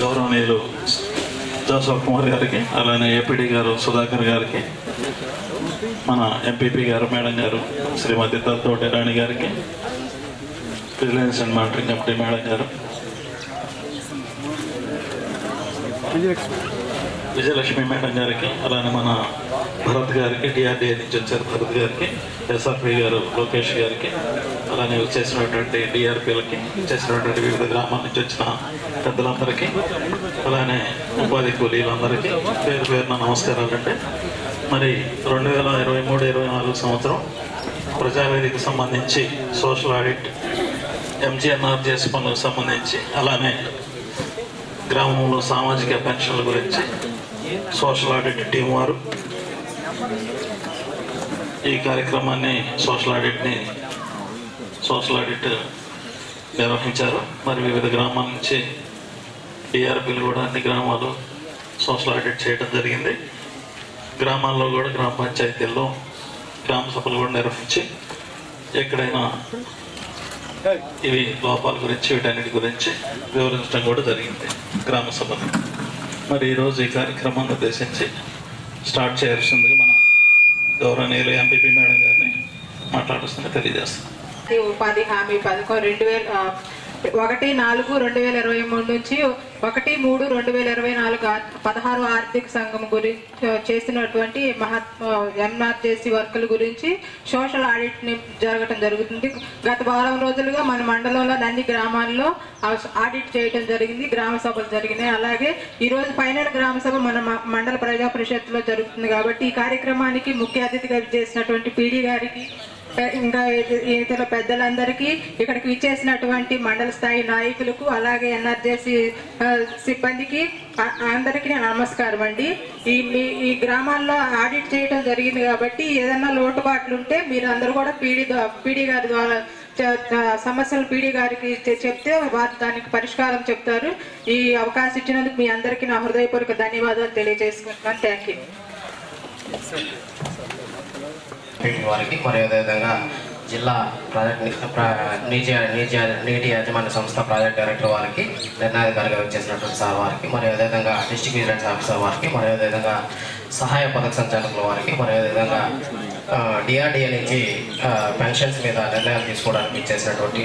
గౌరవనీయులు జోసఫ్ కుమార్ గారికి, అలానే ఏపీడీ గారు సుధాకర్ గారికి, మన ఎంపీపీ గారు మేడం గారు శ్రీమతి తోటి రాణి గారికి, vigilance and monitoring committee madam గారు, విజయలక్ష్మి మేడం గారికి, అలానే మన భరత్ గారికి, డిఆర్డీఏ నుంచి వచ్చారు భరత్ గారికి, ఎస్ఆర్పి గారు లోకేష్ గారికి, అలానే చేసినటువంటి డిఆర్పీలకి, చేసినటువంటి వివిధ గ్రామాల నుంచి వచ్చిన పెద్దలందరికీ, అలానే ఉపాధి కూలీలందరికీ పేరు పేరున నమస్కారాలంటే. మరి 2023-24 సంవత్సరం ప్రజావేదికకు సంబంధించి సోషల్ ఆడిట్, ఎంజీఎన్ఆర్జీఎస్ పనులకు సంబంధించి, అలానే గ్రామంలో సామాజిక పెన్షన్ల గురించి సోషల్ ఆడిట్ టీం వారు ఈ కార్యక్రమాన్ని సోషల్ ఆడిట్ నిర్వహించారు. మరి వివిధ గ్రామాల నుంచి డిఆర్పీలు కూడా అన్ని గ్రామాలు సోషల్ ఆడిట్ చేయడం జరిగింది. గ్రామాల్లో కూడా గ్రామ పంచాయతీల్లో గ్రామ సభలు కూడా నిర్వహించి ఎక్కడైనా ఇవి లోపాల గురించి వీటన్నిటి గురించి వివరించడం కూడా జరిగింది గ్రామ సభలు. మరి ఈరోజు ఈ కార్యక్రమాన్ని ఉద్దేశించి స్టార్ట్ చేయాల్సిందిగా మన గౌరవనీయులు ఎంపీపీ మేడం గారిని మాట్లాడుతుందని తెలియజేస్తాం. ఉపాధి హామీ పథకం 1/4/2023 నుంచి 1/3/2024 16వ ఆర్థిక సంఘం గురించి చేసినటువంటి ఎంఆర్జేసీ వర్కుల గురించి సోషల్ ఆడిట్ జరగటం జరుగుతుంది. గత వారం రోజులుగా మన మండలంలోని అన్ని గ్రామాల్లో ఆడిట్ చేయడం జరిగింది. గ్రామ సభలు జరిగినాయి. అలాగే ఈరోజు ఫైనల్ గ్రామ సభ మన మండల ప్రజా పరిషత్తులో జరుగుతుంది. కాబట్టి ఈ కార్యక్రమానికి ముఖ్య అతిథిగా చేసినటువంటి పీడీ గారికి, ఇంకా ఇతర పెద్దలందరికీ, ఇక్కడికి విచ్చేసినటువంటి మండల స్థాయి నాయకులకు, అలాగే ఎన్ఆర్జేసీ సిబ్బందికి అందరికీ నమస్కారం అండి. ఈ గ్రామాల్లో ఆడిట్ చేయడం జరిగింది కాబట్టి ఏదైనా లోటుపాట్లు ఉంటే మీరు అందరూ కూడా పీడీ గారి ద్వారా సమస్యలు పీడీ గారికి చెప్తే వారు దానికి పరిష్కారం చెప్తారు. ఈ అవకాశం ఇచ్చినందుకు మీ అందరికీ నా హృదయపూర్వక ధన్యవాదాలు తెలియజేసుకుంటున్నాను. Thank you. వారికి మరియు అదేవిధంగా జిల్లా నీటి యాజమాన్య సంస్థ ప్రాజెక్ట్ డైరెక్టర్ వారికి, నిర్ణయాధికారిగా వచ్చేసినటువంటి సార్ వారికి, మరియు అదేవిధంగా డిస్ట్రిక్ట్ విజిలెన్స్ ఆఫీసర్ వారికి, మరియు అదేవిధంగా సహాయ పథక సంచాలకుల వారికి, మరియు అదేవిధంగా డిఆర్డీఏ నుంచి పెన్షన్స్ మీద నిర్ణయాలు తీసుకోవడానికి ఇచ్చేసినటువంటి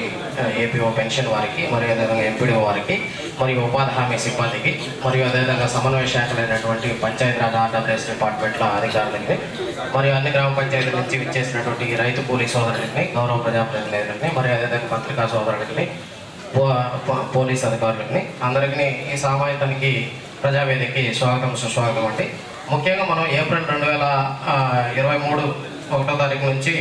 ఏపీఓ పెన్షన్ వారికి, మరియు అదేవిధంగా ఎంపీడీఓ వారికి, మరియు ఉపాధి హామీ సిబ్బందికి, మరియు అదేవిధంగా సమన్వయ శాఖలైనటువంటి పంచాయతీరాజ్ ఆర్డబ్ల్యూఎస్ డిపార్ట్మెంట్ల అధికారులకి, మరియు అన్ని గ్రామ పంచాయతీల నుంచి విచ్చేసినటువంటి రైతు కూలీ సోదరులకి, గౌరవ ప్రజాప్రతినిధులకి, మరియు అదేవిధంగా పత్రికా సోదరులకి, పోలీస్ అధికారులకి, అందరికీ ఈ సామాజికానికి ప్రజావేదికకి స్వాగతం, సుస్వాగతం అండి. ముఖ్యంగా మనం ఏప్రిల్ 2023 1వ తారీఖు నుంచి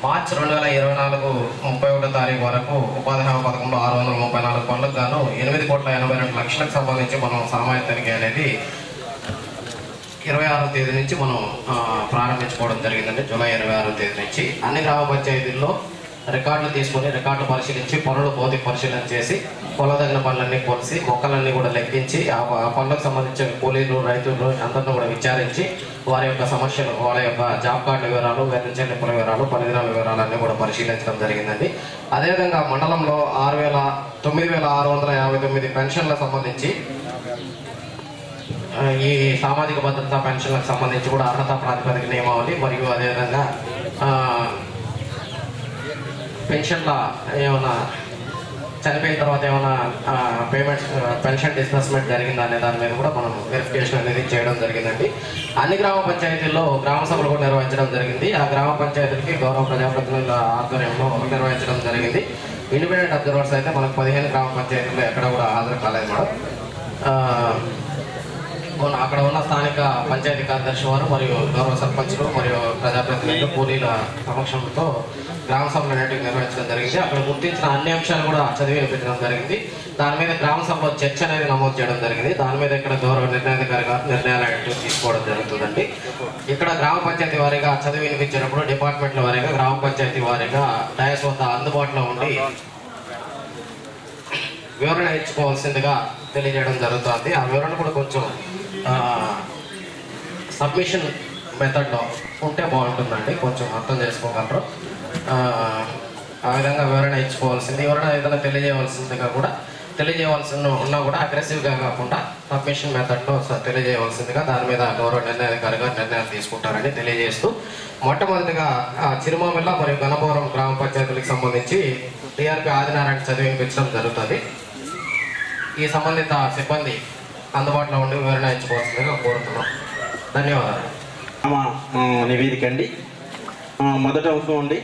మార్చి 2024 31వ తారీఖు వరకు ఉపాధి హామీ పథకంలో 634 పనులకు గాను 8,82,00,000 సంబంధించి మనం సామాజిక తనిఖీ అనేది 26వ తేదీ నుంచి మనం ప్రారంభించుకోవడం జరిగిందండి. జూలై 26వ తేదీ నుంచి అన్ని గ్రామ పంచాయతీల్లో రికార్డులు తీసుకొని రికార్డులు పరిశీలించి పనులు భౌతిక పరిశీలన చేసి కొలదగిన పనులన్నీ కొలిసి మొక్కలన్నీ కూడా లెక్కించి ఆ పనులకు సంబంధించిన కూలీలు, రైతులు అందరినీ కూడా విచారించి వారి యొక్క సమస్యలు, వాళ్ళ యొక్క జాబ్ కార్డుల వివరాలు, వేతన చెల్లింపుల వివరాలు, పనిదినాల వివరాలన్నీ కూడా పరిశీలించడం జరిగిందండి. అదేవిధంగా మండలంలో 9,659 పెన్షన్లకు సంబంధించి ఈ సామాజిక భద్రతా పెన్షన్లకు సంబంధించి కూడా అర్హత ప్రాతిపదిక నియమావళి, మరియు అదేవిధంగా పెన్షన్ల ఏమైనా చనిపోయిన తర్వాత ఏమైనా పేమెంట్స్ పెన్షన్ డిస్బర్స్మెంట్ జరిగిందా అనే దాని మీద కూడా మనం వెరిఫికేషన్ అనేది చేయడం జరిగిందండి. అన్ని గ్రామ పంచాయతీల్లో గ్రామ సభలు కూడా నిర్వహించడం జరిగింది. ఆ గ్రామ పంచాయతీలకి గౌరవ ప్రజాప్రతినిధుల ఆధ్వర్యంలో నిర్వహించడం జరిగింది. ఇండిపెండెంట్ అబ్జర్వర్స్ అయితే మనకు 15 గ్రామ పంచాయతీల్లో ఎక్కడ కూడా హాజరు కాలేదు మేడం. అక్కడ ఉన్న స్థానిక పంచాయతీ కార్యదర్శి వారు, మరియు గౌరవ సర్పంచులు, మరియు ప్రజాప్రతినిధులు, కూలీల సమక్షంతో గ్రామ సభలు అనేటివి నిర్వహించడం జరిగింది. అక్కడ గుర్తించిన అన్ని అంశాలు కూడా చదివి వినిపించడం జరిగింది. దాని మీద గ్రామ సభలో చర్చ అనేది నమోదు చేయడం జరిగింది. దాని మీద ఇక్కడ గౌరవ నిర్ణయాధికారి గారు నిర్ణయాలు అనేవి తీసుకోవడం జరుగుతుందండి. ఇక్కడ గ్రామ పంచాయతీ వారీగా చదివి వినిపించినప్పుడు డిపార్ట్మెంట్ల వారీగా, గ్రామ పంచాయతీ వారీగా డయస్ వద్ద అందుబాటులో ఉండి వివరణ ఇచ్చుకోవాల్సిందిగా తెలియజేయడం జరుగుతుంది. ఆ వివరణ కూడా కొంచెం సబ్మిషన్ మెథడ్లో ఉంటే బాగుంటుందండి, కొంచెం అర్థం చేసుకోగలరు. ఆ విధంగా వివరణ ఇచ్చుకోవాల్సింది, వివరణ ఏదైనా తెలియజేయవలసిందిగా కూడా తెలియజేయవలసి ఉన్నా కూడా అగ్రెసివ్గా కాకుండా సబ్మిషన్ మెథడ్లో తెలియజేయవలసిందిగా దాని మీద గౌరవ నిర్ణయాధికారి గారు నిర్ణయాలు తీసుకుంటారని తెలియజేస్తూ మొట్టమొదటిగా చిరుమామిళ్ళ మరియు గణపురం గ్రామ పంచాయతీలకు సంబంధించి టీఆర్పీ ఆదినారాయణ చదివించడం జరుగుతుంది. ఈ సంబంధిత సిబ్బంది అందుబాటులో ఉండి వివరణ ఇచ్చుకోవాల్సిందిగా కోరుతున్నాం. ధన్యవాదాలు. నివేదిక అండి. మొదటి అంశం అండి,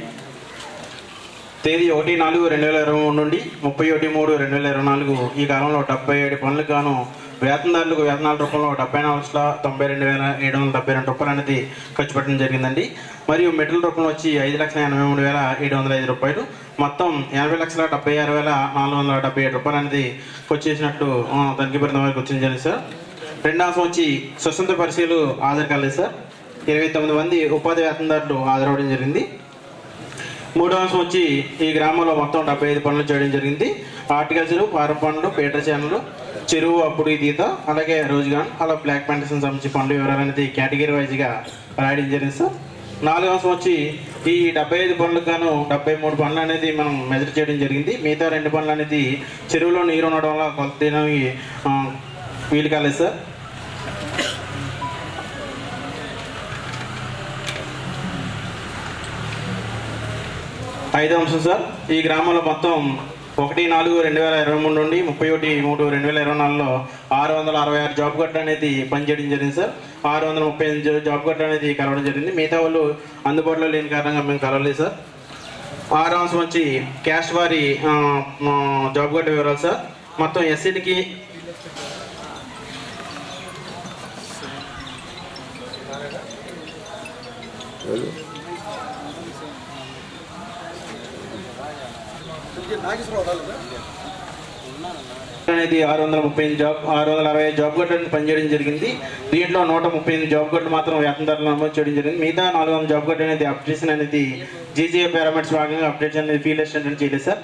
తేదీ 1/4/2023 నుండి 31/3/2024 ఈ కాలంలో 77 పనులకు గాను వేతనదారులకు వేతనాల రూపంలో 74,92,772 రూపాయలు అనేది ఖర్చు పెట్టడం జరిగిందండి. మరియు మెటీరియల్ రూపంలో వచ్చి 5,83,705 రూపాయలు, మొత్తం 80,76,477 రూపాయలు అనేది ఖర్చు చేసినట్టు తనిఖీ బృందం వారికి వచ్చింది సార్. రెండో అంశం వచ్చి స్వతంత్ర పరిశీలు హాజరు కాలేదు సార్. 29 మంది ఉపాధి వేతనదారులు హాజరవడం జరిగింది. మూడో అంశం వచ్చి ఈ గ్రామంలో మొత్తం 75 పనులు చేయడం జరిగింది. హార్టికల్చరు, ఫారం పనులు, పీటర్ ఛానల్, చెరువు అప్పుడు ఈత, అలాగే రోజుగాన్, అలా బ్లాక్ ప్లాంటేషన్ సంబంధించి పనుల వివరాలు అనేది కేటగిరీ వైజ్గా రాయడం జరిగింది సార్. నాలుగో అంశం వచ్చి ఈ 75 పనులకు గాను 73 పనులు అనేది మనం మెజర్ చేయడం జరిగింది. మిగతా 2 పనులు అనేది చెరువులో నీరు ఉండడం వల్ల కొలత తీయడానికి వీలు కాలేదు సార్. ఐదో అంశం సార్, ఈ గ్రామంలో మొత్తం 1/4/2023 నుండి 31/3/2024లో 666 జాబ్ కార్డు అనేది పనిచేయడం జరిగింది సార్. 635 జాబ్ కార్డు అనేది కలవడం జరిగింది. మిగతా వాళ్ళు అందుబాటులో లేని కారణంగా మేము కలవలేదు సార్. ఆరో అంశం వచ్చి క్యాస్ట్ వారి జాబ్ కార్డు వివరాలు సార్. మొత్తం ఎస్సీలకి అనేది 660 జాబ్ కార్డు అనేది పనిచేయడం జరిగింది. దీంట్లో 138 జాబ్ కార్డు మాత్రం వేతనదారులు నమోదు చేయడం జరిగింది. మిగతా 400 జాబ్ కార్డు అనేది అప్డేషన్ అనేది జీజీఏ పారామీటర్స్ భాగంగా అప్డేషన్ అనేది ఫీల్డ్ అసిస్టెంట్ చేయలేదు సార్.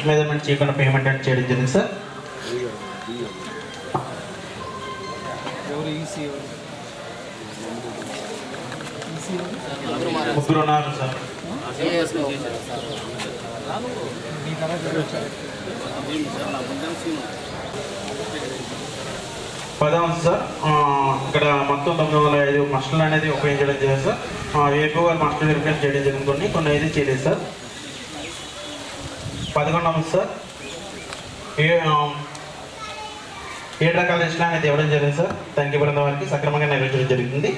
మెజర్మెంట్ చేయకుండా పేమెంట్ అంటే చేయడం జరిగింది సార్. ముగ్గురు ఉన్నారు సార్. పదవంశ సార్, ఇక్కడ మొత్తం 905 మస్టర్లు అనేది ఉపయోగించడం జరిగింది సార్. ఏపీ వారు మస్టర్ వెరిఫికేషన్ చేయడం జరిగింది, కొన్ని అయితే చేయలేదు సార్. 11వ సార్, 7 రకాల లిస్టులు అనేది ఇవ్వడం జరిగింది సార్. తనిఖీ బృందం వారికి సక్రమంగా నిర్వహించడం జరిగింది.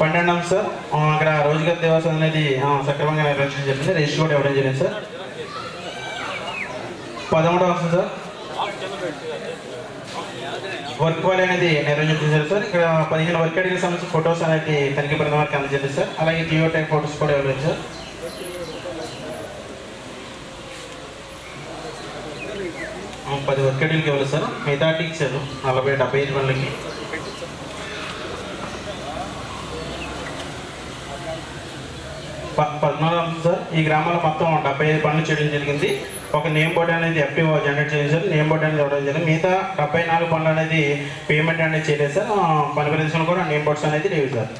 12వ సార్, అక్కడ రోజుగారి దివాసం అనేది సక్రమంగా నిర్వహించడం జరిగింది, రిజిస్టర్ కూడా ఇవ్వడం జరిగింది సార్. 13వ సార్, వర్క్ వాల్ అనేది నిర్వహించారు సార్. ఇక్కడ 15 వర్క్ ఐడీకి సంబంధించిన ఫొటోస్ అనేది తనిఖీ బృందం వారికి అందజేయండి సార్. అలాగే జియో టైప్ ఫొటోస్ కూడా ఇవ్వలేదు సార్. 10 వర్క్ ఐడీలకి ఇవ్వలేదు సార్. మిగతా ఇచ్చారు 40-75 పనులకి. 14వ సార్, ఈ గ్రామంలో మొత్తం 75 పనులు చేయడం జరిగింది. ఒక నేమ్ బోర్డు అనేది ఎఫ్టీఓ జనరేట్ చేయండి సార్. నేమ్ బోర్డు అనేది ఇవ్వడం జరిగింది. మిగతా 74 పనులు అనేది పేమెంట్ అనేది చేయలేదు సార్. పని ప్రదేశంలో కూడా నేమ్ బోర్డ్స్ అనేది లేవు సార్.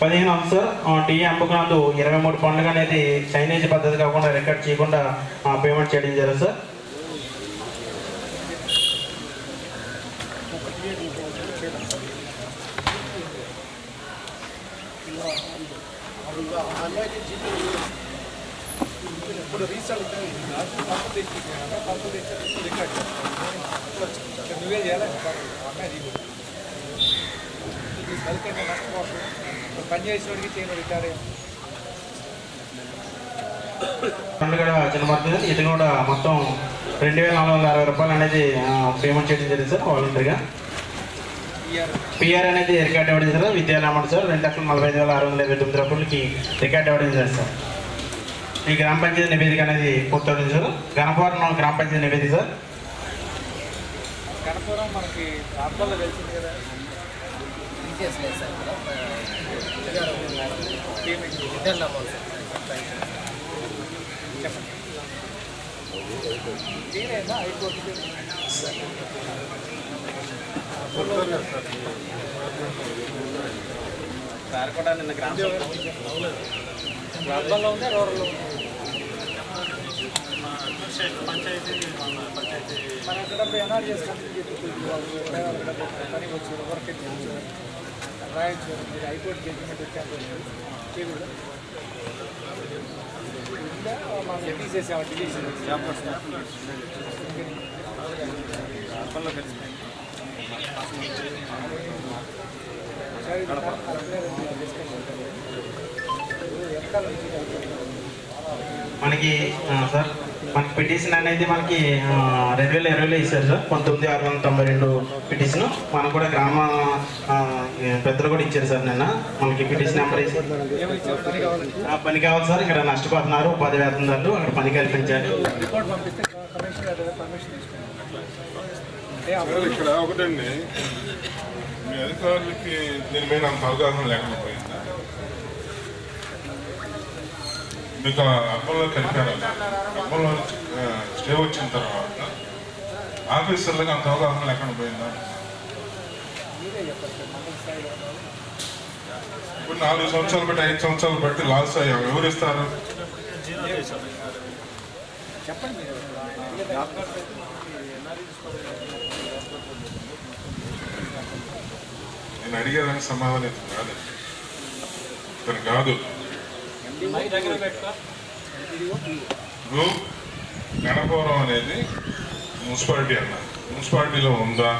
15వ సార్, టీ అమ్మకునందు 23 పనులు అనేది చైనీస్ పద్ధతి కాకుండా రికార్డ్ చేయకుండా పేమెంట్ చేయడం జరిగింది సార్. ఫలితంగా నష్టపోతుంది. పనిచేసేవాడికి చేయని రికార్డు కూడా చిన్నమర్తి ఇది కూడా మొత్తం 2460 రూపాయలు అనేది పేమెంట్ చేయడం జరిగింది సార్ వాలంటరీగా. పిఆర్ అనేది రికార్డ్ ఇవ్వడం సార్. విద్యాలయ అమౌంట్ సార్ 2,45,659 రూపాయలకి రికార్డ్ ఇవ్వడం జరిగింది సార్. ఈ గ్రామ పంచాయతీ నివేదిక అనేది పూర్తవుతుంది సార్. గణపవరం గ్రామ పంచాయతీ నివేదిక సార్. గణపురం మనకి అర్థంలో తెలిసింది కదా. చెప్పండి దీనైనా హైకోర్టుకి సార్ కూడా నిన్న గ్రామంలో ఉందా రూరల్లో మన అక్కడ ఎన్ఆర్ చేసుకుంటే పనికి వచ్చారు వర్క్ వచ్చారు రాయించారు. మీరు హైకోర్టు జడ్జిమెంట్ వచ్చారు మనం తీసేసాము డిలీట్ మనకి సార్ మనకి పిటిషన్ అనేది మనకి 2020లో ఇచ్చారు సార్. 19,692 పిటిషన్ మనకు కూడా గ్రామ పెద్దలు కూడా ఇచ్చారు సార్. నిన్న మనకి పిటిషన్ నెంబర్ పని కావాలి సార్. ఇక్కడ నష్టపోతున్నారు ఉపాధి వేతనదారులు, అక్కడ పని కల్పించాలి. రిపోర్ట్ పంపిస్తే కమిషనర్ పర్మిషన్ తీసుకున్నాం. ఇక్కడ ఒకటండి, మీ అధికారులకి దీని మీద అంత అవగాహన లేకుండా పోయింది. మీకు అప్పంలో కలిపారు. అప్పంలో స్టే వచ్చిన తర్వాత ఆఫీసర్లకు అంత అవగాహన లేకుండా పోయిందా? ఇప్పుడు 4 సంవత్సరాలు బట్టి 5 సంవత్సరాలు బట్టి లాస్ అయ్యాం. ఎవరు ఇస్తారు? చెప్పండి. నేను అడిగేదానికి సమాధానం ఇతను కాదు. ఇతను కాదు. ఇప్పుడు గణపవరం అనేది మున్సిపాలిటీ అన్న, మున్సిపాలిటీలో ఉందా,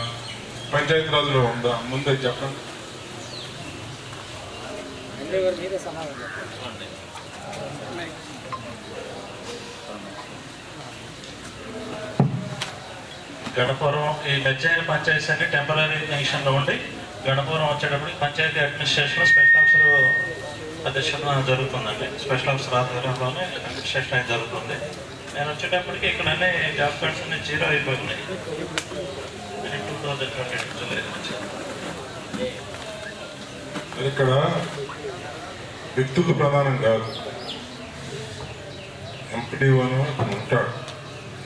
పంచాయతీరాజ్లో ఉందా? ముందే చెప్పండి. మీరే సమాధానం గణపురం ఈ మెచ్చైన పంచాయతీస్ అన్ని టెంపరీ నేషన్లో ఉండి గణపురం వచ్చేటప్పటికి పంచాయతీ అడ్మినిస్ట్రేషన్ స్పెషల్ ఆఫీసర్ అధ్యక్షత జరుగుతుందండి. స్పెషల్ ఆఫీసర్ ఆధ్వర్యంలోనే అడ్మినిస్ట్రేషన్ అనేది జరుగుతుంది. నేను వచ్చేటప్పటికి ఇక్కడ అన్ని జాబ్ కార్డ్స్ అన్ని 0 అయిపోయినాయి. 2022 జూలై నుంచి ఇక్కడ వ్యక్తులు ప్రధానం కాదు. ఎంపీడీఓను ఉంటాడు,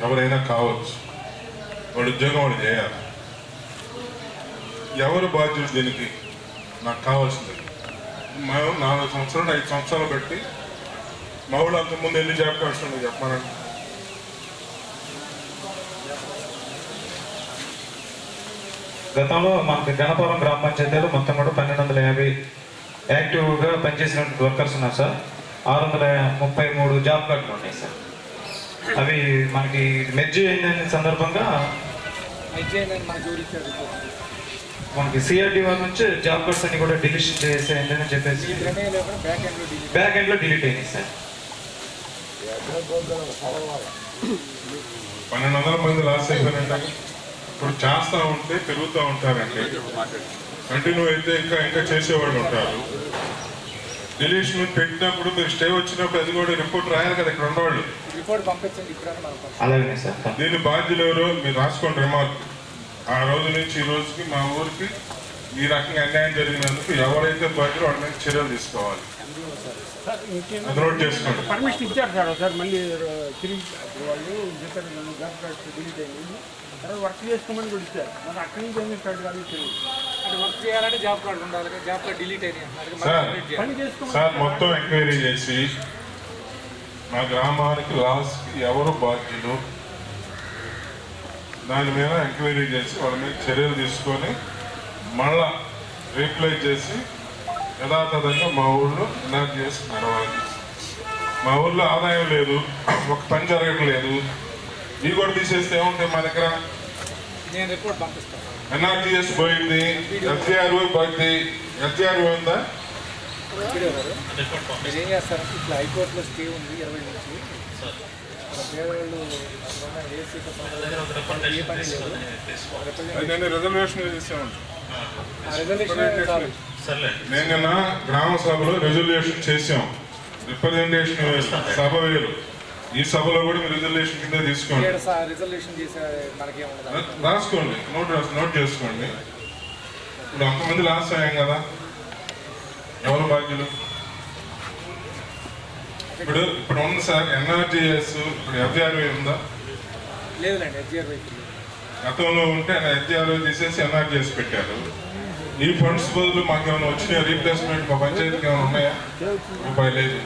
ఎవరైనా కావచ్చు, వాడు ఉద్యోగం వాడు చేయాలి. ఎవరు బాధ్యులు దీనికి? నాకు కావాల్సింది మేము 4 సంవత్సరాలు 5 సంవత్సరాలు బట్టి మా ఊళ్ళో అంతకుముందు ఎన్ని జాబ్ కార్డ్స్ ఉన్నాయి చెప్పానండి. గతంలో మనకి గణపురం గ్రామ పంచాయతీలో మొత్తం కూడా 1250 యాక్టివ్గా పనిచేసినటువంటి వర్కర్స్ ఉన్నారు సార్. 633 జాబ్ కార్డులు ఉన్నాయి సార్. అవి మనకి మెర్జ్ అయిన సందర్భంగా మనకి సిఆర్డి వాళ్ళ నుంచి జాబ్ కార్డ్స్ అన్ని కూడా డిలీషన్ చేసేయండి అని చెప్పేసి బ్యాక్ ఎండ్లో డిలీట్ అయినాయి సార్. 1200 మంది లాస్ అయిపోయినట్టు. ఇప్పుడు చేస్తూ ఉంటే పెరుగుతూ ఉంటారండి. కంటిన్యూ అయితే ఇంకా చేసేవాళ్ళు ఉంటారు. డిలీషన్ పెట్టినప్పుడు మీరు స్టే వచ్చినప్పుడు అది కూడా రిపోర్ట్ రాయాలి కదా ఇక్కడ ఉన్నవాళ్ళు. రిపోర్ట్ పంపించండి. అలాగే సార్. దీని బాధ్యులు ఎవరు మీరు రాసుకోండి రిమార్క్. ఆ రోజు నుంచి ఈ రోజుకి మా ఊరికి ఈ రకంగా అన్యాయం జరిగినందుకు ఎవరైతే బాధ్యులు వాళ్ళ మీద చర్యలు తీసుకోవాలి. అది నోట్ చేసుకోండి. పర్మిషన్ ఇచ్చారు సార్. ఒకసారి మళ్ళీ తిరిగి వాళ్ళు చెప్పారు నన్ను జాబ్ కార్డ్ డిలీట్ అయింది, తర్వాత వర్క్ చేసుకోమని కూడా ఇచ్చారు. మరి అక్కడి నుంచి ఏమి స్టార్ట్ కాదు తెలియదు. అంటే వర్క్ చేయాలంటే జాబ్ కార్డు ఉండాలి. జాబ్ కార్డు డిలీట్ అయినాయి పని చేసుకోమని సార్ మొత్తం ఎంక్వైరీ చేసి మా గ్రామానికి లాస్కి ఎవరు బాధ్యులు దాని మీద ఎంక్వైరీ చేసి వాళ్ళ మీద చర్యలు తీసుకొని మళ్ళా రీప్లై చేసి యథాతథంగా మా ఊళ్ళో ఎన్ఆర్ చేసి నడవాలి. మా ఊళ్ళో ఆదాయం లేదు, ఒక పని జరగట్లేదు. ఇవి కూడా తీసేస్తే ఏముంటాయి మా దగ్గర? నేను రిపోర్ట్ పంపిస్తాను. ఎన్ఆర్జీఎస్ పోయింది, ఎఫ్ఐఆర్ పోయింది, ఎస్ఆర్ఓ ఉందా? మీరు ఏం చేస్తారంటే ఇట్లా హైకోర్టులో స్టే ఉంది 20 నుంచి పేదవాళ్ళు ఏ పని లేదు నేను రిజర్వేషన్ చేసామండి. రిజర్వేషన్ నేను నిన్న గ్రామ సభలో రిజర్వేషన్ చేసాం. రిప్రజెంటేషన్ సభ వేరు, ఈ సభలో కూడా మీరు రిజర్వేషన్ కింద తీసుకోండి. రిజర్వేషన్ చేసే మనకేమన్నా రాసుకోండి, నోట్ చేసుకోండి. ఇప్పుడు అంతమంది లాస్ అయ్యాం కదా, ఎవరు బాధ్యులు? ఇప్పుడు ఉంది సార్ ఎన్ఆర్టీఎస్, ఇప్పుడు ఎఫ్ఆర్ఓ ఉందా? లేదులేండి, ఎఫ్ఆర్ఓ గతంలో ఉంటే ఎఫ్ఆర్ఓ తీసేసి ఎన్ఆర్టీఎస్ పెట్టారు. ఈ ఫండ్స్ బదులు మాకు ఏమైనా వచ్చినాయి రీప్లేస్మెంట్ మా పంచాయతీకి ఏమైనా ఉన్నాయా? రూపాయి లేదు.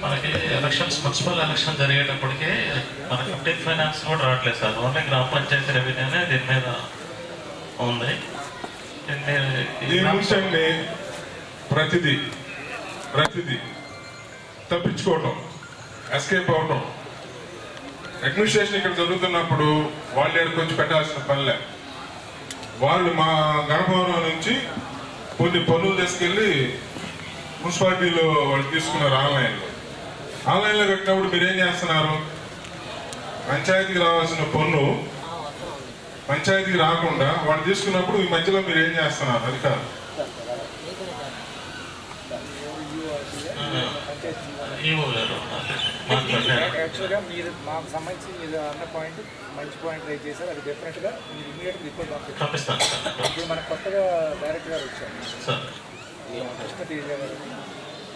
మనకి ఎలక్షన్స్, మున్సిపల్ ఎలక్షన్ జరిగేటప్పటికి మనకి 15 ఫైనాన్స్ కూడా రావట్లేదు సార్. ఓన్లీ గ్రామ పంచాయతీ రెవెన్యూనే దీని మీద ఉంది. దీని నుంచి అండి ప్రతిదీ తప్పించుకోవటం, ఎస్కేప్ అవటం. అడ్మినిస్ట్రేషన్ ఇక్కడ జరుగుతున్నప్పుడు వాళ్ళు ఎక్కడికి వచ్చి పెట్టాల్సిన పనిలే. వాళ్ళు మా గణభవనం నుంచి కొన్ని పనులు తీసుకెళ్ళి మున్సిపాలిటీలో వాళ్ళు తీసుకున్నారు. ఆన్లైన్లో కట్టినప్పుడు మీరేం చేస్తున్నారు? పంచాయతీకి రావాల్సిన పన్ను పంచాయతీకి రాకుండా వాళ్ళు తీసుకున్నప్పుడు ఈ మధ్యలో మీరు ఏం చేస్తున్నారు? అది కాదు. యాక్చువల్గా మీరు మాకు సంబంధించి మీరు అన్న పాయింట్ మంచి పాయింట్ రైజ్ చేశారు. అది డెఫినెట్గా మీరు ఇమీడియట్గా రిపోర్ట్ పంపిస్తాను. ఇప్పుడు మనకు కొత్తగా డైరెక్టర్ గారు వచ్చారు, కృష్ణతేజ గారు.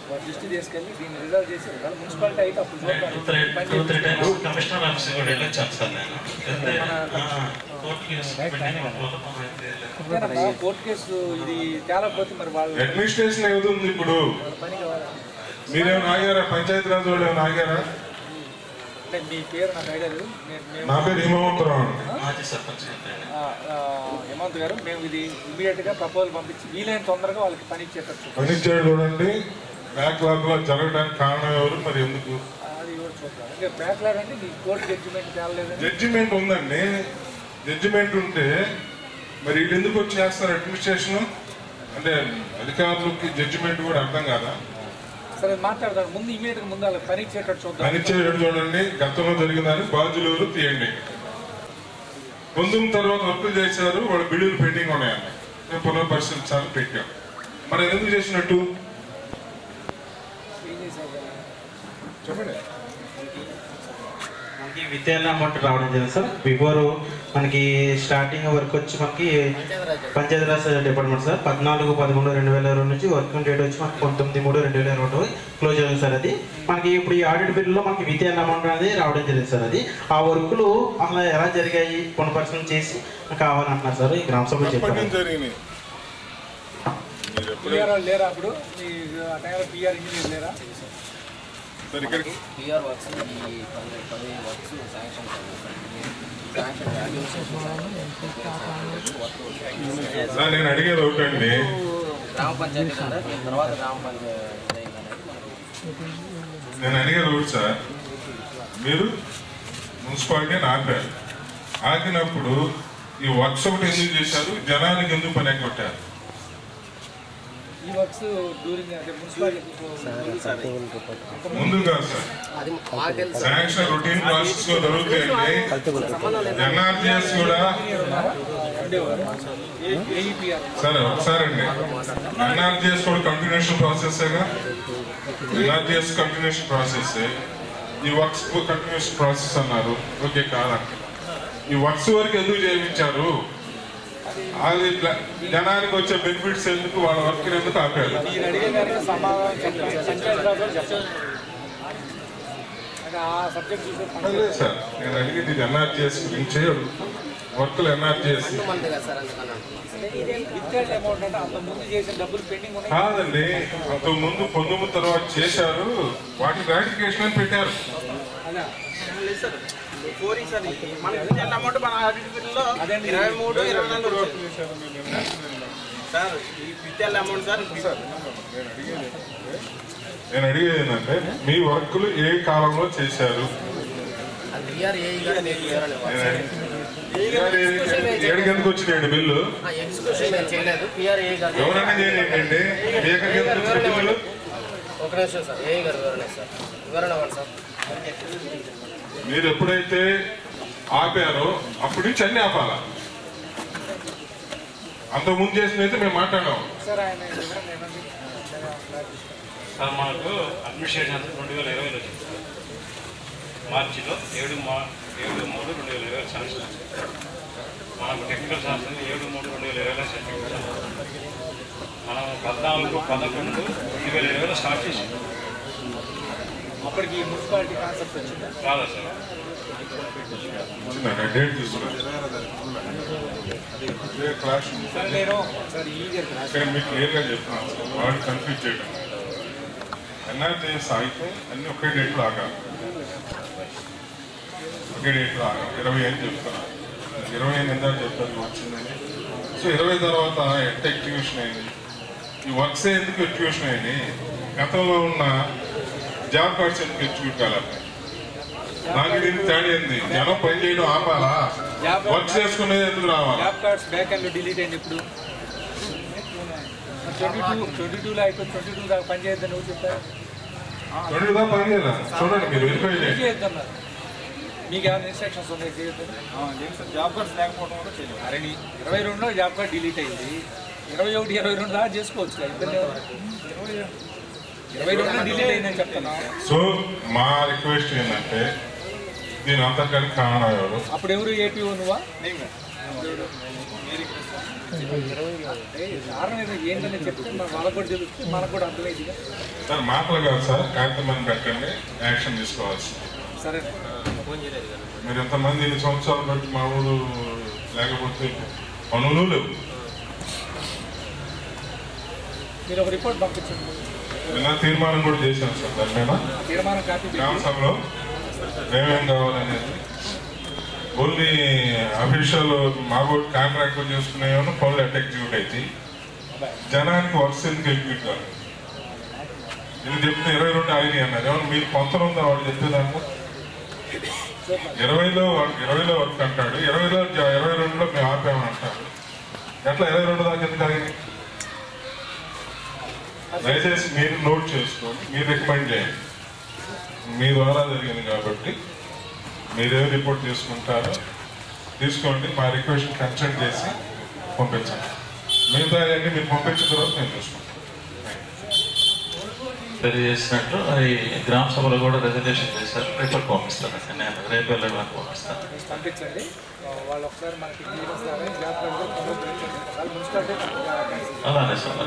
వారి దృష్టి తీసుకెళ్ళి దీన్ని రిజర్వ్ చేసి మున్సిపాలిటీ అయితే అప్పుడు కోర్టు కేసు ఇది తేలకపోతే మరి వాళ్ళు అడ్మినిస్ట్రేషన్ ఏది ఉంది ఇప్పుడు? మీరేమైనా ఆగారా? పంచాయతీ రాజు వాళ్ళు ఏమైనా ఆగారా? అంటే మీ పేరు నాకు ఐడియా లేదు. నా పేరు హిమవంతరావు. హేమంత్ గారు, మేము ఇది ఇమీడియట్గా ప్రపోజల్ పంపించి వీలైన తొందరగా వాళ్ళకి పని ఇచ్చేటట్టు పని ఇచ్చాడు. చూడండి, బ్యాక్లాగ్ లో జరగడానికి కారణం ఎవరు, మరి ఎందుకు? అది కూడా చూద్దాం. ఇంకా బ్యాక్లాగ్ అంటే మీ కోర్టు జడ్జిమెంట్ తేలలేదని. జడ్జిమెంట్ ఉందండి. జడ్జిమెంట్ ఉంటే మరి వీళ్ళు ఎందుకు వచ్చి చేస్తారు? అడ్మినిస్ట్రేషన్ అంటే అధికారులకి జడ్జిమెంట్ కూడా అర్థం కాదా? సరే మాట్లాడదాం. ముందు ఇమీడియట్గా ముందు వాళ్ళకి పని ఇచ్చేటట్టు చూద్దాం. పని ఇచ్చేటట్టు చూడండి. గతంలో జరిగిందని బాధ్యులు ఎవరు తీయండి. పొందిన తర్వాత వర్కులు చేశారు, వాళ్ళ బిల్లులు పెండింగ్ ఉన్నాయన్న మేము పునఃపరిశీలించాలని పెట్టాం. మరి ఎందుకు చేసినట్టు చెప్పండి. మనకి వితరణ అమౌంట్ రావడం జరిగింది సార్. బిఫోర్ మనకి స్టార్టింగ్ వర్క్ వచ్చి మనకి పంచాయతీరాజ్ డిపార్ట్మెంట్ సార్ 14/13/2020 నుంచి వర్కింగ్ డేట్ వచ్చి మనకి 19/3/2020 క్లోజ్ అయింది సార్. అది మనకి ఇప్పుడు ఈ ఆడిట్ బిల్లులో మనకి వితరణ అమౌంట్ అనేది రావడం జరిగింది సార్. అది ఆ వర్కులు అసలు ఎలా జరిగాయి పునఃపరిశీలన చేసి కావాలంటున్నారు సార్. ఈ గ్రామ సభ లేరా? అప్పుడు ఆ టైంలో పిఆర్ ఇంజనీర్ లేరా? నేను అడిగేది ఒకటండి, నేను అడిగేది ఒకటి సార్. మీరు మున్సిపాలిటీని ఆపారు, ఆగినప్పుడు ఈ వర్క్స్ ఒకటి ఎందుకు చేశారు? జనానికి ఎందుకు పని ఎగ్గొట్టారు? ఈ వర్క్స్ డ్యూరింగ్ ముందు కాదు సార్, శాంక్షన్ రొటీన్ ప్రాసెస్ లో జరుగుతాయండి. ఎన్ఆర్జిఎస్ కూడా సరే ఒకసారి అండి, ఎన్ఆర్జిఎస్ కూడా కంటిన్యూషన్ ప్రాసెస్గా. ఎన్ఆర్జిఎస్ కంటిన్యూషన్ ప్రాసెస్, ఈ వర్క్స్ కంటిన్యూషన్ ప్రాసెస్ అన్నారు. ఓకే కాదంట. ఈ వర్క్స్ వరకు ఎందుకు చేయించారు? అది జనానికి వచ్చే బెనిఫిట్స్ ఎందుకు, వాళ్ళ వర్క్ ఎందుకు ఆపారు? సార్ నేను అడిగేది ఇది ఎన్ఆర్జిఎస్ గురించి, వర్క్లు ఎన్ఆర్జిఎస్ కాదండి. అంతకుముందు పొందుము తర్వాత చేశారు, వాటి గ్రాటిఫికేషన్ అని పెట్టారు. నేను అడిగేది ఏంటంటే మీ వర్క్లు ఏ కాలంలో చేశారు? ఏడుకి ఎందుకు వచ్చినాయండి బిల్లు? ఎగ్జిక్యూషన్ చేయలేదు. ఎవరైనా చేయలేండి. ఎక్కడికి ఎందుకు వచ్చిన బిల్లు? ఒక నిమిషం సార్, ఏ గారు వివరణ సార్, వివరణ అవ్వండి సార్. మీరు ఎప్పుడైతే ఆపారో అప్పటి నుంచి అన్ని ఆపాలా. అంతకుముందు చేసినైతే మేము మాట్లాడాం. సార్ ఆయన వివరణ ఏమండి? సార్ మాకు అడ్మినిస్ట్రేషన్ 2020 వచ్చింది సార్. మార్చిలో 7/3/2020 శాంక్షన్. మనకు టెక్నికల్ శాంక్షన్ 7/3/2020 సర్టిఫికేట్. మనం 14/11/2020 స్టార్ట్ చేసాం. అప్పటికి మున్సిపాలిటీ కాన్సెప్ట్ వచ్చిందా? రాదా సార్? డేట్ తీసుకున్నాను. నేను సార్ ఇక్కడ మీకు క్లియర్గా చెప్తున్నాను సార్, వాళ్ళు కన్ఫ్యూజ్ చేయడం. ఎన్ఆర్జీఎస్ ఆగితే అన్ని ఒకే డేట్లో ఆగాలి. ఒకే డేట్లో ఆగాలి. 20 అని చెప్తున్నాను. 20 ఎంత చెప్తారు వచ్చిందని. సో 20 తర్వాత ఎంత ఎగ్జిక్యూషన్ అయింది, ఈ వర్క్స్ ఎందుకు ఎగ్జిక్యూషన్ అయింది, గతంలో ఉన్న జాబ్ కార్డ్స్ ఎందుకు ఎగ్జిక్యూట్ కావాలి, నాకు దీనికి తేడా ఏంది, జనం పని చేయడం ఆపాలా, వర్క్ చేసుకునేది ఎందుకు రావాలి. Job cards back and delete అయింది. ఇప్పుడు 22లో అయిపోయి 22 దాకా పని చేయొద్దని నువ్వు చెప్పారు. 22 దాకా పని చేయాలి. చూడండి మీరు వెరిఫై చేయండి. చేయొద్దన్నారు. మీకు ఏమైనా ఇన్స్ట్రక్షన్స్ ఉన్నాయి చేయొద్దని? జాబ్ కార్డ్స్ లేకపోవడం కూడా చేయలేదు. అరే 22లో జాబ్ కార్డ్ డిలీట్ అయింది. 21, 22 దాకా చేసుకోవచ్చు కదా, ఇబ్బంది 22లో డిలీట్ అయిందని చెప్తాను. సో మా రిక్వెస్ట్ ఏంటంటే దీని అంతర్గత కారణం ఎవరు? అప్పుడు ఎవరు ఏపీఓ నువ్వా? కారణం ఏంటని చెప్తే వాళ్ళకు కూడా తెలుస్తే మనకు కూడా అర్థమైంది. సార్ మాటలు కాదు సార్, కాగితం పెట్టండి, యాక్షన్ తీసుకోవాల్సి. సరే మీరు ఎంతమంది 2 సంవత్సరాలు బట్టి మా ఊరు లేకపోతే పనులు లేవు. మీరు ఒక రిపోర్ట్ పంపించండి. నిన్న తీర్మానం కూడా చేశాను సార్ దాని మీద. తీర్మానం కాపీ గ్రామ సభలో ఏమేం కావాలనేది ఓన్లీ అఫీషియల్ మాకు కాంట్రాక్ట్ చేసుకునేవన్నీ పనులు ఎట్ ఎగ్జిక్యూట్ అయితే జనానికి వర్క్స్ ఎందుకు ఎగ్జిక్యూట్ కాదు. నేను చెప్తే 22 ఆగినాయి అన్నారు. ఏమన్నా మీరు పొంతన ఉందా వాడు చెప్పేదాకా? 20లో వర్క్ అంటాడు, 22లో మేము ఆపామని అంటాడు. ఎట్లా 22 దాకా ఎందుకు ఆగినాయి? దయచేసి మీరు నోట్ చేసుకొని మీరు రికమెండ్ చేయండి. మీ ద్వారా జరిగింది కాబట్టి మీరేం రిపోర్ట్ తీసుకుంటారో తీసుకోండి. మా రిక్వెస్ట్ కన్సల్ట్ చేసి పంపించండి. మిగతా అన్ని మీరు పంపించిన తర్వాత మేము చూసుకుంటాం. తెలియజేసినట్టు అది గ్రామ సభలో కూడా రెజల్యూషన్ చేశారు. రిపోర్ట్ పంపిస్తానండి, నేను రేపు వెళ్ళడానికి పంపిస్తాను. పంపించండి. వాళ్ళు ఒకసారి మనకి అలానే సార్.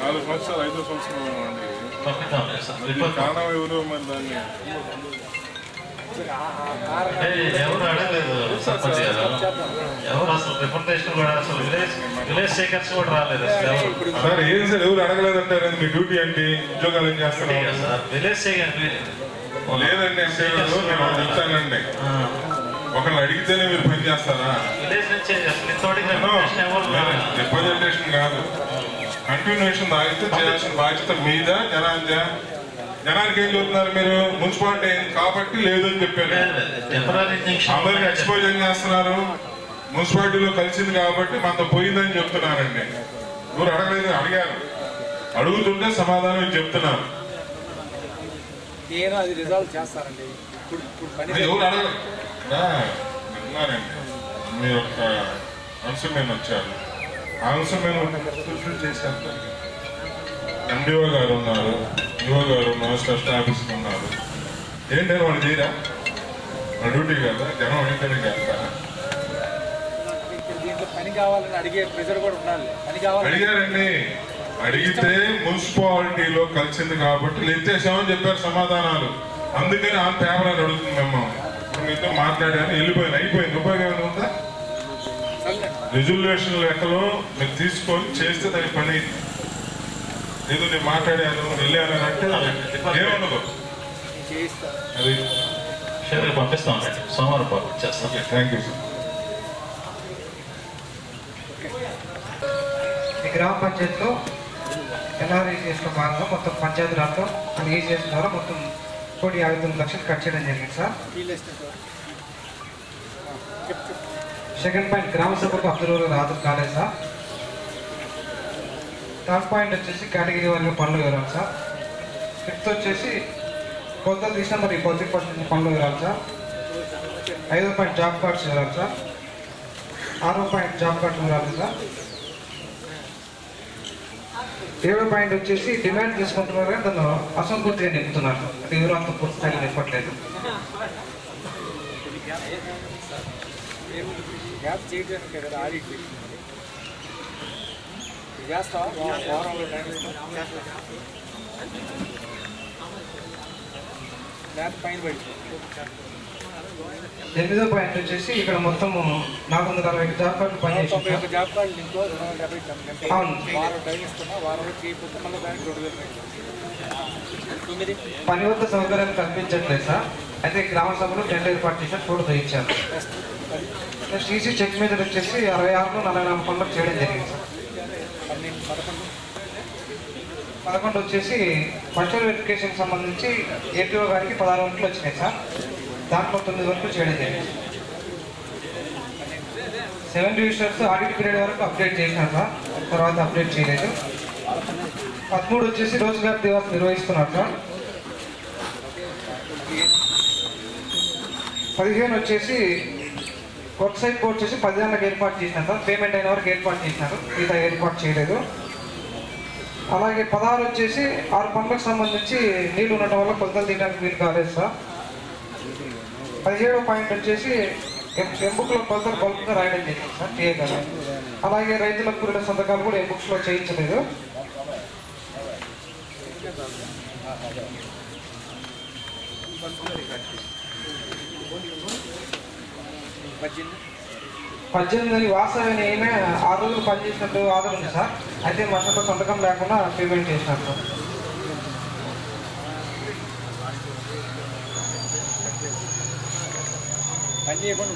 4 సంవత్సరాలు 5 సంవత్సరాలు పంపిద్దాంలే సార్. రిపోర్ట్ కారణం ఎవరు మరి దాన్ని ఎవరు అడగలేదు సర్పంచ్ గారు. ఎవరు అసలు రిపోర్టేషన్ కూడా అసలు విలేజ్ సేకర్స్ కూడా రాలేదు అసలు ఎవరు. సార్ ఏం సార్ ఎవరు అడగలేదంటారు? మీ డ్యూటీ ఏంటి? ఉద్యోగాలు ఏం చేస్తున్నారు సార్? విలేజ్ సేకర్ లేదండి అంటే నేను చెప్తానండి. ఒకళ్ళు అడిగితేనే మీరు పని చేస్తారా? విలేజ్ నుంచి రిప్రజెంటేషన్ కాదు, కంటిన్యూషన్ తాగితే చేయాల్సిన బాధ్యత మీద. జనానికి ఏం చెప్తున్నారు మీరు? మున్సిపాలిటీ కాబట్టి లేదని చెప్పారు. అందరికి ఎక్స్పోజర్ చేస్తున్నారు. మున్సిపాలిటీలో కలిసింది కాబట్టి మనతో పోయిందని చెప్తున్నారండి. ఎవరు అడగలేదు, అడిగారు. అడుగుతుంటే సమాధానం చెప్తున్నారు. నేను అది రిజాల్వ్ చేస్తానండి. ఎవరు అడగలేదు విన్నారండి. మీ యొక్క అంశం మీద వచ్చారు. ఆ అంశం మీద చేశారు. ఎండిఓ గారు ఉన్నారు, ఈఓ గారు ఉన్నారు, స్పెషల్ ఆఫీసర్ ఉన్నారు. ఏంటంటే వాళ్ళు చేయరా? వాళ్ళ డ్యూటీ కదా, జనం అడిగితేనే చేస్తారా? దీంట్లో పని కావాలని అడిగే ప్రెజర్ కూడా ఉండాలి. పని కావాలి అడిగారండి. అడిగితే మున్సిపాలిటీలో కలిసింది కాబట్టి ఎత్తేసామని చెప్పారు సమాధానాలు. అందుకని ఆ పేపర్ అని అడుగుతుంది మిమ్మల్ని. ఇప్పుడు మీతో మాట్లాడాను, వెళ్ళిపోయింది, అయిపోయింది. ఉపయోగం ఏమైనా ఉందా? రిజల్యూషన్ లెక్కలో మీరు తీసుకొని చేస్తే దాని పని. ఏదో నేను మాట్లాడాను వెళ్ళాను అంటే ఏమన్నదో అది పంపిస్తాం. సోమవారం చేస్తాం. Thank you sir. ఈ గ్రామ పంచాయతీలో ఎన్ఆర్ఈజీఎస్లో భాగంగా మొత్తం పంచాయతీ రాష్ట్రం ఈజీఎస్ ద్వారా మొత్తం 1,59 లక్షలు ఖర్చు చేయడం జరిగింది సార్. సెకండ్ పాయింట్ గ్రామ సభకు అబ్జర్వర్ హాజరు కాలేదు సార్. థర్డ్ పాయింట్ వచ్చేసి కేటగిరీ వారిగా పనులు వివరాలు సార్. ఫిఫ్త్ వచ్చేసి కొలతలు తీసిన మరి కొద్ది పర్సెంట్ పనులు వివరాలు సార్. 5వ పాయింట్ జాబ్ కార్డ్స్ వివరాలు సార్. 6వ పాయింట్ జాబ్ కార్డ్స్ వివరాలు సార్. 7వ పాయింట్ వచ్చేసి డిమాండ్ తీసుకుంటున్నారు కానీ దాన్ని అసంపూర్తిగా నింపుతున్నారు. అంటే వివరాలతో పూర్తి స్థాయిలో నింపట్లేదు. గ్యాప్ చేయడానికి కదా ఆడిట్ చేస్తావా వారంలో టైం గ్యాప్ పైన పడి. 8వ పాయింట్ వచ్చేసి ఇక్కడ మొత్తం 460 జాబ్ కార్డులు పనిచేస్తాం. జాబ్ కార్డు ఇంకో 250 వారం టైం ఇస్తున్నా, వారంలో చేయకపోతే మళ్ళీ దానికి 2000. పని వద్ద సౌకర్యాలు కల్పించట్లేదు సార్. అయితే గ్రామ సభలో టెండర్ ఏర్పాటు చేసి ఫోటో ఇచ్చారు. నెక్స్ట్ ఈసీ చెక్ మీద వచ్చేసి 66లో 44 పనులకు చేయడం జరిగింది సార్. 11 వచ్చేసి పర్సనల్ వెరిఫికేషన్ సంబంధించి ఏపీఓ గారికి 16 వర్కులు వచ్చినాయి సార్. దాంట్లో 9 వర్కులు చేయడం జరిగింది. 7 రిజిస్టర్స్ ఆడిట్ పీరియడ్ వరకు అప్డేట్ చేసినారు సార్, తర్వాత అప్డేట్ చేయలేదు. 13 వచ్చేసి రోజ్గార్ దివాస్ నిర్వహిస్తున్నారు సార్. 15 వచ్చేసి వర్క్ సైట్ బోర్డు వచ్చేసి 10 గంటలకు ఏర్పాటు చేసినారు సార్. పేమెంట్ అయిన వరకు ఏర్పాటు చేసినారు, మిగతా ఏర్పాటు చేయలేదు. అలాగే 16 వచ్చేసి 6 పనులకు సంబంధించి నీళ్లు ఉండటం వల్ల కొలతలు తీయడానికి వీలు కాలేదు సార్. 17వ పాయింట్ వచ్చేసి ఎంబుక్లో కొలతలు బల్క్గా రాయడం జరిగింది సార్ టీఏ గారు. అలాగే రైతుల కూలీల సంతకాలు కూడా ఎంబుక్స్లో చేయించలేదు. 18 వాసవి ఈమె 6 రోజులు పనిచేసినట్టు ఆధార్ ఉంది సార్. అయితే మరొక సంతకం లేకుండా పేమెంట్ చేసినారు సార్. పని చేయకుండా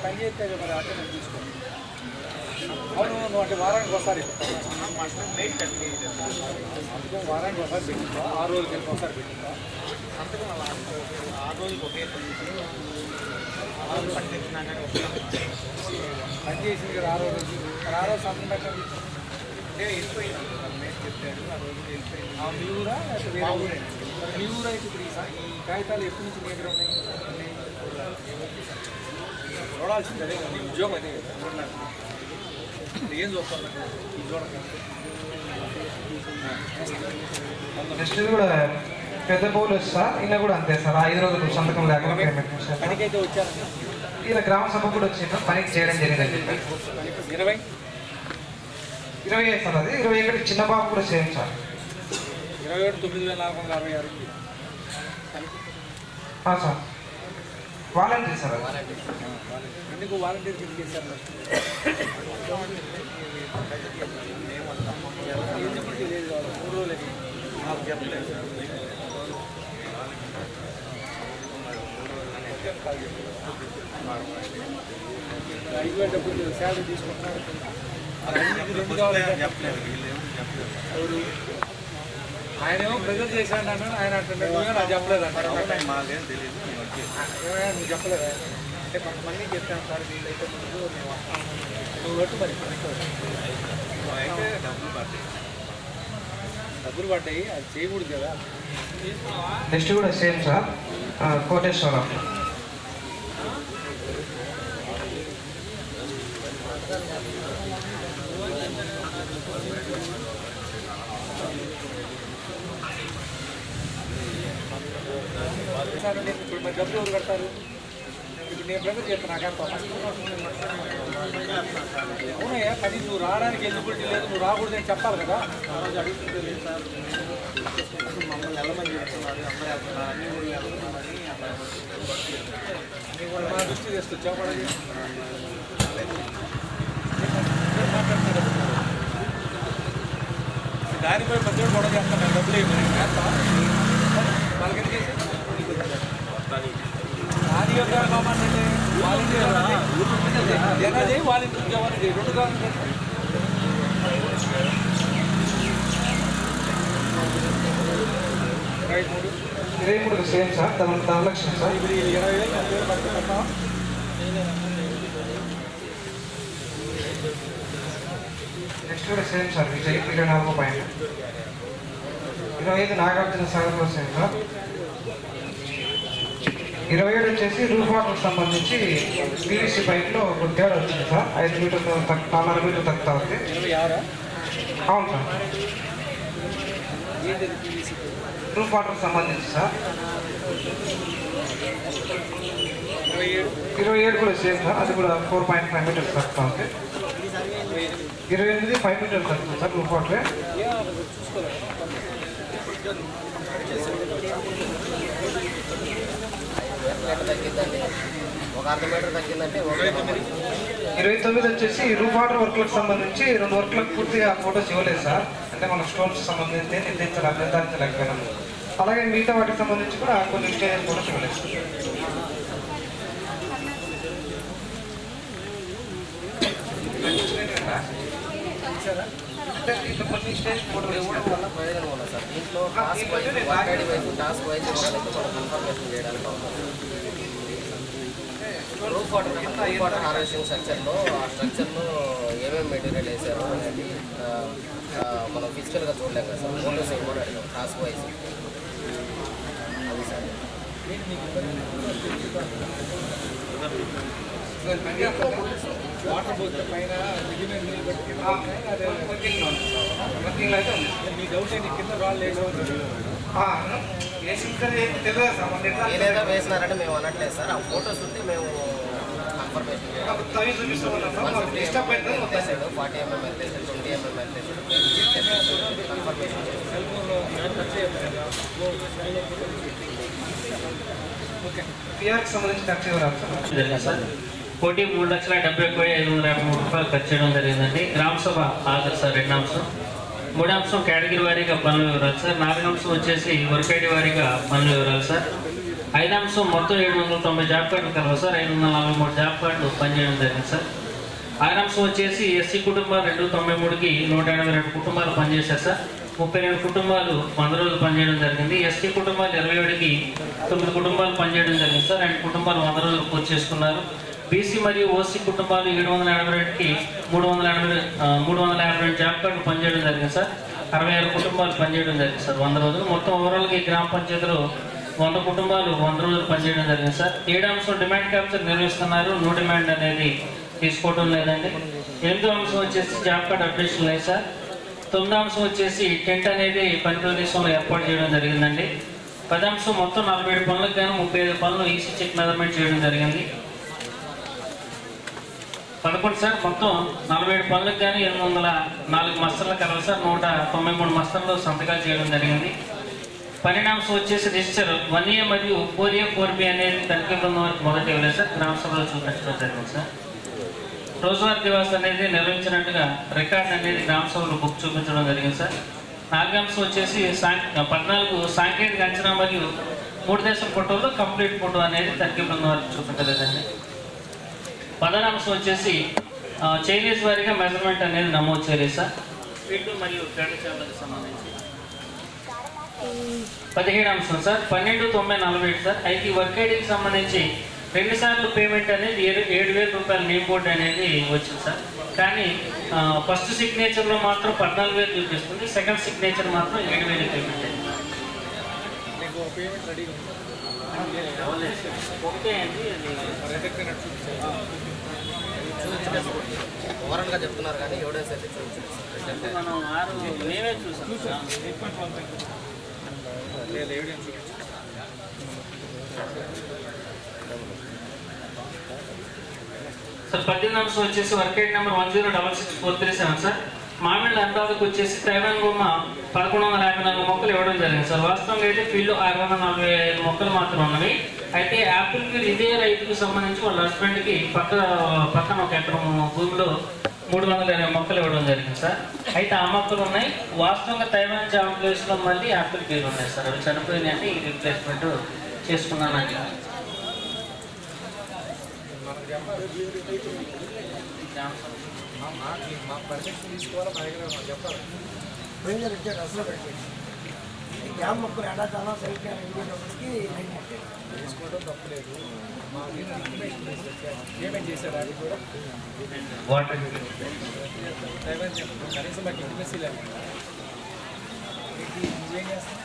పని చేస్తే మరి అంటే నేను తీసుకోండి. అవును, నువ్వు అంటే వారానికి ఒకసారి సంతకం వారానికి ఒకసారి పెట్టుకో, 6 రోజులకి వెళ్ళి ఒకసారి పెట్టుకో. సంతకం 6 రోజులకి ఒకే పని చేసింది కదా 6 రోజులు. మరి 6 రోజు సంతకం పెట్టండి. వెళ్ళిపోయింది చెప్తాడు, ఆ రోజు వెళ్ళిపోయింది. మీ ఊరా వేరే ఊరే? మీ ఊరు అయితే ఇప్పుడు ఈ కాగితాలు ఎప్పటి నుంచి మీ దగ్గర ఉన్నాయి? చూడాల్సింది అదే కదా, నీ ఉద్యోగం అదే కదా. ఏం చూస్తాను ఈ చూడండి. నెక్స్ట్ కూడా పెద్ద పోలీసు సార్, ఈయన కూడా అంతే సార్. 5 రోజులు సంతకం లేకుండా పేమెంట్ చేశారు. పనికైతే వచ్చారు, ఈయన గ్రామ సభ కూడా వచ్చింది, పనికి చేయడం జరిగింది. 20 సార్. అది 21 చిన్న బాబు కూడా same sir. 27,466 sir. Volunteer sir. అది ఎందుకు వాలంటీర్ కింద చేశారు? ఎందుకు లేదు? 3 రోజులకి నాకు చెప్పలేదు. డబ్బులు శాలరీ తీసుకుంటున్నారు. ఎవరు ఆయనేమో ప్రెజర్ చేశాడు అన్నాడు, ఆయన అంటున్నాడు నాకు చెప్పలేదు అంటారు. ఏమైనా నువ్వు చెప్పలేదా? అంటే కొంతమందికి చెప్తాను సార్, వీళ్ళైతే ముందు మేము వస్తాము, నువ్వు కట్టు మరి అయితే డబ్బులు పడ్డాయి, అది చేయకూడదు కదా. నెక్స్ట్ కూడా సేమ్ సార్. కోటేశ్వరం. సార్ ఇప్పుడు మరి డబ్బులు ఎవరు కడతారు? ఇప్పుడు నేను ప్రజలు చెప్తాను, నాకంత అవునయ్యా. కానీ నువ్వు రావడానికి ఎలిజిబిలిటీ లేదు, నువ్వు రాకూడదు అని చెప్పాలి కదా. మమ్మల్ని వెళ్ళమని చెప్తున్నారు, అందరూ వెళ్తున్నారు, అన్నీ కూడా వెళ్తున్నామని మా దృష్టి తీసుకొచ్చా పడది. దానిపై పెద్దోడు గొడవ చేస్తాను, డబ్బులు ఏమి చేస్తా వాళ్ళకి చేసి అది యొక్క కామంటే వాలంటీర్ జనా చేయి, వాలంటీర్ ఉద్యోగాలు చేయి, 2 కావాలి. 23 సేమ్ సార్. 10 లక్షలు సార్. ఇప్పుడు 20,000 పడుతుందా? నెక్స్ట్ కూడా same sir Vijay 24 point 25 Nagarjuna సాగర్లో సేమ్ సార్ 27 వచ్చేసి రూఫ్ వాటర్కి సంబంధించి పీవీసీ పైప్లో ఒక తేడా వచ్చింది సార్ 5 మీటర్లు 4 మీటర్లు తగ్గుతా ఉంది. అవును సార్ రూఫ్ వాటర్కి సంబంధించి సార్ 27 కూడా సేమ్ సార్ అది కూడా 4.5 మీటర్స్ తగ్గుతా ఉంది. 28 5 మీటర్లు తగ్గుతుంది సార్ రూఫ్ వాటరే. ఒక అర్ధ మీటర్ తగ్గిందంటే 29 వచ్చేసి రూఫ్ వాటర్ వర్క్లకు సంబంధించి 2 వర్క్లకు పూర్తిగా ఫోటోస్ ఇవ్వలేదు సార్. అంటే మన స్టోన్స్ సంబంధించి నిర్ధారించలేకపోయినాము. అలాగే మిగతా వాటికి సంబంధించి కూడా కొన్ని స్టేజ్ ఫోటోస్ ఇవ్వలేదు సార్. కొన్ని స్టేజ్ ఫోటోలు ఇవ్వడం వల్ల ప్రయోజనం ఉంది సార్. దీంట్లో టాస్క్ వైజ్ మనం కన్ఫర్మేషన్ చేయడానికి అవసరం. రూఫ్ వాటర్ హార్వెస్టింగ్ స్ట్రక్చర్లో ఆ స్ట్రక్చర్లో ఏమేమి మెటీరియల్ వేసారో అనేది మనం ఫిజికల్గా చూడలేం కదా సార్. ఫోటోస్ ఇవ్వమని అడిగాం టాస్క్ వైజ్. అది సార్ వాటర్ పోతే పైన దిగిన నీళ్ళు బట్టి మీ డౌట్ ఏంటి కింద రాళ్ళు ఏదైనా వేసినారంటే మేము అనట్లేదు సార్. ఆ ఫోటోస్ ఉంటే మేము కన్ఫర్మేషన్ 40 mm వెళ్తేసాడు 20 mm వెళ్తేసాడు కన్ఫర్మేషన్ సార్. 1,03,70,553 రూపాయలు ఖర్చు చేయడం జరిగిందండి. గ్రామసభ ఆధార్ సార్ 2 అంశం. 3 అంశం కేటగిరీ వారీగా పనుల వివరాలు సార్. 4 అంశం వచ్చేసి వర్క్ ఐడి వారీగా పనుల వివరాలు సార్. 5 అంశం మొత్తం 790 జాబ్ కార్డులు కలవు సార్. 543 జాబ్ కార్డులు పనిచేయడం జరిగింది సార్. 6 అంశం వచ్చేసి ఎస్సీ కుటుంబాలు 293కి 182 కుటుంబాలు పనిచేశారు సార్. 32 కుటుంబాలు 100 రోజులు పనిచేయడం జరిగింది. ఎస్టీ కుటుంబాలు 27కి 9 కుటుంబాలు పనిచేయడం జరిగింది సార్. 2 కుటుంబాలు 100 రోజులు పూర్తి చేసుకున్నారు. బీసీ మరియు ఓసీ కుటుంబాలు 782కి 352 జాబ్ కార్డులు పనిచేయడం జరిగింది సార్. 66 కుటుంబాలు పనిచేయడం జరిగింది సార్ 100 రోజులు. మొత్తం ఓవరాల్గా గ్రామ పంచాయతీలో 100 కుటుంబాలు 100 రోజులు పనిచేయడం జరిగింది సార్. 7 అంశం డిమాండ్ క్యాప్చర్ నిర్వహిస్తున్నారు. నో డిమాండ్ అనేది తీసుకోవడం లేదండి. 8 అంశం వచ్చేసి జాబ్ కార్డ్ అప్డేషన్ లేదు సార్. 9 అంశం వచ్చేసి టెంట్ అనేది పని ప్రదేశంలో ఏర్పాటు చేయడం జరిగిందండి. 10 అంశం మొత్తం 47 పనులకు గాను 35 పనులు ఈసీ చెక్ మెజర్మెంట్ చేయడం జరిగింది. 11 సార్ మొత్తం 47 పనులకు కానీ 804 మస్తర్లు కలవు సార్. 193 మస్తర్లు సంతకాలు చేయడం జరిగింది. 12 అంశం వచ్చేసి రిజిస్టర్ 1A మరియు 4A 4B అనేది తనిఖీ బృందం వరకు మొదటి ఇవ్వలేదు సార్. గ్రామసభలో చూపించడం జరిగింది సార్. రోజువారీ దివాస్ అనేది నిర్వహించినట్టుగా రికార్డ్ అనేది గ్రామసభలో బుక్ చూపించడం జరిగింది సార్. 4 అంశం వచ్చేసి 14 సాంకేతిక అంచనా మరియు 3 దేశం ఫోటోలో కంప్లీట్ ఫోటో అనేది తనిఖీ బృందం వరకు చూపించలేదండి. 16 అంశం వచ్చేసి చైనీస్ వారీగా మెజర్మెంట్ అనేది నమోదు చేయలేదు సార్. ఫీల్డ్ మరియు కేటాచాలకు సంబంధించి 17 అంశం సార్ 12,947 సార్. అయితే వర్క్ ఐడికి సంబంధించి 2 సార్లు పేమెంట్ అనేది 7,000 రూపాయల నేమ్ బోర్డు అనేది వచ్చింది సార్. కానీ ఫస్ట్ సిగ్నేచర్లో మాత్రం 14,000 చూపిస్తుంది. సెకండ్ సిగ్నేచర్ మాత్రం 7,000 పేమెంట్ అయింది. ఓకే అండి. ఓవరాల్గా చెప్తున్నారు కానీ ఎవిడెన్స్ అయితే చూపించలేదు. మనం 6 మేమే చూసాం. సార్ 18 అంశం వచ్చేసి వర్క్ ఐడి నెంబర్ 1066437 సార్. మామిడి అందాలకు వచ్చేసి తైవాన్ బొమ్మ 1154 మొక్కలు ఇవ్వడం జరిగింది సార్. వాస్తవంగా అయితే ఫీల్డ్ 645 మొక్కలు మాత్రం ఉన్నవి. అయితే యాపిల్ ఫీల్డ్ ఇదే రైతుకు సంబంధించి వాళ్ళ హస్బెండ్కి పక్కన ఒక ఎకరం భూమిలో 320 మొక్కలు ఇవ్వడం జరిగింది సార్. అయితే ఆ మొక్కలు ఉన్నాయి. వాస్తవంగా తైవాన్ జాబ్ ప్లేస్లో మళ్ళీ యాపిల్ ఫీల్డ్ ఉన్నాయి సార్. అవి చనిపోయినాయంటే ఈ రీప్లేస్మెంట్ చేసుకున్నానండి. మాకు పర్మిషన్ తీసుకోవాలా మా దగ్గర చెప్పాలి. అసలు పెట్టండి గ్యాప్ మొక్కలు ఎండాకాలం సరిగ్గా వెళ్ళేటప్పటికి వేసుకోవడం తప్పలేదు. మా పేమెంట్ చేశారు అది కూడా కనీసం మాకు ఇంటిమెసీ లేకుండా ఏం చేస్తాం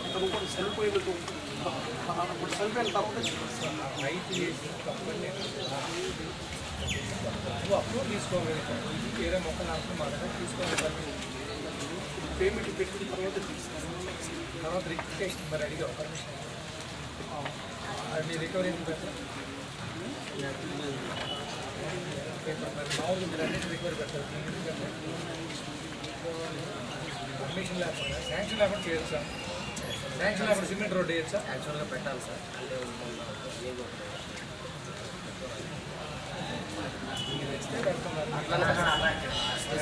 ఇప్పుడు సెల్ఫ్ సెల్ఫ్ రైతు చేసి తప్పని అప్రూవ్ తీసుకోగలుగుతాం. వేరే మొక్కలు నాటుకుని మా దగ్గర తీసుకోగలుగుతాం. పేమెంట్ పెట్టిన తర్వాత తర్వాత రిజిస్ట్రేషన్ మరి అడిగా పర్మిషన్ అది రికవరీ ఎందుకు పెట్టాలి? మామూలుగా మీరు అన్నింటి రికవరీ పెట్టాలి. పర్మిషన్ లేకుండా శాంక్షన్ లేకుండా చేయొచ్చు సార్. శాంక్షన్ లేకుండా సిమెంట్ రోడ్ వేయచ్చా? యాక్చువల్గా పెట్టాలి సార్.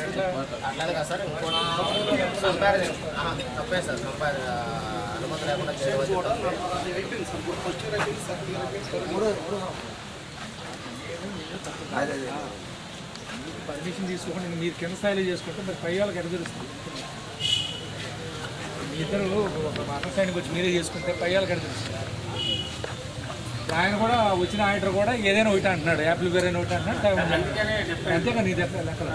అంటే అట్లానే కదా సార్. తప్పే సార్. అనుమతి లేకుండా చేయవచ్చు. పర్మిషన్ తీసుకోకుండా మీరు కింద స్థాయిలో చేసుకుంటే మరి పై వాళ్ళకి ఎక్కడ తెలుస్తుంది? మీ ఇద్దరు ఒక అన్న సైడ్కి వచ్చి మీరే చేసుకుంటే పై వాళ్ళకి ఎక్కడ తెలుస్తుంది? ఆయన కూడా వచ్చిన ఆర్డర్ కూడా ఏదైనా ఒకటి అంటున్నాడు, యాపిల్ వేరే ఒకటి అంటున్నాడు. అంతేగా నీ దగ్గర లెక్కలు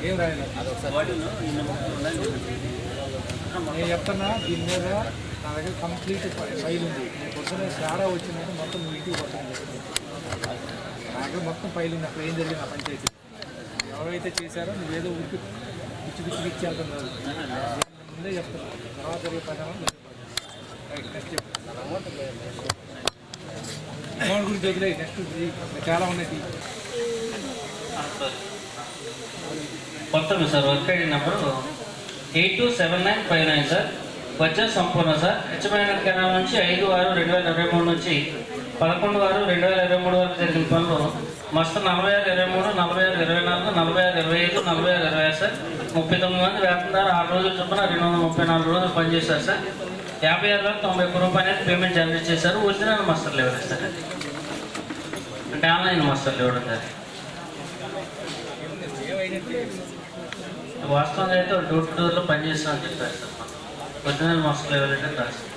ఏం రాయలేదు. నేను చెప్తున్నా దీని మీద నా దగ్గర కంప్లీట్ ఫైల్ ఉంది. పొద్దున తేడా వచ్చిందంటే మొత్తం నువ్వు ఇంటికి పోతాను. నా దగ్గర మొత్తం ఫైల్ ఉంది. అక్కడ ఏం జరిగింది నా పంచాయతీ ఎవరైతే చేశారో నువ్వేదో ఊరికి పిచ్చి ఇచ్చి వెళ్తున్నావు. ముందే చెప్తున్నా తర్వాత జరిగే పని నెక్స్ట్ అమౌంట్ గురించి వదిలే. నెక్స్ట్ చాలా ఉన్నాయి. కొత్త sir work ID number 827959 sir. వచ్చే సంపూర్ణ సార్. హెచ్ఎంఐ కెనాల్ నుంచి 5/6/2023 నుంచి 11/6/2023 వరకు జరిగిన పనులు మొత్తం 46/23, 46/24, 46/25, 46/26 సార్. 39 మంది వేతనదారు 6 రోజుల చొప్పున 234 రోజులు పనిచేశారు సార్. 56,90 రూపాయలు అనేది పేమెంట్ జనరేట్ చేశారు. ఒరిజినల్ మాస్టర్లు ఇవ్వలేదు సార్. అంటే ఆన్లైన్ మాస్టర్లు ఇవ్వడం సార్. వాస్తవంగా అయితే డోర్ టు డోర్లో పనిచేస్తామని చెప్పారు సార్. ఒరిజినల్ మాస్టర్లు ఇవ్వలేదని రాశారు.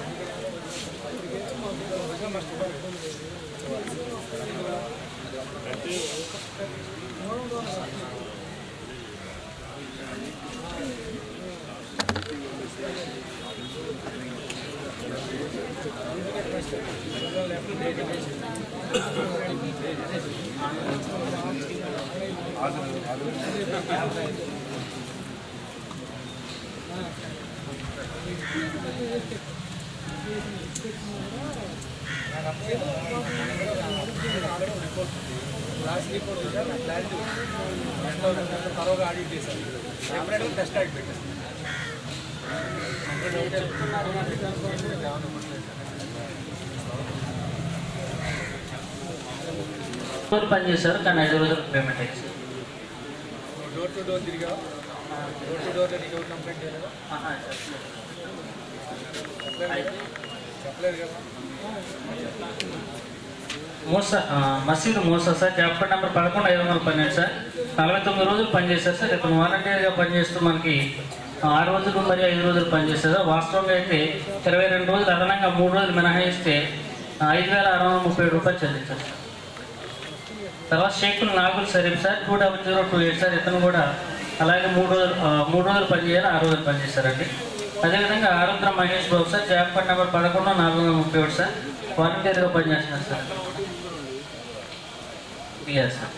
లాస్ట్ రిపోర్ట్ సార్ నా క్లారిటీ తరోగా ఆడిట్ చేశాను. సెపరేట్గా టెస్ట్ ఆడిట్ పెట్టాను. పనిచేశారు కానీ 5 రోజులు పేమెంట్ అయ్యింది. డోర్ టు డోర్ తిరిగా డోర్ టు డోర్ నీకు ఎవరు కంప్లైంట్ చేయలేదా? చెప్పలేదు కదా. మసీదు Musa sir. Job number 11/512 sir. 49 రోజులు పనిచేశారు సార్. ఇతను వాలంటీర్గా పనిచేస్తూ మనకి 6 రోజులు మరియు 5 రోజులు పనిచేస్తారు. వాస్తవంగా అయితే 22 రోజులు అదనంగా 3 రోజులు మినహాయిస్తే 5,637 రూపాయలు చెల్లించారు సార్. తర్వాత షేకుల్ నాగుల్ సరీం సార్ 20028 సార్. ఇతను కూడా అలాగే 3 రోజులు పనిచేయాలి, 6 రోజులు పనిచేశారండి. అదేవిధంగా ఆరుద్ర Mahesh Babu sir. Job number 11/437 sir. వాలంటీర్గా పనిచేస్తున్నారు సార్. సార్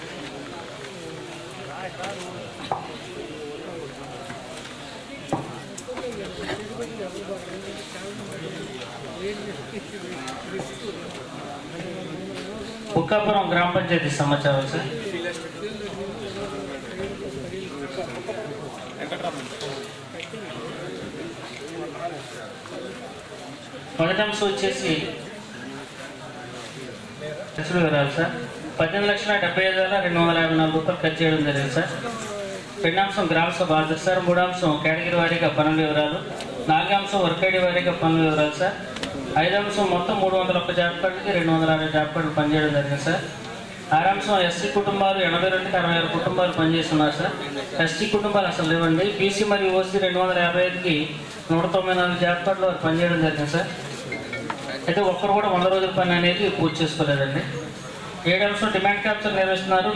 బుక్కాపురం గ్రామ పంచాయతీ సమాచారం సార్. మొదటి అంశం వచ్చేసి వివరాలు సార్. 18,75,254 రూపాయలు ఖర్చు చేయడం జరిగింది సార్. రెండో అంశం గ్రామ సభ హాజరు సార్. మూడో అంశం కేటగిరీ వారీగా పనుల వివరాలు. నాలుగో అంశం వర్క్ ఐడి వారీగా పనుల వివరాలు సార్. ఐదో అంశం మొత్తం 301 జాబ్ కార్డులకి 260 జాబ్ కార్డులు పనిచేయడం జరిగింది సార్. ఆరాంశం ఎస్సీ కుటుంబాలు 82కి 66 కుటుంబాలు పనిచేస్తున్నారు సార్. ఎస్టీ కుటుంబాలు అసలు లేవండి. బీసీ మరియు ఓసీ 255కి 194 జాబ్ కార్డులు వారు పనిచేయడం జరిగింది సార్. అయితే ఒక్కరు కూడా 100 రోజుల పని అనేది పూర్తి చేసుకోలేదండి. 7 అంశం డిమాండ్ క్యాప్చర్ నిర్వహిస్తున్నారు.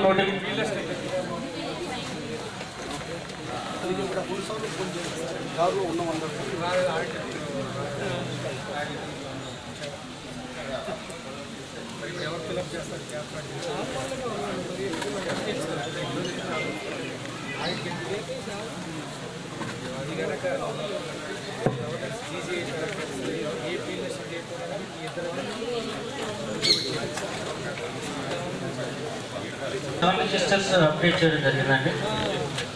రిజిస్టర్స్ అప్డేట్ చేయడం జరిగిందండి.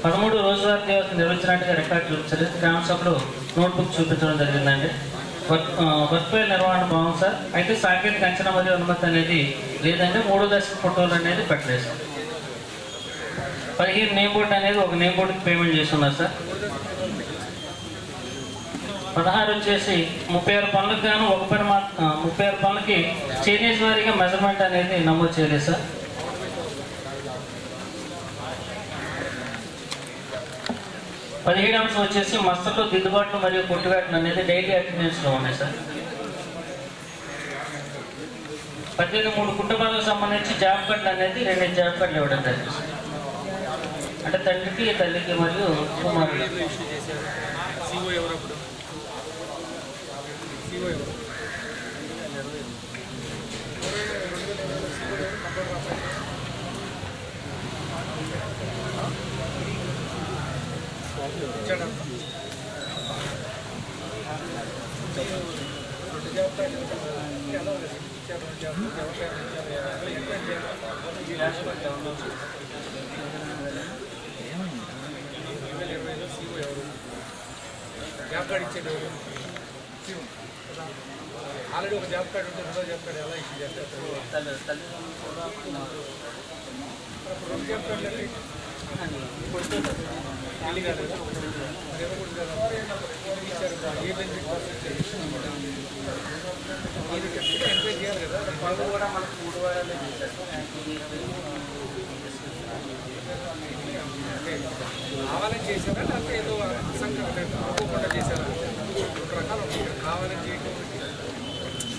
13 రోజువారీ దివసం నిర్వహించినట్టుగా రికార్డు చూపించారు. గ్రామ సభలో నోట్బుక్ చూపించడం జరిగిందండి. వర్క్ ఫైల్ నిర్వహణ బాగుంది సార్. అయితే సాంకేతిక అంచనా మరియు అనుమతి అనేది లేదంటే 3వ దశ ఫోటోలు అనేది పెట్టలేదు. 15 నేమ్ బోర్డు అనేది ఒక నేమ్ బోర్డుకి పేమెంట్ చేస్తున్నారు సార్. 16 వచ్చేసి 36 పనులకు గాను 36 పనులకి చేంజెస్ వారీగా మెజర్మెంట్ అనేది నమోదు చేయలేదు సార్. 17 అంశం వచ్చేసి మస్తలో దిద్దుబాట్లు మరియు కొట్టుబాట్లు అనేది డైలీ అటెండెన్స్లో ఉన్నాయి సార్. 18 కుటుంబాలకు సంబంధించి జాబ్ కార్డులు అనేది 2 జాబ్ కార్డులు ఇవ్వడం జరిగింది సార్. అంటే తండ్రికి తల్లికి మరియు కుమారుడు. జాబ్ కార్డు ఇచ్చేది ఆల్రెడీ ఒక జాబ్ కార్డు ఉంటే 2వ జాబ్ కార్డు ఎలా ఇష్యూ చేస్తారు? 2 జాబ్ కార్డులు ఏ బెనిఫిట్ ఎంక్వైరీ చేయాలి కదా. పనులు కూడా మనకు 3 వారాలే కావాలని చేశారా లేకపోతే ఏదో అనుకోకుండా చేశారా? 2 రకాలు ఉంటాయి. కావాలని చేయటం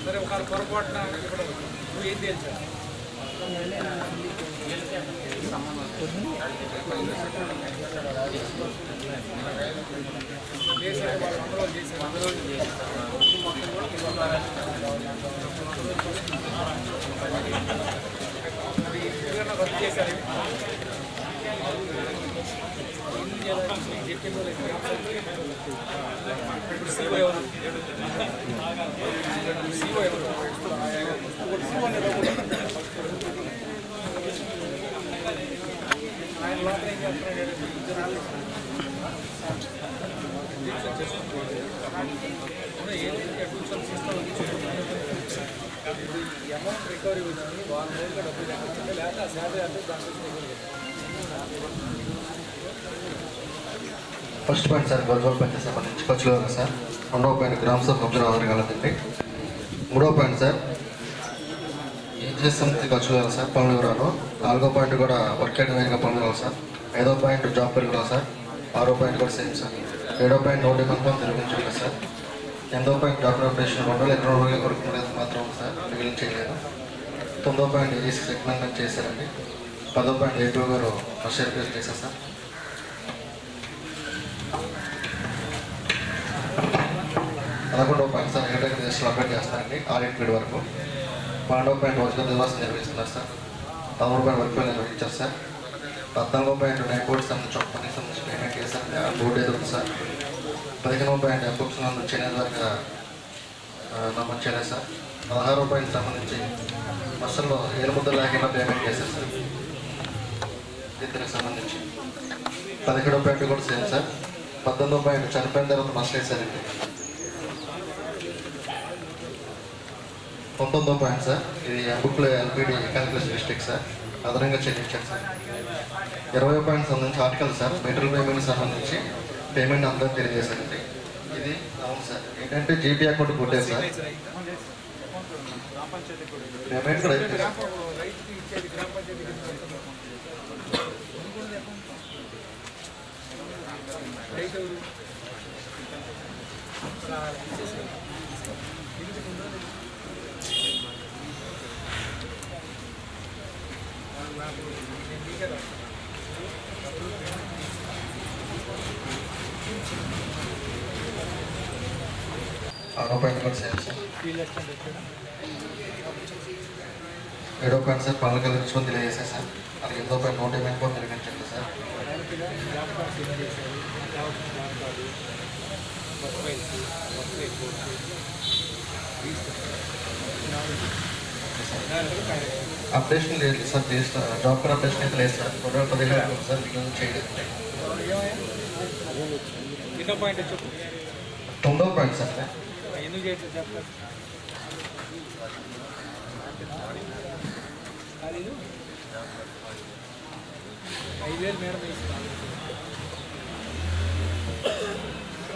సరే, ఒకవేళ పొరపాటున ఇవ్వడం నువ్వు ఏం తెలుసా? చేశారు వాళ్ళు 100 రోజులు చేశారు. 100 రోజులు మొత్తం కూడా వర్క్ చేశారు. ఇప్పుడు సీఓ ఎవరు? సీఓ ఎవరు? ఆయన లోపల ఏం చేస్తున్నాడు? అమౌంట్ రికవరీ వచ్చింది. 1 రోజుగా డబ్బులు లేకపోతే లేకపోతే ఆ శాలరీ అంటే దాని ఫస్ట్ పాయింట్ సార్ గొడవల పంచాయతీ సంబంధించి ఖర్చులు సార్. 2వ పాయింట్ గ్రామ సభ కబ్జాలు ఆధారగలదండి. 3వ పాయింట్ సార్ ఏజెస్ సమితి ఖర్చులు సార్ పనులు వివరాలు. 4వ పాయింట్ కూడా వర్క్ వేగంగా పనులు కావాలి సార్. 5వ పాయింట్ జాబ్ పెరుగుతాం సార్. 6వ పాయింట్ కూడా సేమ్ సార్. 7వ పాయింట్ నోటి కన్ఫర్మ్ నిర్వహించలేదు సార్. 8వ పాయింట్ డాక్టర్ ఆపరేషన్ 2 ఎకరం రోజులు కొడుకునేది మాత్రం సార్ మిగిలిన చేయలేదు. 9వ పాయింట్ ఏసీ సెగ్మెంట్ చేశారండి. 10వ పాయింట్ ఏపీ గారు షేర్ పేస్ చేశారు సార్. 11వ పాయింట్ సార్ ఎకటెక్ రిజిస్టర్ అప్డేట్ చేస్తారండి ఆడిట్ పీరియడ్ వరకు. 12వ పాయింట్ రోజుగా దివాసం నిర్వహిస్తున్నారు సార్. 13వ పాయింట్ వర్క్ నిర్వహించారు సార్. 14వ పాయింట్ నైట్ బోర్డు సంబంధించి ఒక పనికి సంబంధించి పేమెంట్ చేశారండి. ఆ బోర్డు ఎదురు సార్. 15వ పాయింట్ బుక్స్ నందు చేనేత వరకు నమోదు చేయలేదు సార్. 16వ పాయింట్ సంబంధించి బస్సుల్లో 7 ముద్దలు లేకుండా పేమెంట్ చేశారు సార్ ఇద్దరికి సంబంధించి. 17వ పాయింట్ కూడా సేమ్ సార్. 18వ పాయింట్ చనిపోయిన తర్వాత మస్ట్ వేశారండి. 19వ పాయింట్ సార్ ఇది బుక్లో ఎల్పిడి క్యాలిక్యులేషన్ మిస్టేక్ సార్ అదనంగా చెల్లించారు సార్. 20వ పాయింట్ సంబంధించి ఆర్టికల్ సార్ మెటీరియల్ పేమెంట్ సంబంధించి పేమెంట్ అందరూ తెలియజేశారండి. ఇది అవును సార్ ఏంటంటే జీపీ అకౌంట్ కొట్టారు సార్. గ్రామ పంచాయతీ కూడా పేమెంట్ కూడా అయిపోయింది. రైతుకి ఇచ్చేది గ్రామ పంచాయతీ రైతు ఆరో పాయింట్ కూడా సేమ్ సార్. ఫీల్డ్ ఎక్స్టెండ్ 7వ పాయింట్ సార్ పనులు కలిగించుకొని తెలియజేశారు సార్. అలాగే 8వ పాయింట్ నోట్ ఏమైనా కూడా నిర్వహించండి సార్. అప్డేషన్ లేదు సార్. జాబ్ కార్డ్ అప్డేషన్ అయితే లేదు సార్. 2017 సార్ మీకు చేయలేదు. ఎన్నో పాయింట్ చెప్పు. 9వ పాయింట్ సార్. ఎందుకు చేయట్లేదు చెప్పలేదు. ఖాళీలు 5,000 మేడం వేస్తున్నారు.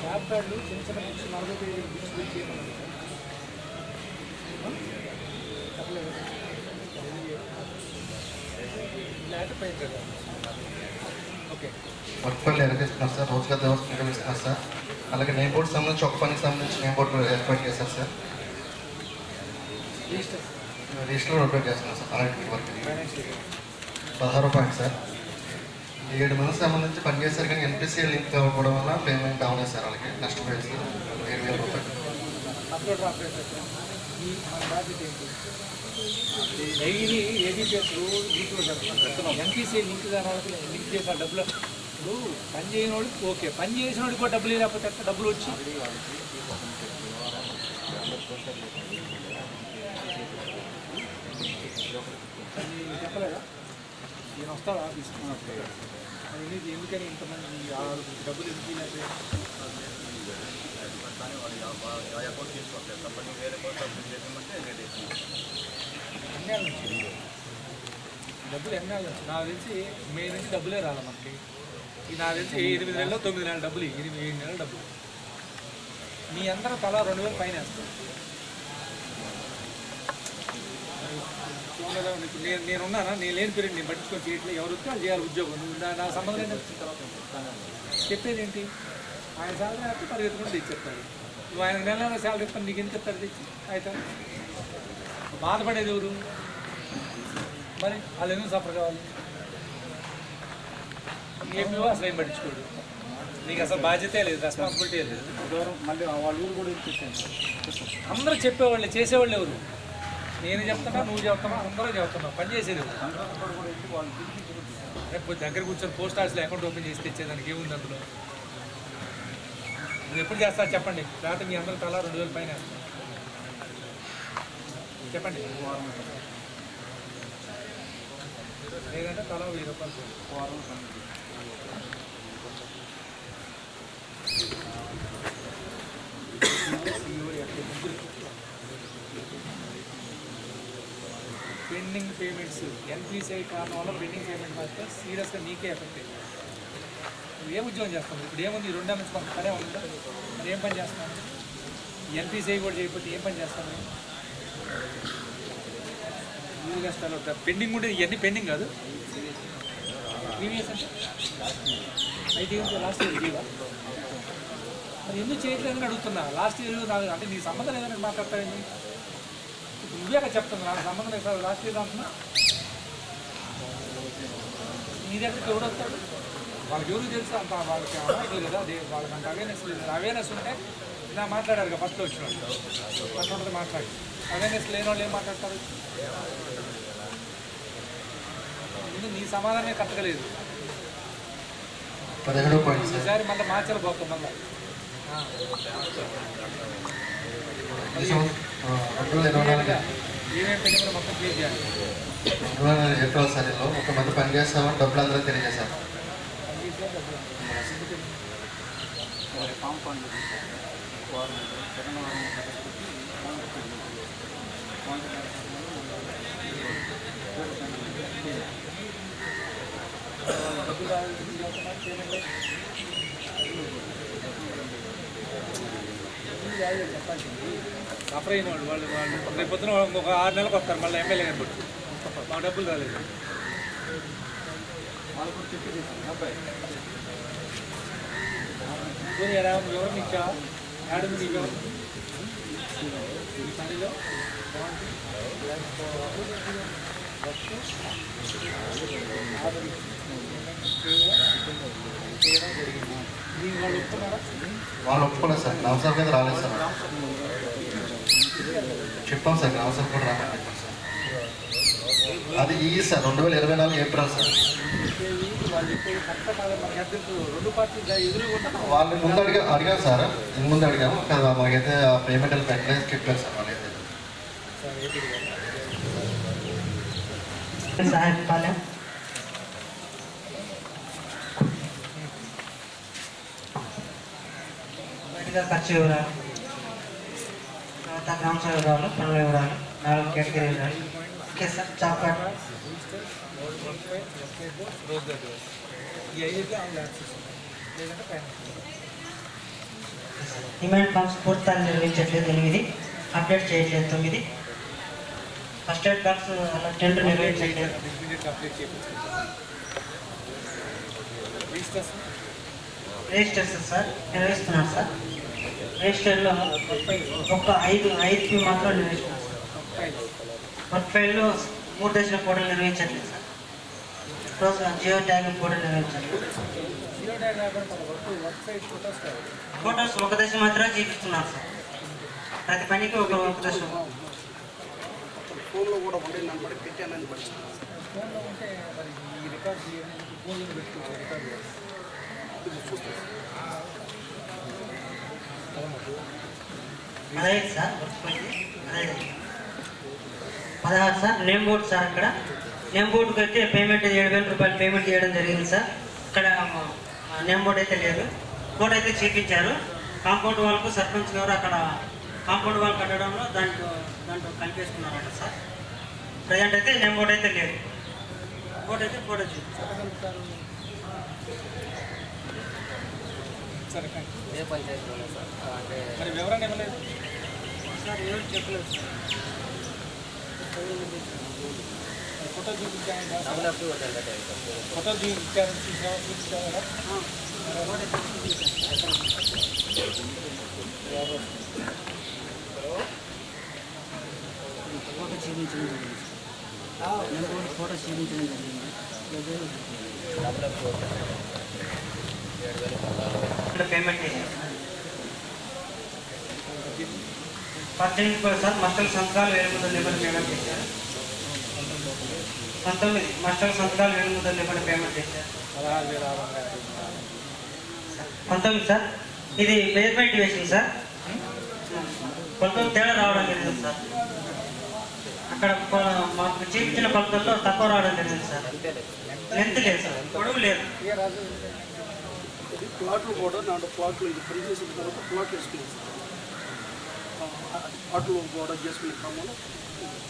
జాబ్ కార్డులు చిన్న చిన్న బుక్స్ 40 పేజీలు బుక్స్ బిల్ చేయమన్నారు. చెప్పలేదు. లేకపోతే పోయింది కదా. ఓకే. వర్క్ పనులు నిర్వహిస్తున్నారు సార్. రోజుగారు దివసం నిర్వహిస్తున్నారు సార్. అలాగే నేమ్ బోర్డు సంబంధించి ఒక పనికి సంబంధించి నేమ్ బోర్డు ఏర్పాటు చేశారు సార్. రిజిస్టర్ అప్డేట్ చేస్తున్నారు సార్. అలాంటి వర్క్ 16వ పాయింట్ సార్. 7 మంది సంబంధించి పనిచేశారు కానీ ఎన్పిసిఐ లింక్ అవ్వడం వల్ల పేమెంట్ అవ్వలేదు సార్. వాళ్ళకి నష్టపోయారు సార్. 7,000 రూపాయలు. అప్లోడ్ ఆపరేటర్ మన బాధ్యత ఏంటి? డైలీ ఏబీపీఎస్ గ్రూప్లో చెప్తున్నాం. ఎన్పిసిఐ లింక్ వాళ్ళకి లింక్ చేసిన డబ్బులు ఇప్పుడు పని చేయని వాడికి ఓకే, పని చేసిన వాడికి కూడా డబ్బులు లేకపోతే ఎట్లా డబ్బులు వచ్చి చెప్పలేదా? నేను వస్తాడా తీసుకున్నాను. ఎందుకని ఇంతమంది డబ్బులు ఎందుకు లేకపోతే ఎన్నేళ్ళ నుంచి డబ్బులు ఎన్నేళ్ళ నుంచి? నాకు తెలిసి మే నుంచి డబ్బులే రాలి మనకి. నాకు తెలిసి 8 నెలలు 9 నెలల డబ్బులు, 7 నెలల డబ్బులు. మీ అందరూ తలా 2,000 పైన వేస్తారు. ఇప్పుడు నేనున్నానా? నేను లేని పీరియడ్ నేను పట్టించుకొని చేయట్లేదు. ఎవరు వస్తే వాళ్ళు చేయాలి ఉద్యోగం. నువ్వు నా సంబంధం ఏంటో చెప్పేది ఏంటి? ఆయన శాలరీ అయితే పరిగెత్తుకుంటే తెచ్చేస్తాడు. నువ్వు ఆయన నెల శాలరీ ఇస్తాను, నీకు ఎంత ఇస్తారు తెచ్చి అయితే బాధపడేది ఎవరు? మరి వాళ్ళు ఎందుకు సఫర్ కావాలి? ఏమో అసలు ఏం పట్టించుకోడు. నీకు అసలు బాధ్యతే లేదు, రెస్పాన్సిబిలిటీ లేదు. దూరం మళ్ళీ వాళ్ళ ఊరు కూడా అందరూ చెప్పేవాళ్ళే, చేసేవాళ్ళు ఎవరు? నేను చెప్తున్నా, నువ్వు చెప్తున్నా, అందరూ చెప్తున్నావు. పని చేసేది రేపు దగ్గర కూర్చొని పోస్ట్ ఆఫీస్లో అకౌంట్ ఓపెన్ చేసి తెచ్చేదానికి ఏముంది అందులో? నువ్వు ఎప్పుడు చేస్తా చెప్పండి. లేకపోతే మీ అందరూ తలా 2,000 పైన చెప్పండి. లేదంటే తలా 1,000 రూపాయలు పెండింగ్ పేమెంట్స్ ఎన్పిసిఐ కారణం వల్ల పెండింగ్ పేమెంట్ వస్తే సీరియస్గా నీకే ఎఫెక్ట్ అయింది. నువ్వు ఏం ఉద్యోగం చేస్తావు? ఇప్పుడు ఏముంది? 2 నెలల నుంచి కొంత పనే ఉందా? మరి ఏం పని చేస్తాను? ఎన్పిసిఐ కూడా చేయకపోతే ఏం పని చేస్తాను? లీవ్ కష్టాలు పెండింగ్ ఉంటే ఇవన్నీ పెండింగ్ కాదు. ప్రీవియస్ అంటే అయితే లాస్ట్ ఇయర్ లీవా? మరి ఎందుకు చేయట్లేదని అడుగుతున్నా. లాస్ట్ ఇయర్ నాకు అంటే నీ సంబంధం లేదని మాట్లాడతావేంటి? నువ్వేగా చెప్తున్నా నాకు సంబంధం లేదు సార్ లాస్ట్ ఇయర్ అంటున్నా. నీ దగ్గరికి ఎవరు వస్తాడు? వాళ్ళకి ఎవరు తెలుసు? అంత వాళ్ళకి అమాయకులు కదా, వాళ్ళకి అంత అవేర్నెస్ లేదు. అవేర్నెస్ ఉంటే ఇలా మాట్లాడారు కదా ఫస్ట్ వచ్చిన వాళ్ళు. ఫస్ట్ ఉంటుంది మాట్లాడి. అవేర్నెస్ లేని వాళ్ళు ఏం మాట్లాడతారు? నీ సమాధానమే కట్టగలేదు. ఈసారి మళ్ళీ మార్చాలి పోతాం. మళ్ళీ ఏమేమి పెట్టి మొత్తం క్లియర్ చేయాలి. 2017 సార్లో ఒక మంది పని చేస్తామని డబ్బులు అందరూ తెలియజేశారు. చెప్పాల్సింది సఫర్ అయిన వాళ్ళు రేపు పొద్దున ఒక 6 నెలలకు వస్తారు మళ్ళీ ఎమ్మెల్యే గారు బట్టి మా డబ్బులు రాలేదు వాళ్ళు కూడా చెప్పి అబ్బాయి ఎవరిని ఇచ్చా యాడుంది నీకు ఎవరు ఈ పనిలో వాళ్ళు ఒప్పుకోలేదు సార్ గ్రామసభ మీద రాలేదు సార్ చెప్పాం సార్ గ్రామసభ కూడా రామని చెప్పాం సార్ అది ఈ సార్ 2024 ఏప్రిల్ సార్ వాళ్ళు ముందు అడిగాం సార్ ముందు అడిగాము కదా మాకైతే పేమెంట్ పెట్టలేదు చెప్పారు సార్ వాళ్ళైతే సాయంకాలం బయటగా ఖర్చు వివరాలు తర్వాత గ్రామ సభ వివరాలు పనుల వివరాలు 4 కేటగిరీ వివరాలు okay sir chocolate demand funds పూర్తిగా నిర్వహించట్లేదు 8 అప్డేట్ చేయట్లేదు 9 ఫస్ట్ ఎయిడ్ బాక్స్ అలా టెండర్ నిర్వహించట్లేదు రిజిస్టర్స్ సార్ నిర్వహిస్తున్నారు సార్ రిజిస్టర్లో ఒక 5 మాత్రం నిర్వహిస్తున్నారు సార్ వర్క్ ఫైల్లో 3 దశల కూడా నిర్వహించట్లేదు సార్ రోజు జియో ట్యాగింగ్ కూడా నిర్వహించట్లేదు ఫోటోస్ ఒక దశ మాత్రమే చూపిస్తున్నారు సార్ ప్రతి పనికి ఒక దశ ఫోన్లో కూడా ఉండే నెంబర్ పెట్టానని అదే sir 16 sir name board sir అక్కడ నేమ్ బోర్డుకి అయితే పేమెంట్ 7,000 రూపాయలు పేమెంట్ చేయడం జరిగింది సార్ ఇక్కడ నేమ్ బోర్డు అయితే లేదు బోర్డు అయితే చూపించారు కాంపౌండ్ వాళ్ళకు సర్పంచ్ గారు అక్కడ కాంపౌండ్ వాళ్ళు కట్టడంలో దాంట్లో కలిపేసుకున్నారట సార్ ప్రజెంట్ అయితే నేమ్ బోర్డు అయితే లేదు బోర్డు అయితే బోర్డు చూపించారు ఏ పంచాయతీలో సార్ అంటే మరి వివరణ ఇవ్వలేదు సార్ ఎవరు చెప్పలేదు సార్ ఫోటో చూపించాను డబ్బులు ఫోటో చూపించాను ఫోటో చూపించడం ఫోటో చూపించడం పేమెంట్ పద్దెనిమిది సార్ మస్టల్ సంతకాలు 8,000 పేమెంట్ చేశారు 19 మస్టల్ సంతకాలు 8,000 పేమెంట్ చేశారు 19 సార్ ఇది పేమెంట్ వేసింది సార్ 19 తేడా రావడం జరిగింది సార్ అక్కడ మాకు చూపించిన కొలతల్లో తక్కువ రావడం జరిగింది సార్ లెంత్ లేదు సార్ పొడవు లేదు ప్లాట్లు కూడా నాలుగు ప్లాట్లు ఇది ఫ్రీ చేసిన తర్వాత ప్లాట్లు వేసుకున్నాం ప్లాట్లు కూడా చేసుకునే క్రమంలో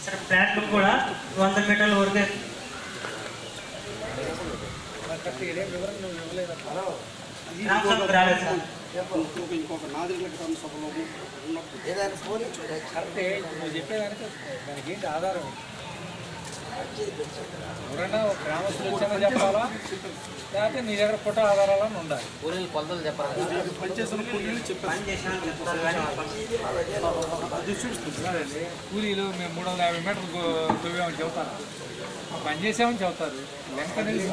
సార్ ప్లాట్లు కూడా 100 మీటర్ల వరకే ఇంకొక నాదిరిల గ్రామ సభలో ఉన్నప్పుడు ఏదైనా ఫోన్ అంటే నువ్వు చెప్పేదానికి దానికి ఏంటి ఆధారం ఎవరైనా గ్రామస్తులు వచ్చానో చెప్పాలా లేకపోతే నీ దగ్గర ఫోటో ఆధారాలను ఉండాలి కూలీలు కొలతలు చెప్పాలి పనిచేసిన కూలీలు చెప్పారు కూలీలు మేము 350 మీటర్లు తవ్వామని చెబుతారు పని చేసామని చెబుతారు లెంక్ అనేది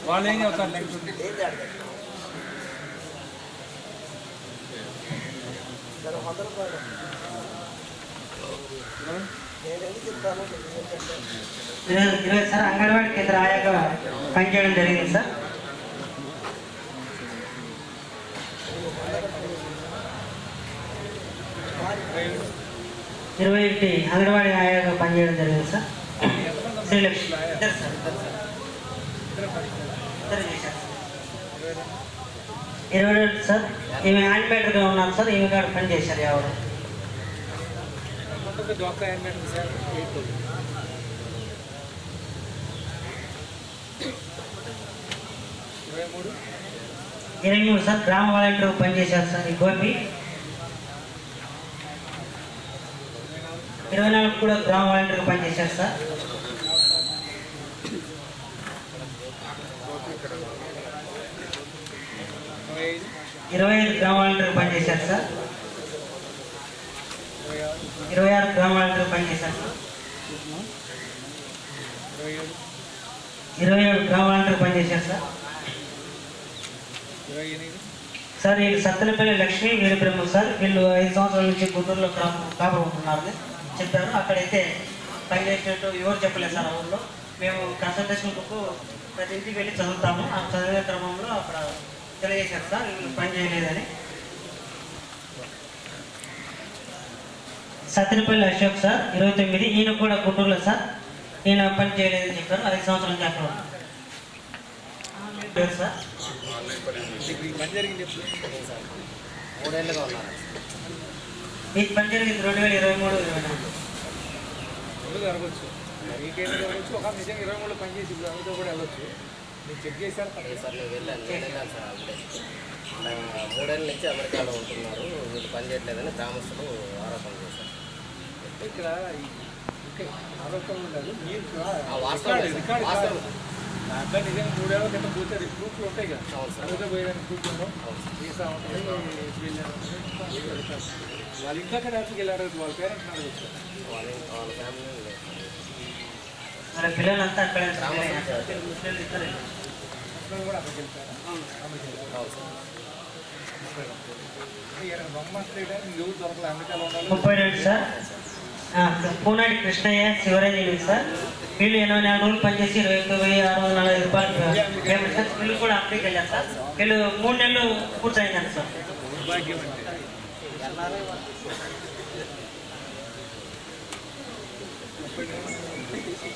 వాళ్ళు ఏం చెబుతారు లెంక్ సార్ అంగన్వాడీ కేంద్ర ఆయాగా పనిచేయడం జరిగింది సార్ ఇరవై అంగన్వాడీ ఆయాగా పనిచేయడం జరిగింది సార్ శ్రీలక్ష్మి ఇద్దరు సార్ ఇద్దరు చేశారు 22 సార్ ఈమె యానిమేటర్గా ఉన్నారు సార్ ఈమె కాడ పని చేశారు ఎవరు డోక్రా యానిమేటర్ సార్ 23 సార్ గ్రామ వాలంటీర్ పనిచేశారు సార్ ఈ గోపి 24 కూడా గ్రామ వాలంటీర్గా పనిచేశారు సార్. 25 గ్రామ వాలంటీర్గా పనిచేశారు సార్. 26 గ్రామ వాలంటీర్గా పనిచేశారు సార్. 27 గ్రామ వాలంటీర్గా పనిచేశారు సార్. సార్ వీళ్ళు సత్తెనపల్లి లక్ష్మి వీరబ్రహ్మ సార్. వీళ్ళు 5 సంవత్సరాల నుంచి గుంటూరులో కాపురం ఉంటున్నారని చెప్పారు. అక్కడైతే పనిచేసినట్టు ఎవరు చెప్పలేదు సార్. ఆ ఊళ్ళో మేము కన్సల్టేషన్ బుక్ ప్రతి ఇంటికి వెళ్ళి చదువుతాము. ఆ చదివే క్రమంలో అక్కడ తెలియజేశారు సార్ వీళ్ళు పని చేయలేదని. సత్తెనపల్లి అశోక్ సార్ 29. ఈయన కూడా గుంటూరులో సార్. ఈయన పని చేయలేదని చెప్పారు. 5 సంవత్సరాల నుంచి అక్కడ పేరు సార్. మీకు పని జరిగింది 2023-24 జరగచ్చు. మీకేమి జరగచ్చు. ఒక నిజంగా 23లో పనిచేసి ఇప్పుడు అందుతో కూడా వెళ్ళొచ్చు. మీరు చెక్ చేశారు సార్. నేను వెళ్ళాను సార్. అప్పుడే 3 ఏళ్ళ నుంచి అమెరికాలో ఉంటున్నారు, వీళ్ళు పని చేయట్లేదని గ్రామస్తులు ఆరోపణ చేశారు. ఇక్కడ ఆరోపణ ఉండదు. మీరు రికార్డు దాంట్లో నిజంగా 3 ఏళ్ళ కింద పోతే ప్రూఫ్లు ఉంటాయి కదా. అందుతో పోయేదానికి ప్రూఫ్ ఉండవు. వీసా ఉంటుంది, వాళ్ళు ఇంకా అక్కడికి వెళ్ళారు. వాళ్ళ పేరెంట్స్ అడగచ్చు. వాళ్ళ ఫ్యామిలీ వాళ్ళ పిల్లలంతా అక్కడ కూడా అక్కడికి వెళ్తారా? ఎవరు దొరకలేదు అమెరికాలో ఉండాలి. 32 సార్. పూనాడి కృష్ణయ్య శివరంజని సార్. వీళ్ళు 84 రోజులు పనిచేసి 21,640 రూపాయలు పేమెంట్ సార్. వీళ్ళు కూడా అక్కడికి వెళ్ళారు సార్. వీళ్ళు 3 నెలలు పూర్తయిందండి sir.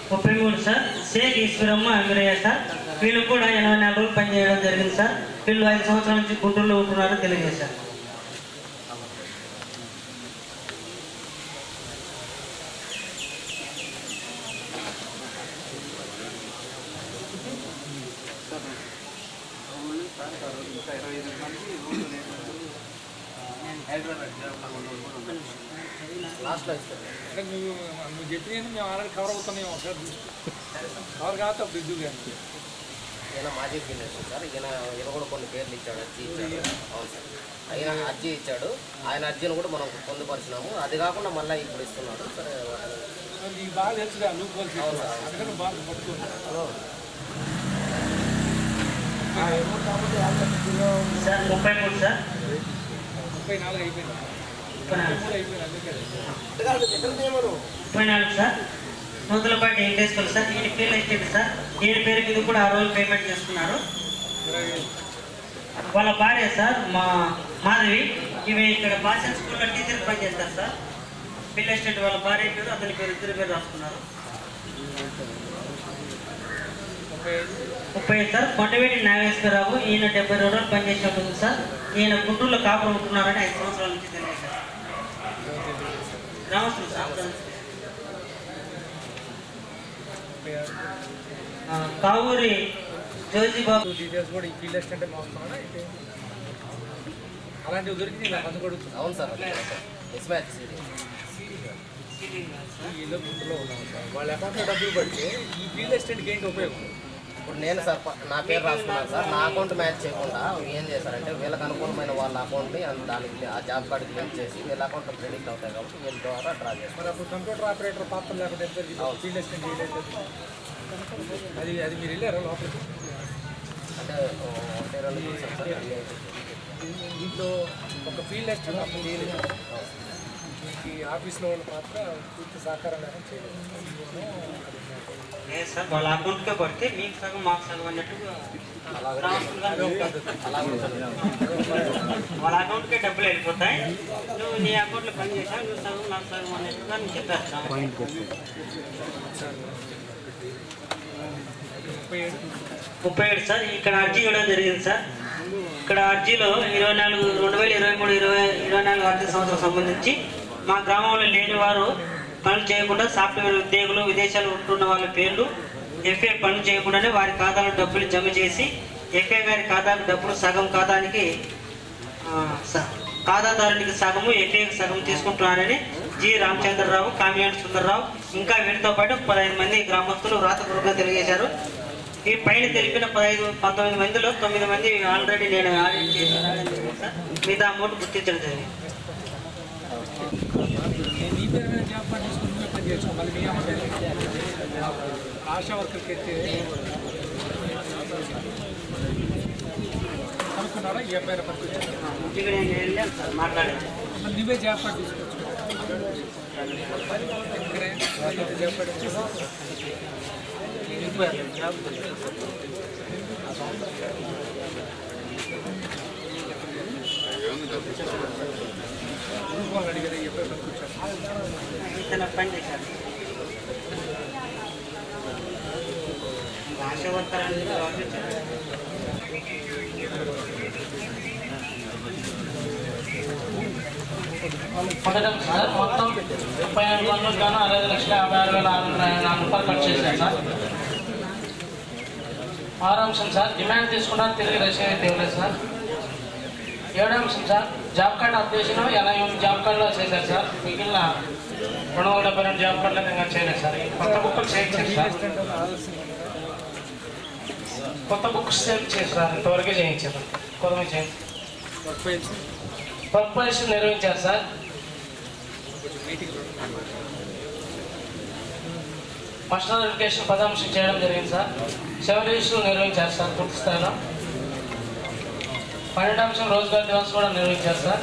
33 sir. Shaik Eswaramma Angarayya sir. వీళ్ళు కూడా 84 రోజులు పనిచేయడం జరిగింది సార్. వీళ్ళు 5 సంవత్సరాల నుంచి గుంటూరులో ఉంటున్నారని తెలియజేశారు. అంటే నువ్వు చెప్పిన మేము ఆల్రెడీ కవర్ అవుతున్నాం. ఒకసారి కవర్ కాదు అప్పుడు ఇద్దు కానీ ఈయన మాజీ ఫినిషర్ సార్. ఈయన కూడా కొన్ని పేర్లు ఇచ్చాడు, అర్జీ ఇచ్చాడు. అవును సార్. ఆయన అర్జీ ఇచ్చాడు. ఆయన అర్జీని కూడా మనం పొందుపరిచినాము. అది కాకుండా మళ్ళీ ఇప్పుడు ఇస్తున్నాడు. సరే నీకు బాగా తెలుసుగా నువ్వు అందుకని బాగా పట్టుకుంటాను. 33 సార్. 34 అయిపోయింది. 34 సార్. నూతలపాటి వెంకటేశ్వర సార్. ఈయన పేరు ఇచ్చింది సార్. ఈయన పేరు మీద కూడా 6 రోజులు పేమెంట్ చేసుకున్నారు. వాళ్ళ భార్య సార్ మాధవి. ఇవి ఇక్కడ భాషన్ స్కూల్లో టీచర్ పని చేస్తారు సార్. పిల్ల ఎస్టేట్ వాళ్ళ భార్య పేరు అతని పేరు 2 పేరు రాసుకున్నారు. 35 సార్. కొండవేటి నాగేశ్వరరావు. ఈయన 72 రోజులు పనిచేసి ఉంటుంది సార్. ఈయన గుంటూరులో కాపురం ఉంటున్నారని 5 సంవత్సరాల నుంచి తెలియజేశారు. గ్రామస్తులు సార్. కావూరి జోజిబాబు. డీటెయిల్స్ కూడా ఈ ఫీల్డ్ అసిస్టెంట్ మాస్తున్నాడా అయితే అలాంటివి దొరికి నాకు అందుకొడుతుంది. అవును సార్. వీళ్ళు గుంటూరులో ఉన్నాం సార్. వాళ్ళ అకౌంట్లో డబ్బులు పడితే ఈ ఫీల్డ్ అసిస్టెంట్కి ఏంటి ఉపయోగం? ఇప్పుడు నేను సార్ నా పేరు రాసుకున్నాను సార్. నా అకౌంట్ మ్యాచ్ చేయకుండా ఏం చేశారంటే వీళ్ళకి అనుకూలమైన వాళ్ళ అకౌంట్ని దానికి ఆ జాబ్ కార్డుకి లింక్ చేసి వీళ్ళ అకౌంట్లో క్రెడిట్ అవుతాయి కాబట్టి వీళ్ళ ద్వారా డ్రా చేస్తారు. మరి అప్పుడు కంప్యూటర్ ఆపరేటర్ పాత్ర లేకపోతే ఫీల్డ్ అసిస్టెంట్ చేయలేదు. అది మీరు వెళ్ళారా లోపలికి? అంటే 2 చూసాను సార్. దీంట్లో ఒక ఫీల్డ్ అసిస్టెంట్ అప్పుడు చేయలేదు. మీకు ఆఫీస్లో వాళ్ళ పాత్ర పూర్తి సహకారం చేయలేదు. లేదు సార్. వాళ్ళ అకౌంట్కే పడితే మీకు సగం మాకు సగం అన్నట్టుగా వాళ్ళ అకౌంట్కే డబ్బులు వెళ్ళిపోతాయి. నువ్వు నీ అకౌంట్లో పని చేసావు, నువ్వు సగం నాకు సగం అన్నట్టుగా నేను చెప్పేస్తాను. 37 సార్. ఇక్కడ అర్జీ ఇవ్వడం జరిగింది సార్. ఇక్కడ అర్జీలో 2023-24 ఆర్థిక సంవత్సరం సంబంధించి మా గ్రామంలో లేని వారు పనులు చేయకుండా సాఫ్ట్వేర్ ఉద్యోగులు విదేశాలు ఉంటున్న వాళ్ళ పేర్లు ఎఫ్ఏ పనులు చేయకుండానే వారి ఖాతాలో డబ్బులు జమ చేసి ఎఫ్ఏ గారి ఖాతాకు డబ్బులు సగం ఖాతాదారునికి సగము ఎఫ్ఏకి సగం తీసుకుంటున్నారని జి రామచంద్రరావు, కామియాన్ సుందర్రావు, ఇంకా వీరితో పాటు 15 మంది గ్రామస్తులు రాతపూర్వకంగా తెలియజేశారు. ఈ పైన తెలిపిన 19 మందిలో 9 మంది ఆల్రెడీ నేను ఆడిట్ చేశాను సార్. మిగతా అమౌంట్ గుర్తించడం జరిగింది. ఆశా వర్కర్కి అయితే అనుకున్నారా? ఈ అబ్బాయి మాట్లాడాను. నువ్వే జాబ్పాటు తీసుకోవచ్చు. జాబ్పాటు అడిగారు. ఈ అబ్బాయి కూర్చోండి. పని చేశారు. ఆశా వర్కర్ పథకం సార్ మొత్తం 37 పనులకు గాను 65,56,604 ఖర్చు చేశారు సార్. 6వ అంశం సార్ డిమాండ్ తీసుకున్నారు, తిరిగి రసీదు అయితే ఇవ్వలేదు సార్. 7వ అంశం sir job card updation 88 job కార్డులో చేశారు సార్. మిగిలిన 272 జాబ్ కార్డులు ఇంకా చేయలేదు సార్. కొత్త బుక్కులు చేయించారు సార్. కొత్త బుక్స్ చేశారు, ఇంతవరకే చేయించారు. కొత్త చేయించారు. వర్క్ పరీక్షలు నిర్వహించారు సార్. పర్సనల్ ఎడ్యుకేషన్ 10వ అంశం చేయడం జరిగింది సార్. సెవెన్ రిజిస్టర్లు నిర్వహించారు సార్ పూర్తి స్థాయిలో. 12వ అంశం రోజ్గార్ దివాస్ కూడా నిర్వహించారు సార్.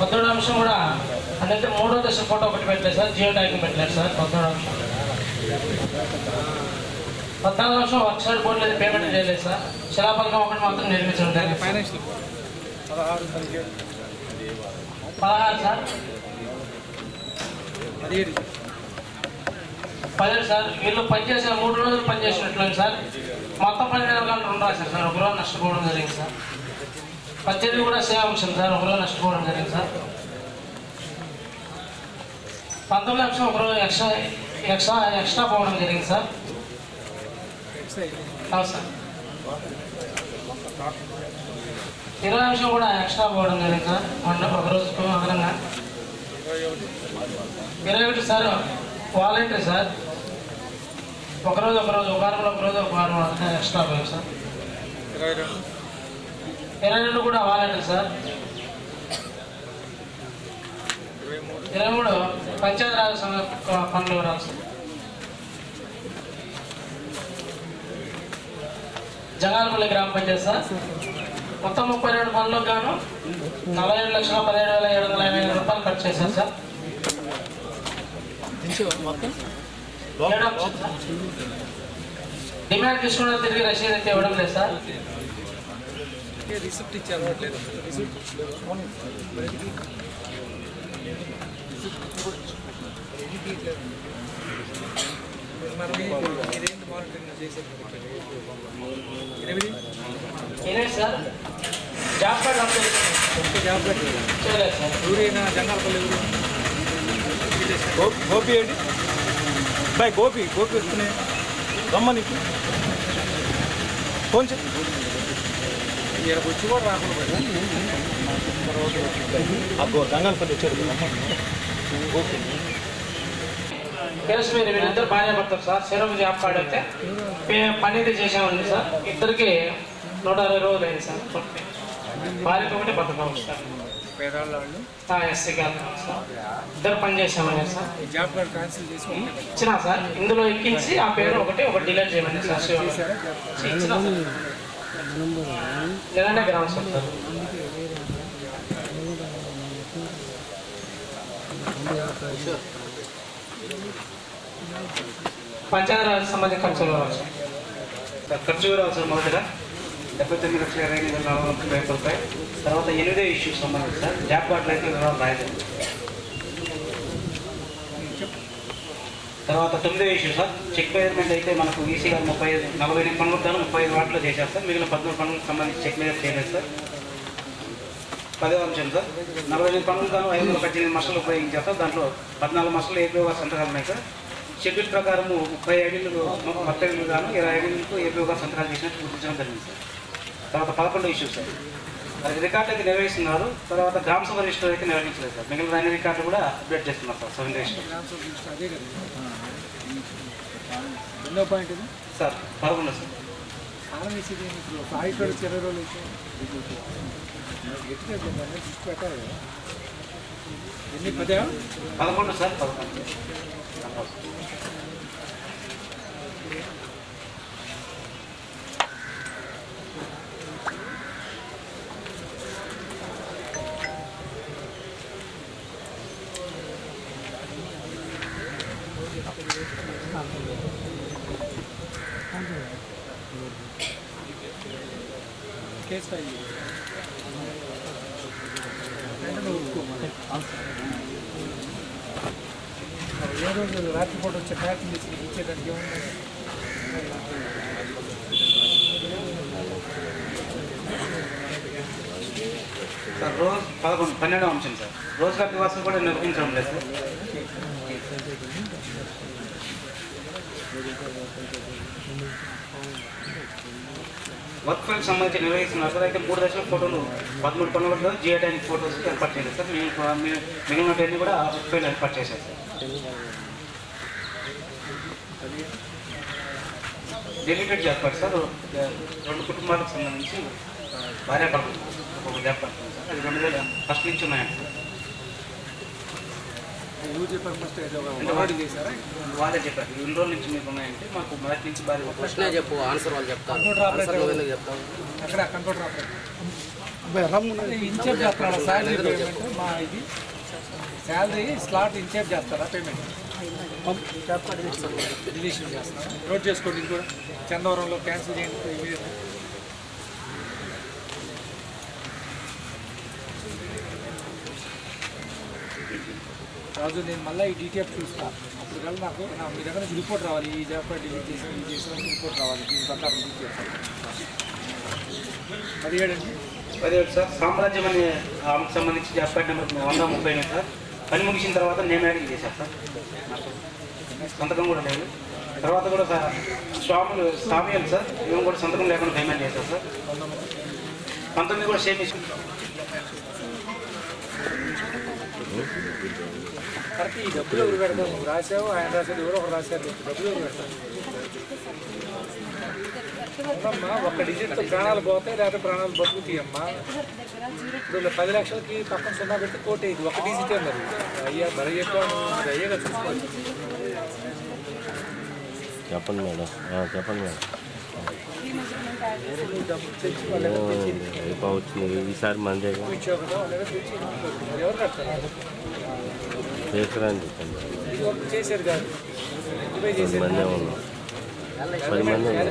13వ అంశం కూడా అంటే 3వ దశ ఫోటో ఒకటి పెట్టలేదు సార్, జియో ట్యాగింగ్ పెట్టలేదు సార్. 13వ అంశం. 14వ అంశం వర్క్ సైడ్ బోర్డు లేదు, పేమెంట్ చేయలేదు సార్. శిలాపలకం ఒకటి మాత్రం నిర్మించడం జరిగింది. 16 సార్. 17 సార్ వీళ్ళు పనిచేసిన 3 రోజులు పనిచేసినట్లు సార్. మొత్తం 12 గంటలు 2 రాశారు సార్. 1 రోజు నష్టపోవడం జరిగింది సార్. 18 కూడా సేమ్ అంశం సార్. 1 రోజు నష్టపోవడం జరిగింది సార్. 19వ అంశం 1 రోజు ఎక్స్ట్రా పోవడం జరిగింది సార్. అవును సార్. 20వ అంశం కూడా ఎక్స్ట్రా పోవడం జరిగింది సార్. 1 రోజుకు అదనంగా. 21 సార్ వాలంటరీ సార్. ఒక రోజు ఒక వారంలో ఒక వారం ఎక్స్ట్రా పోయింది సార్. 22 కూడా వాలంటరీ సార్. 23 పంచాయతీరాజ్ పనులు రాదు సార్. జంగాలపల్లి గ్రామ పంచాయతీ సార్. మొత్తం 32 పనులకు గాను 47,17,785 రూపాయలు ఖర్చు చేశారు సార్. డిమాండ్ తీసుకున్న తిరిగి రసీదు అయితే ఇవ్వడం లేదు సార్. రిసిప్ట్ ఇచ్చారు. ఇదేంటి మానిటరింగ్ చేసేది? 8 sir job card update job card చేయలేదు సార్. ఊరైనా జంగాలపల్లి ఊరు గోపి ఏంటి బాయ్? గోపి వస్తున్నాయి రమ్మని ఫోన్ చేసి ఇక్కడికి వచ్చి కూడా రాకుండా అబ్బో జంగాలపల్లి వచ్చారు. కేసు మీరు వీళ్ళిద్దరు బాగానే పడతారు సార్. సెరవు జాబ్ కార్డ్ అయితే పని అయితే చేసామండి సార్. ఇద్దరికి 160 రోజులు అయింది సార్. భార్యతో ఒకటి బతుకమ్మ సార్. ఎస్సీ గారు సార్ ఇద్దరు పని చేసామని సార్. జాబ్ కార్డ్ క్యాన్సిల్ చేసి ఇచ్చినా సార్. ఇందులో ఎక్కించి ఆ పేరు ఒకటి డిలీట్ చేయమని సార్. ఇచ్చిన లేదంటే గ్రామ సార్. పంచాయతీరాజ్ సంబంధించిన ఖర్చులు రావాలి సార్. ఖర్చు రావాలి సార్. మొదటగా 79,20,490 రూపాయలు. తర్వాత 8వ ఇష్యూ సంబంధించి సార్ జాబ్ కార్డులు అయితే వివరాలు రాయలేదు. తర్వాత 9వ ఇష్యూ సార్ చెక్ పేమెంట్ అయితే మనకు ఈసీ గారు 48 పనులకు గాను 35 వాటిలో చేశారు సార్. మిగిలిన 13 పనులకు సంబంధించి చెక్ మీద చేయలేదు సార్. 10వ అంశం సార్ 48 పనులకు గాను 518 మసలు ఉపయోగించారు సార్. దాంట్లో 14 మసలు ఏపీఓగా సంతకాలు ఉన్నాయి సార్. షెడ్యూల్ ప్రకారము 30 ఐడీలు గాను 20 ఐడీలకు ఏపీఓగా సంతకాలు చేసినట్టు గుర్తించడం జరిగింది సార్. తర్వాత 11వ ఇష్యూ సార్ రికార్డులు అయితే నిర్వహిస్తున్నారు. తర్వాత గ్రామ సభ రిజిస్టర్ అయితే నిర్వహించలేదు సార్. మిగిలిన అన్ని రికార్డులు కూడా అప్డేట్ చేస్తున్నారు సార్. 7 రిజిస్టర్ అదే కదా ఎన్నో పాయింట్ ఇది సార్ 11 సార్. ఆర్ఎంసీ ఇప్పుడు సాయికాడు 20 రోజులు ఎట్లా దృష్టి పెట్టాలి కదా. ఎన్ని 11 సార్ 11. కేసు ఫైల్ ఏ రోజు రాత్రిపూట వచ్చే ప్యాకింగ్ చేసి ఇచ్చేదానికి ఏమన్నా సార్ రోజు 12వ అంశం సార్. రోజుగారి దివాసం కూడా నిర్వహించడం లేదు సార్. వర్క్ ఫైల్ సంబంధించి నిర్వహిస్తున్నారు సార్. అయితే 3 దశల ఫోటోలు 13 పనులలో జియోటానిక్ ఫోటోస్ ఏర్పాటు చేయాలి సార్. మిగిలినవన్నీ కూడా వర్క్ ఫైల్ ఏర్పాటు చేశారు సార్. డెలిగేట్ చేస్తారు సార్. 2 కుటుంబాలకు సంబంధించి భార్యాభర్తలు ఒక ఏర్పడుతుంది సార్. అది 2001 నుంచి ఉన్నాయండి సార్. వాళ్ళే చెప్పారు 2 రోజుల నుంచి మీకు ఉన్నాయంటే మాకు మొదటి నుంచి భార్య ప్రశ్న చెప్పు, ఆన్సర్ వాళ్ళు చెప్తారు. అక్కడ కంప్యూటర్ ఆపరేటర్ ఇన్ఛార్జ్ చేస్తారా శాలరీ పేమెంట్? మా ఇది శాలరీ స్లాట్ ఇన్ఛార్జ్ చేస్తారా పేమెంట్? డిలీషన్ చేస్తారా? నోట్ చేసుకోండి. ఇది కూడా చందవరంలో క్యాన్సిల్ చేయండి. రాజు నేను మళ్ళీ ఈ డీటెయిల్స్ చూస్తాను. అప్పుడు కల్లా నాకు మీ దగ్గర నుంచి రిపోర్ట్ రావాలి. ఈ జాబ్ డిలీట్ చేసి ఈ చేసిన రిపోర్ట్ రావాలి. దీని ప్రకారం డీటెయిల్స్ 17 సార్. సామ్రాజ్యం అనే ఆమెకు సంబంధించి జాబ్ కార్డ్ నెంబర్ 138 సార్. పని ముగిసిన తర్వాత నేమ్ యాడింగ్ చేశారు సార్. సంతకం కూడా లేదు. తర్వాత కూడా సార్ సామ్యుయల్ సార్ మేము కూడా సంతకం లేకుండా పేమెంట్ చేశారు సార్. 19 కూడా సేమ్ ఇష్యూ. కరెక్ట్. ఈ డబ్బులు ఎవరు పెడతాం? నువ్వు రాసావు, ఆయన రాసేది ఎవరో ఒకరు రాశారు. డబ్బులు ఎవరు పెడతారు? అవునమ్మా, ఒక్క డిజిట్తో ప్రాణాలు పోతాయి, లేకపోతే ప్రాణాలు బతుకుతాయమ్మా. ఇప్పుడు 10 లక్షలకి పక్కన 0 పెట్టి కోటి ఇది ఒక డిజిటే. మరి అయ్యా మరి చెప్పాను, మరి అయ్యేగా చూసుకోవాలి. చెప్పండి మేడం, చెప్పండి మేడం. ఈసారి మందే ఎవరు కడతారు? చేసారండి. చేశారు కాదు, 10 మందే ఉన్నాం. 10 మంది ఉన్నాం.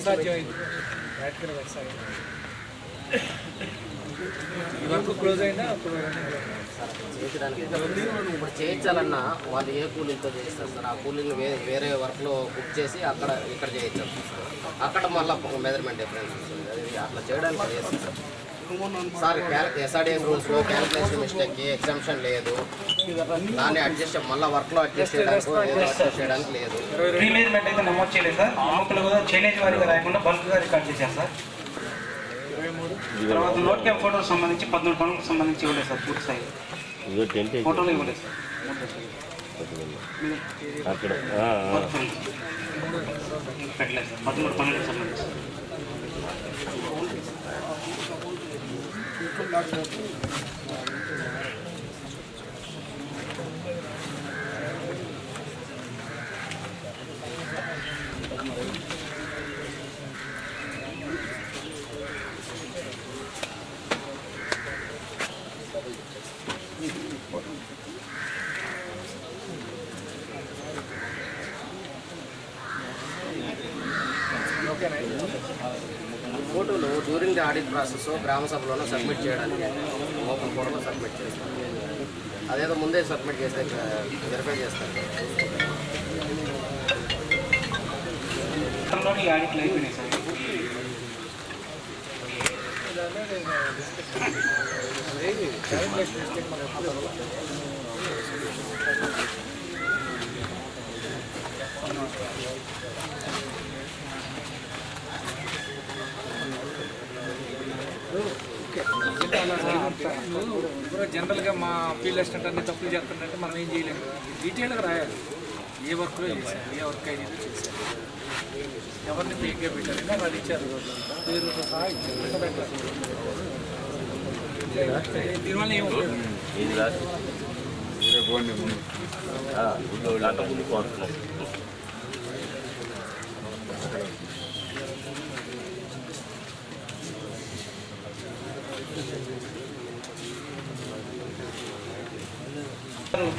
సాధ్యమైంది. ఈ వర్క్ క్లోజ్ అయినా అప్పుడు ఇప్పుడు చేయించాలన్నా వాళ్ళు ఏ కూలీలతో చేస్తారు సార్? ఆ కూలీలు వేరే వర్క్లో బుక్ చేసి ఇక్కడ చేయించాలి. అక్కడ మళ్ళీ మెజర్మెంట్ డిఫరెన్స్ వస్తుంది. అది అట్లా చేయడానికి చేస్తాం సార్. ఎస్ఆర్డిఎస్ రూల్స్లో క్యాలిక్యులేషన్ మిస్టేక్, ఎగ్జామ్షన్ లేదు. దాన్ని అడ్జస్ట్ మళ్ళీ వర్క్లో అడ్జస్ట్ చేయడానికి లేదు. రీమెజర్మెంట్ అయితే నమోదు చేయలేదు సార్. అమ్ముకులు కూడా చేనేజ్ వారిగా రాయకుండా బల్క్గా రికార్డ్ చేశారు సార్. తర్వాత నోట్ క్యాప్ ఫోటోలకు సంబంధించి 13 పనులకు సంబంధించి ఇవ్వలేదు సార్. పూర్తి స్థాయి ఫోటోలు ఇవ్వలేదు సార్. పెట్టలేదు సార్. 13 పనులకు సంబంధించి ఫోటోలు డ్యూరింగ్ ది ఆడిట్ ప్రాసెస్ గ్రామ సభలోనే సబ్మిట్ చేయడానికి ఓపెన్ ఫోరంలో సబ్మిట్ చేస్తారు. అదేదో ముందే సబ్మిట్ చేస్తే వెరిఫై చేస్తారు. ఆడిట్లు అయిపోయినాయి సార్. జనరల్గా మా ఫీల్డ్ అసిస్టెంట్ అన్ని తప్పులు చేస్తుంటే మనం ఏం చేయలేము. డీటెయిల్గా రాయాలి. ఏ వర్క్లో చేశారు, ఏ వర్క్ అయిందో చేశారు, ఎవరిని పీకే పెట్టారు, వాళ్ళు ఇచ్చారు, పేరుతో సహా ఇచ్చారు. దీనివల్ల ఏముంటుంది?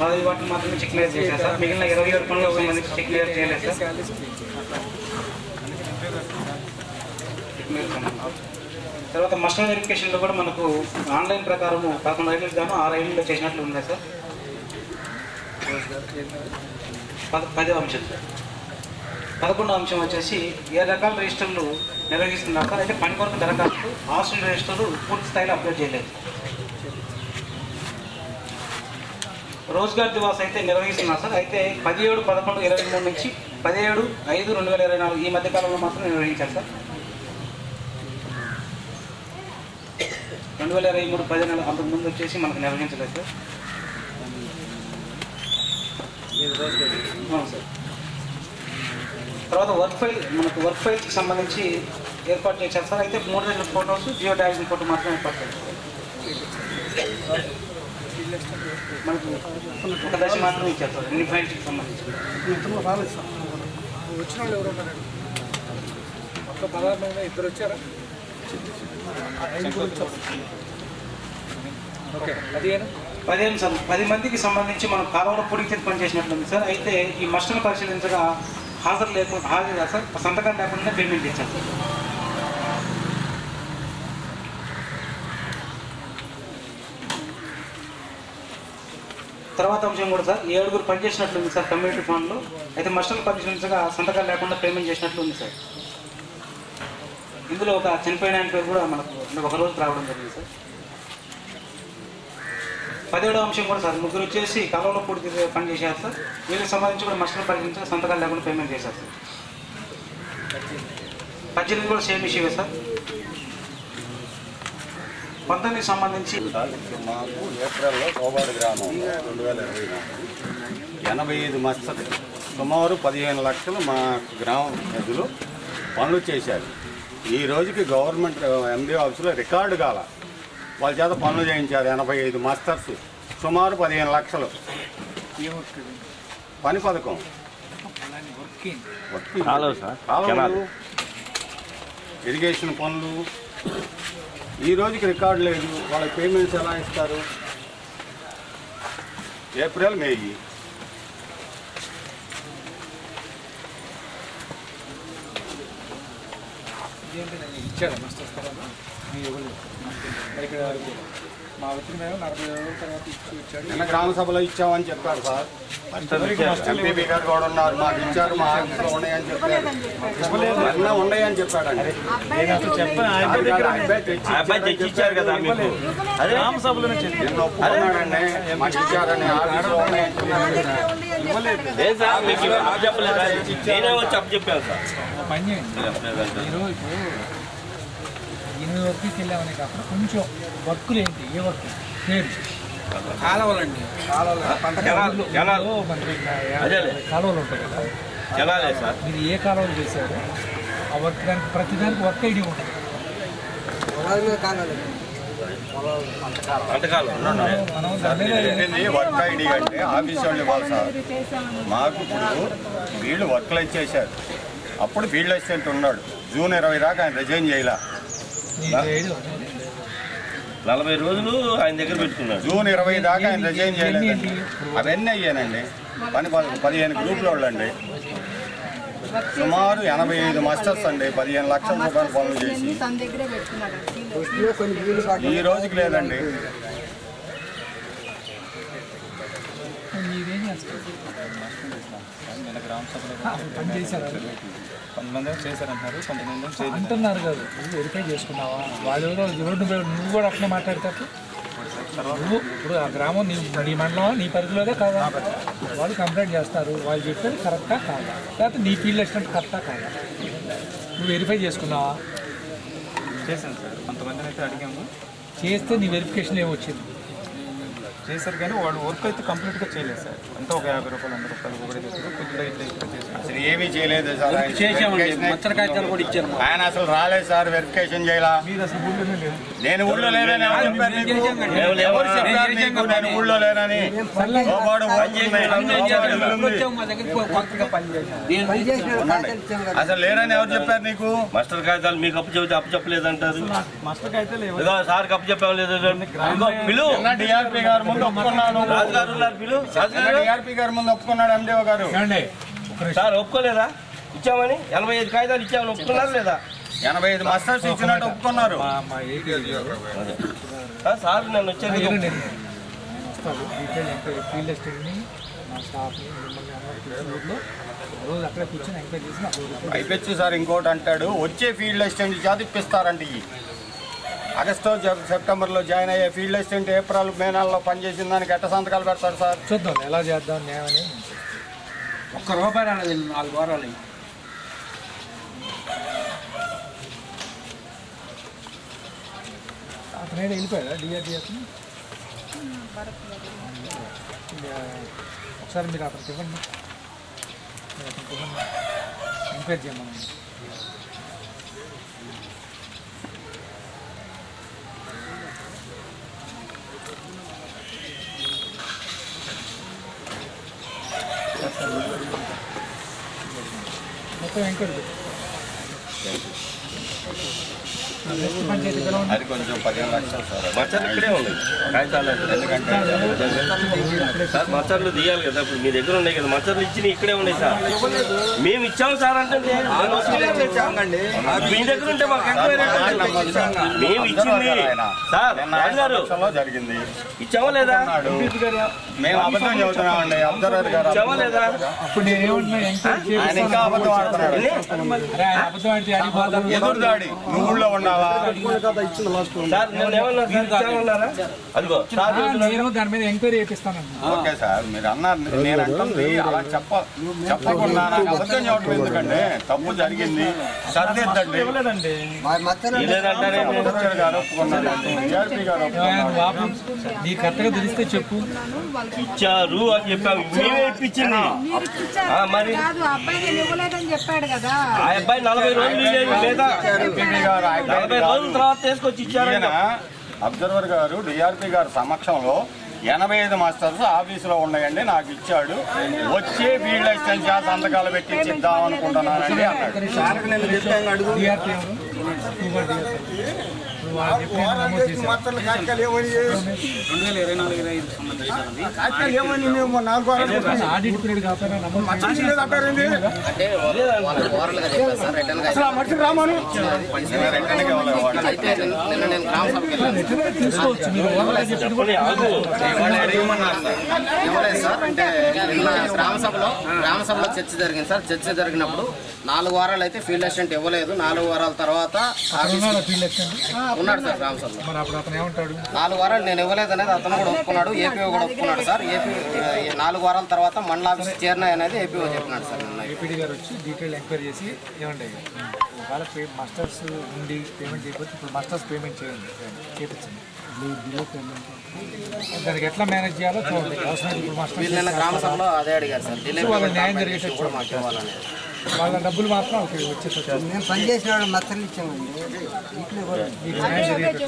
పది వాటిని మాత్రమే చెక్ క్లియర్ చేశాను సార్. మిగిలిన 27 పనులకు సంబంధించి చెక్ క్లియర్ చేయలేదు సార్. తర్వాత మస్టర్ వెరిఫికేషన్లో కూడా మనకు ఆన్లైన్ ప్రకారం 11 ఐడీలు గాను 6 ఐడీలు చేసినట్లు ఉంది సార్. 10వ అంశం సార్. 11వ అంశం వచ్చేసి ఏ రకాల రిజిస్టర్లు నిర్వహిస్తున్నారు సార్. అయితే పని కొరకు దరఖాస్తు హాస్టల్ రిజిస్టర్లు పూర్తి స్థాయిలో అప్లోడ్ చేయలేదు. రోజ్గార్ దివాస్ అయితే నిర్వహిస్తున్నారు సార్. అయితే 17/11/23 నుంచి 17/5/2024 ఈ మధ్య కాలంలో మాత్రం నిర్వహించారు సార్. 2023 10 నెలలు అంతకుముందు వచ్చేసి మనకు నిర్వహించలేదు సార్. అవును సార్. తర్వాత వర్క్ ఫైల్కి సంబంధించి ఏర్పాటు చేశారు సార్. అయితే 3 రోజుల ఫోటోస్ జియో ట్యాగింగ్ ఫోటో మాత్రం ఏర్పాటు చేశారు. మనకు ఒక దశ మాత్రం ఇచ్చారు సార్ ఎన్ని ఫైల్స్కి సంబంధించి. వచ్చిన వాళ్ళు ఎవరు ఉన్నారండి? మొత్తం 16 మంది, 2 వచ్చారా? ఓకే. 15 సార్. 10 మందికి సంబంధించి మనం కాలువలో పొడికి పనిచేసినట్లుంది సార్. అయితే ఈ మస్టర్ను పరిశీలించగా హాజరుగా సార్ సంతకం లేకుండా పేమెంట్ ఇచ్చారు సార్. తర్వాత అంశం కూడా సార్ 7 పనిచేసినట్లుంది సార్ కమ్యూనిటీ ఫండ్లో. అయితే మస్టర్లు పరిశీలించగా సంతకాలు లేకుండా పేమెంట్ చేసినట్లుంది సార్. ఇందులో ఒక చనిపోయిన ఆయన పేరు కూడా మనకు ఒక రోజు రావడం జరిగింది సార్. 17వ అంశం కూడా సార్ 3 వచ్చేసి కాలంలో పూర్తి పని చేశారు సార్. వీళ్ళకి సంబంధించి కూడా మస్టర్లు పరిశీలించగా సంతకాలు లేకుండా పేమెంట్ చేశారు సార్. 18 కూడా సేమ్ ఇష్యూవే సార్. 19కి సంబంధించి మాకు ఏప్రిల్లో కోబాడు గ్రామం 2024 85 మస్తలు సుమారు 15 లక్షలు మా గ్రామం నిధులు పనులు చేశారు. ఈ రోజుకి గవర్నమెంట్ ఎండి ఆఫీసులో రికార్డు కాల వాళ్ళ చేత పనులు చేయించారు. 85 మాస్టర్స్ సుమారు 15 లక్షలు పని పథకం. కాలువలు, ఇరిగేషన్ పనులు. ఈ రోజుకి రికార్డు లేదు. వాళ్ళకి పేమెంట్స్ ఎలా ఇస్తారు? ఏప్రిల్, మే. ఇచ్చారా మస్టర్ తర్వాత మీ ఎవరు ఇక్కడ మా వచ్చిన మేము 40 రోజుల తర్వాత ఇచ్చాడు. నిన్న గ్రామ సభలో ఇచ్చామని చెప్పారు సార్. ఎంపీపీ గారు కూడా ఉన్నారు. మాకు ఇచ్చారు, మా ఆఫీస్లో ఉన్నాయని చెప్పారు. అన్నీ ఉన్నాయని చెప్పాడండి. తెచ్చిచ్చారు కదా మీకు. అదే గ్రామ సభలో నిన్న ఒప్పుకున్నాడండి. మాకు ఇచ్చారని ఆఫీస్లో ఉన్నాయని లేదు సార్. మీకు చెప్పలేదు, నేనే వచ్చి చెప్పాను సార్. పని చేయండి. మీరు ఇప్పుడు 8 వరకు వెళ్ళామనే కాకుండా కొంచెం వర్కులు ఏంటి, ఏ వర్క్ పేరు కాలువలండి. కాలువలు ఉంటాయి కదా, మీరు ఏ కాలువలు చేశారు ఆ వర్క్, దానికి ప్రతిదానికి వర్క్ ఐడి ఉంటుంది. వర్క్ ఐడి అంటే ఆఫీస్ వాళ్ళు ఇవ్వాలి సార్. మాకు ఇప్పుడు వీళ్ళు వర్క్లు ఇచ్చేసారు. అప్పుడు ఫీల్డ్ అసిస్టెంట్ ఉన్నాడు. జూన్ 20 దాకా ఆయన రిజైన్ చేయలే. 40 రోజులు ఆయన దగ్గర పెట్టుకున్నాడు. జూన్ 20 దాకా ఆయన రిజైన్ చేయలేదు. అవన్నీ అయ్యానండి. 15 గ్రూపుల వాళ్ళు అండి. సుమారు 85 మాస్టర్స్ అండి. 15 లక్షల రూపాయలు పనులు చేసి ఈ రోజుకి లేదండి. గ్రామ సభలో కొంతమంది చేశారంటారు, కొంతమంది అంటున్నారు కదా. వెరిఫై చేసుకున్నావా? వాళ్ళు ఎవరో నువ్వు కూడా అట్లా మాట్లాడతారు. నువ్వు ఇప్పుడు ఆ గ్రామం నీ మండలం నీ పరిధిలోనే కాదా, వాళ్ళు కంప్లైంట్ చేస్తారు, వాళ్ళు చెప్పేది కరెక్టా కాదా, లేకపోతే నీ ఫీల్డ్ అసిస్టెంట్ కరెక్టా కాదా, నువ్వు వెరిఫై చేసుకున్నావా? చేశాను సార్, కొంతమందిని అయితే అడిగాము. చేస్తే నీ వెరిఫికేషన్ ఏమొచ్చింది? చేశారు కానీ వాళ్ళు వర్క్ అయితే కంప్లీట్గా చేయలేదు సార్. అంతా ఒక 50 రూపాయలు 100 రూపాయలు ఒకటి చేశారు, కొద్దిగా ఇట్లా చేశారు. అసలు ఏమీ చేయలేదు సార్. మచ్చర కాగితాలు కూడా ఇచ్చారు. ఆయన అసలు రాలేదు సార్, వెరిఫికేషన్ చేయాల. నేను ఊళ్ళో లేనని ఎవరు చెప్పారు నీకు? ఎవరు చెప్పారు నీకు నేను ఊళ్ళో లేనని? అసలు లేనని ఎవరు చెప్పారు నీకు? మాస్టర్ కాగితాలు మీకు అప్పు చెబితే అప్పు చెప్పలేదంటారు. మాస్టర్ కాగితాలు సార్ అప్పు చెప్పాము లేదు. డిఆర్పీ గారు ముందు ఒప్పుకున్నాను. డిఆర్పీ గారు ముందు ఒప్పుకున్నాడు ఎండిఓ గారు. సార్ ఒప్పుకోలేదా? ఇచ్చామని 85 కాగితాలు ఇచ్చామని ఒప్పుకున్నారు లేదా? 85 మాస్టర్స్ ఇచ్చినట్టు ఒప్పుకున్నారు. సార్ నన్ను వచ్చేది ఫీల్డ్ అసిస్టెంట్ని మా స్టాఫ్ని మిమ్మల్ని రోజు అక్కడ కూర్చొని ఎంక్వైరీ చేసి అయిపోయి సార్ ఇంకోటి అంటాడు, వచ్చే ఫీల్డ్ అసిస్టెంట్ చదివిస్తారండి. ఆగస్టు సెప్టెంబర్లో జాయిన్ అయ్యే ఫీల్డ్ అసిస్టెంట్ ఏప్రిల్ మే నెలలో పనిచేసిన దానికి ఎట్ట సంతకాలు పెడతారు సార్? చూద్దాం ఎలా చేద్దాం న్యాయమని. ₹1 రాలేదు 4 వారాలు. అతనే వెళ్ళిపోయాడా డిఆర్డిఎస్? ఒకసారి మీరు అతనికి ఇవ్వండి, ఎంక్వైరీ చేయమని. మొత్తం ఎంక్వైరీ అది కొంచెం 15 లక్షలు సార్. మచ్చర్లు ఇక్కడే ఉంది కాగితాలు. ఎందుకంటే సార్ మచ్చర్లు తీయాలి కదా, ఇప్పుడు మీ దగ్గర ఉన్నాయి కదా మచ్చర్లు ఇచ్చి ఇక్కడే ఉన్నాయి సార్. మేము ఇచ్చాము సార్ అంటే మీ దగ్గర ఉంటే మాకు ఎంక్వైరీ మేము ఇచ్చింది సార్ రాజుగారు జరిగింది. ఇచ్చామా లేదా? మేము అబద్ధం చెబుతున్నామండి. అబ్జర్వర్ గారు ఇచ్చామా లేదా? అప్పుడు ఆయన ఇంకా అబద్ధం ఆడుతున్నాడు. ఎదురు దాడి నువ్వు ఊళ్ళో ఉన్నావా? నేను దాని మీద ఎంక్వైరీ చేపిస్తానండి. ఓకే సార్, మీరు అన్నారు. నేను అంటుంది అలా చెప్పకుండా నాకు అబద్ధం చెప్పడం ఎందుకంటే తప్పు జరిగింది సర్దిద్దండి. నీ కరెక్ట్గా తెలిస్తే చెప్పు. ఇచ్చారు అని చెప్పాము, మేమే ఇప్పించింది. మరి చెప్పాడు కదా ఆ అబ్బాయి 40 రోజులు లేదా 40 రోజుల తర్వాత తీసుకొచ్చి ఇచ్చారు. అబ్జర్వర్ గారు డిఆర్పీ గారు సమక్షంలో 85 మాస్టర్స్ ఆఫీసులో ఉన్నాయండి, నాకు ఇచ్చాడు. వచ్చే ఫీల్డ్ అసిస్టెంట్ సంతకాలు పెట్టి ఇద్దాం అనుకుంటున్నానండి అన్నాడు. గ్రామసభలో చర్చ జరిగింది సార్. చర్చ జరిగినప్పుడు 4 వారాలు అయితే ఫీల్డ్ అసిస్టెంట్ ఇవ్వలేదు. 4 వారాల తర్వాత ఉన్నాడు సార్ గ్రామసభలో. 4 వారాలు నేను ఇవ్వలేదు అనేది అతను కూడా ఒప్పుకున్నాడు, ఏపీఓ కూడా ఒప్పుకున్నాడు సార్. ఏపీ 4 వారాల తర్వాత మండల ఆఫీస్ చేరినాయి అనేది ఏపీఓ చెప్పినాడు సార్. ఏపీడీ గారు వచ్చి డీటెయిల్ ఎంక్వైరీ చేసి ఏమంటే ఒకవేళ మాస్టర్స్ ఉండి పేమెంట్ చేయకపోతే ఇప్పుడు మాస్టర్స్ పేమెంట్ చేయండి చేపించండి. దానికి ఎట్లా మేనేజ్ చేయాలో చూడండి. నిన్న గ్రామసభలో అదే అడిగారు సార్. వాళ్ళ న్యాయం జరిగేటట్టు వాళ్ళ డబ్బులు మాత్రం వచ్చేటట్టు మేము పనిచేసిన వాళ్ళు మచ్చలు ఇచ్చామండి. మీకు న్యాయం జరిగేటట్టు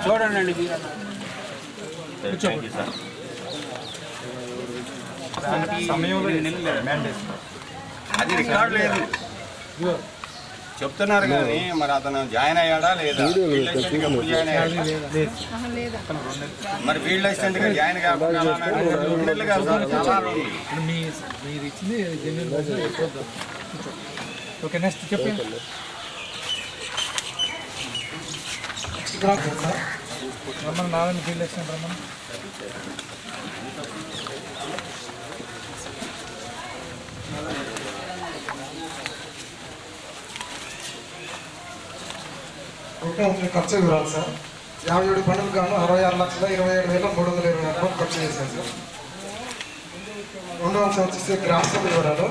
చూడండి. సమయంలో అది రికార్డు లేదు చెప్తున్నారు కానీ మరి అతను జాయిన్ అయ్యాడా లేదా? ఫీల్డ్ అసిస్టెంట్గా ఎప్పుడు జాయిన్ అయ్యాడు? మరి ఫీల్డ్ అసిస్టెంట్గా జాయిన్ కాకుండా మీరు ఇచ్చింది జెన్యూన్. ఓకే నెక్స్ట్ చెప్పండి. రమ్మని నారాయణ ఫీల్డ్ అసిస్టెంట్ రమ్మని. ఓకే ఖర్చు వివరాలు సార్. 57 పనులు గాను 66,27,320 అకౌంట్ ఖర్చు చేశారు సార్. రెండో అంశం వచ్చేసి గ్రామ సభ వివరాలు.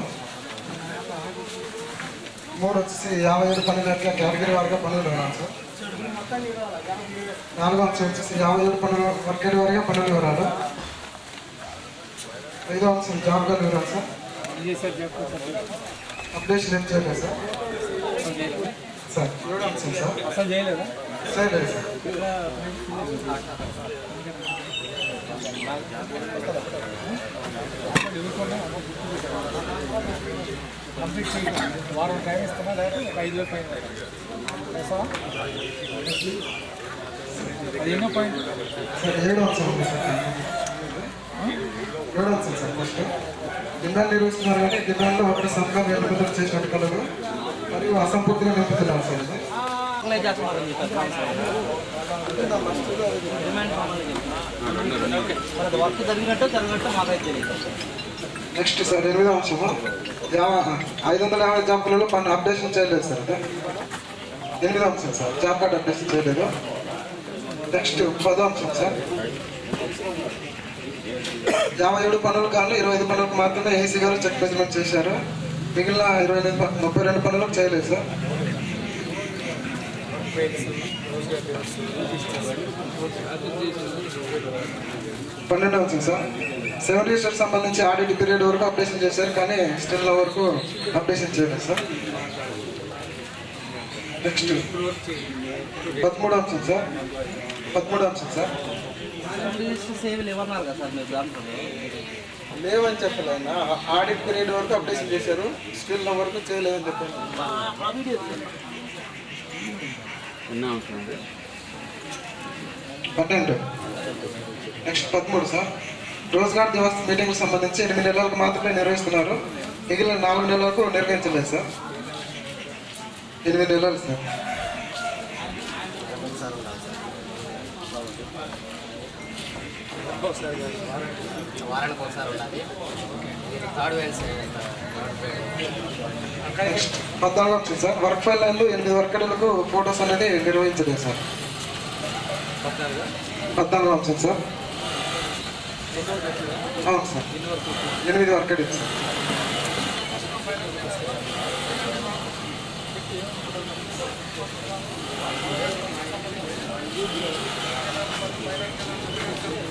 3 వచ్చేసి 57 పనుల యొక్క కేటగిరీ వారిగా పనులు వివరాలు సార్. 4వ అంశం వచ్చేసి 57 పనుల వర్గేడి వారిగా పనుల వివరాలు. 5వ అంశం జాబ్ గారి వివరాలు సార్. అప్డేషన్ ఏం చేయలేదు సార్. 7వ అంశం సార్. అసలు చేయలేదా? చేయలేదు సార్. కంప్లీట్ వారం టైం ఇస్తున్నా లేదా ఒక 5 వేల పైన వేస్తావా? అది ఎన్నో పాయింట్ సార్ 7వ అంశం ఉంది సార్. 7వ అంశం సార్. ఫస్ట్ డిమాండ్ నిర్వహిస్తున్నారు కానీ డిమాండ్లో ఒకటి సంఘం నిలుపుదల చేసినట్టు కలదు మరియు అసంపూర్తిగా నిలుపుతున్నారు సార్. వర్క్ జరిగినట్టు మాకైతే నెక్స్ట్ సార్ 8వ అంశము 550 జాబ్లలో పన్ను అప్డేషన్ చేయలేదు సార్. అదే 8వ అంశం సార్. జాబ్ కార్డ్ అప్డేషన్ చేయలేదు. నెక్స్ట్ 10వ అంశం సార్. 57 పనులు కానీ 25 పనులకు మాత్రమే ఏసీ గారు చెక్ మెజర్మెంట్ చేశారు. మిగిలిన 32 పనులకు చేయలేదు సార్. 12వ అంశం సార్. 7 రిజిస్టర్ సంబంధించి ఆడిట్ పీరియడ్ వరకు అప్డేషన్ చేశారు కానీ స్టిల్ వరకు అప్డేషన్ చేయలేదు సార్. నెక్స్ట్ 13వ అంశం సార్. 13వ అంశం సార్. లేవని చెప్పలేనా, ఆడిట్ పీరియడ్ వరకు అప్డేషన్ చేశారు, స్టిల్ వరకు చేయలేదని చెప్పాను. 12. Next 13 sir. రోజ్గార్ దివస్ మీటింగ్కి సంబంధించి 8 నెలలకు మాత్రమే నిర్వహిస్తున్నారు. మిగిలిన 4 నెలలకు నిర్వహించలేదు సార్. 8 నెలలు సార్. వారానికి ఒకసారి ఉండాలి. థర్డ్ వేన్స్ 14వ అంశం సార్. వర్క్ ఫైల్ లైన్లు 8 వర్కర్లకు ఫోటోస్ అనేది నిర్వహించలేదు సార్. 14వ అంశం సార్. అవును సార్. 8 వర్కర్లు సార్.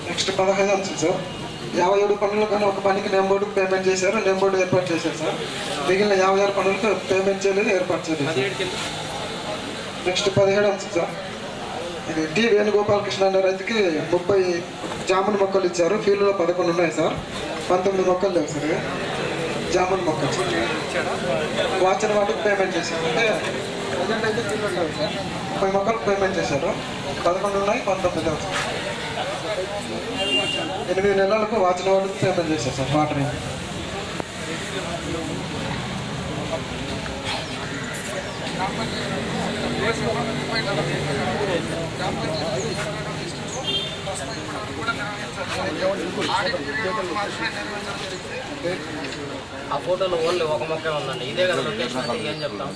నెక్స్ట్ 15వ అంశం సార్. 57 పనులు కానీ ఒక పనికి నేమ్ బోర్డుకు పేమెంట్ చేశారు, నేమ్ బోర్డు ఏర్పాటు చేశారు సార్. మిగిలిన 56 పనులకు పేమెంట్ చేయలేదు, ఏర్పాటు చేయలేదు. నెక్స్ట్ 17వ అంశం సార్. ఇది టి వేణుగోపాలకృష్ణ అనే రైతుకి 30 జామున్ మొక్కలు ఇచ్చారు. ఫీల్డ్లో 11 ఉన్నాయి సార్. 19 మొక్కలు లేవు సార్. జామున్ మొక్కలు వాచిన వాటికి పేమెంట్ చేశారు. అంటే ప్రజెంట్ అయితే ఫీల్డ్ ఉంటారు సార్. 30 మొక్కలకు పేమెంట్ చేశారు. 11 ఉన్నాయి, 19 లేవు సార్. 8 నెలలకు వాచిన వాటికి పేమెంట్ చేశారు సార్. వాటరింగ్ ఆ ఫోటోలో ఓన్లీ ఒక మొక్కే ఉందండి. ఇదే కదా లొకేషన్ అంటే ఏం చెప్తాం?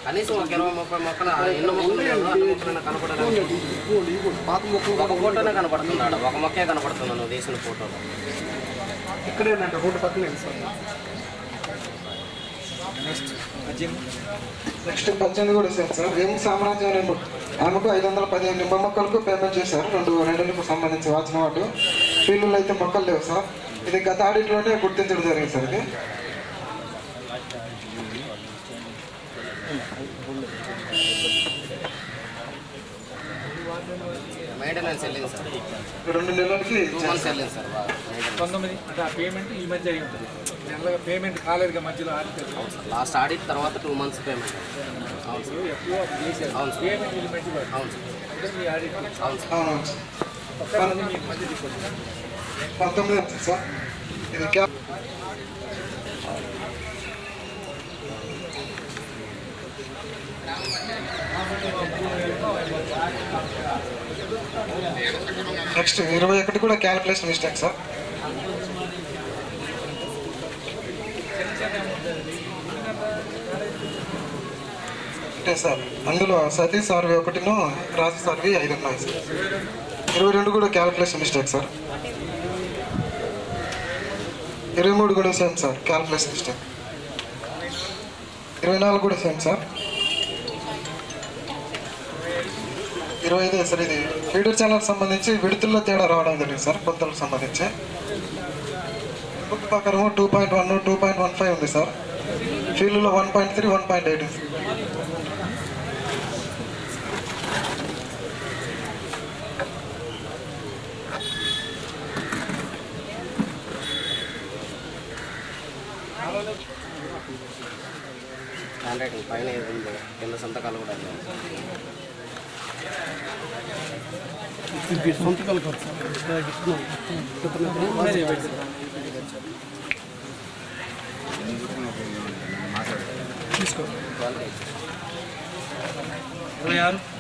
కనీసం ఒక 20-30 మొక్కలు ఎన్నో మొక్కలు కనపడడానికి ఒక ఫోటోనే కనపడుతున్నాడు. ఒక మొక్కే కనపడుతున్నాను నువ్వు తీసిన ఫోటోలో. ఇక్కడేనంటే రోడ్డు పక్కనే సార్. నెక్స్ట్ 18 కూడా ఇచ్చారు సార్. వేము సామ్రాజ్యం ఆమెకు 515 నిమ్మ మొక్కలకు పేమెంట్ చేశారు. 2 నెలలకు సంబంధించి వాచిన వాటి ఫీల్డ్లో అయితే మొక్కలు లేవు సార్. ఇది గత ఆడిట్లోనే గుర్తించడం జరిగింది సార్. ఇది మెయింటెనెన్స్ వెళ్ళింది సార్. 2 నెలలకి 2 months వెళ్ళింది సార్. 19 అంటే ఆ పేమెంట్ ఈ మధ్య అయి ఉంటుంది. జనరల్గా పేమెంట్ కాలేదుగా మధ్యలో ఆడిట్. అవును సార్. లాస్ట్ ఆడిట్ తర్వాత 2 months పేమెంట్. అవును సార్. అవును సార్. పేమెంట్ వీళ్ళు మధ్య అవును సార్. అంటే మీ ఆడిట్. అవును సార్. అవును సార్. మీకు మధ్య తీసుకొచ్చింది 19 సార్. ఇది క్యాప్ నెక్స్ట్ 21 కూడా క్యాలిక్యులేషన్ మిస్టేక్ సార్. ఒకటే సార్. అందులో సతీ సర్వే 1 రాజు సర్వే 5 ఉన్నాయి సార్. 22 కూడా క్యాల్కులేషన్ మిస్టేక్ సార్. 23 కూడా సేమ్ సార్, క్యాల్కులేషన్ మిస్టేక్. 24 కూడా సేమ్ సార్. 25 సార్. ఇది ఫీడర్ ఛానల్ సంబంధించి విడుదలలో తేడా రావడం జరిగింది సార్, కొత్తలకు సంబంధించి. బుక్ ప్రకారం 2.1, 2.15 ఉంది సార్. ఫీల్డ్లో 1.3, 1.8 సార్. హ్యాండ్ రైటింగ్ పైన ఏది ఉంది, కింద సంతకాలు కూడా సంతకాలు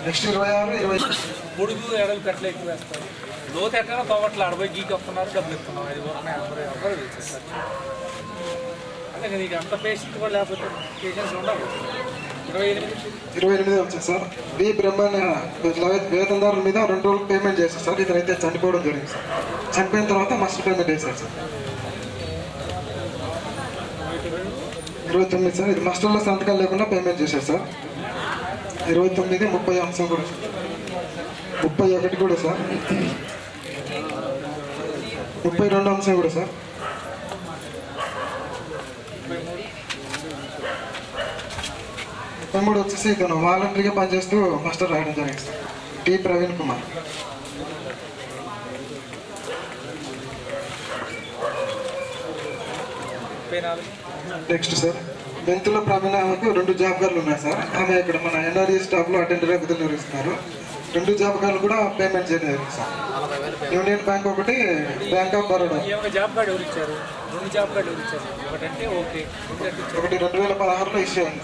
నెక్స్ట్ 26, పొడుగు ఎడలు పెట్టలు ఎక్కువ వేస్తారు. లోతు ఎట్లా తోవట్లు అడబై గీకి వస్తున్నారు, డబ్బులు ఇస్తున్నారు. అది ఎవరు చేస్తారు అంటే నీకు అంత పేషెంట్ కూడా లేకపోతే పేషెంట్స్ ఉండవు. 28 వచ్చింది సార్. బి బ్రహ్మణ్య వేతనదారుల మీద 2 రోజులు పేమెంట్ చేశారు సార్. ఇతనైతే చనిపోవడం జరిగింది సార్. చనిపోయిన తర్వాత మస్ట్ పేమెంట్ వేశారు సార్. 29 సార్. ఇది మస్టర్లో సంతకాలు లేకుండా పేమెంట్ చేశారు సార్. 29, 30 అంశం కూడా సార్. 31 కూడా సార్. 32 అంశం కూడా సార్. 33 వచ్చేసి ఇతను వాలంటరీగా పనిచేస్తూ మాస్టర్ రాయడం జరిగింది sir. T Praveen Kumar. Next sir, Bentula ప్రవీణకు 2 జాబ్ కార్డులు ఉన్నాయి సార్. ఆమె ఇక్కడ మన ఎన్ఆర్ఈ స్టాఫ్లో అటెండర్గా విధులు నిర్వహిస్తున్నారు. 2 జాబ్ కార్డులు కూడా పేమెంట్ చేయడం జరిగింది సార్. యూనియన్ బ్యాంక్ ఒకటి, bank of Baroda. Job card ఎవరు ఇచ్చారు? 2 జాబ్ కార్డు ఎవరు ఇచ్చారు? ఒకటంటే ఓకే, ఒకటి 2016లో ఇష్యూ అయింది.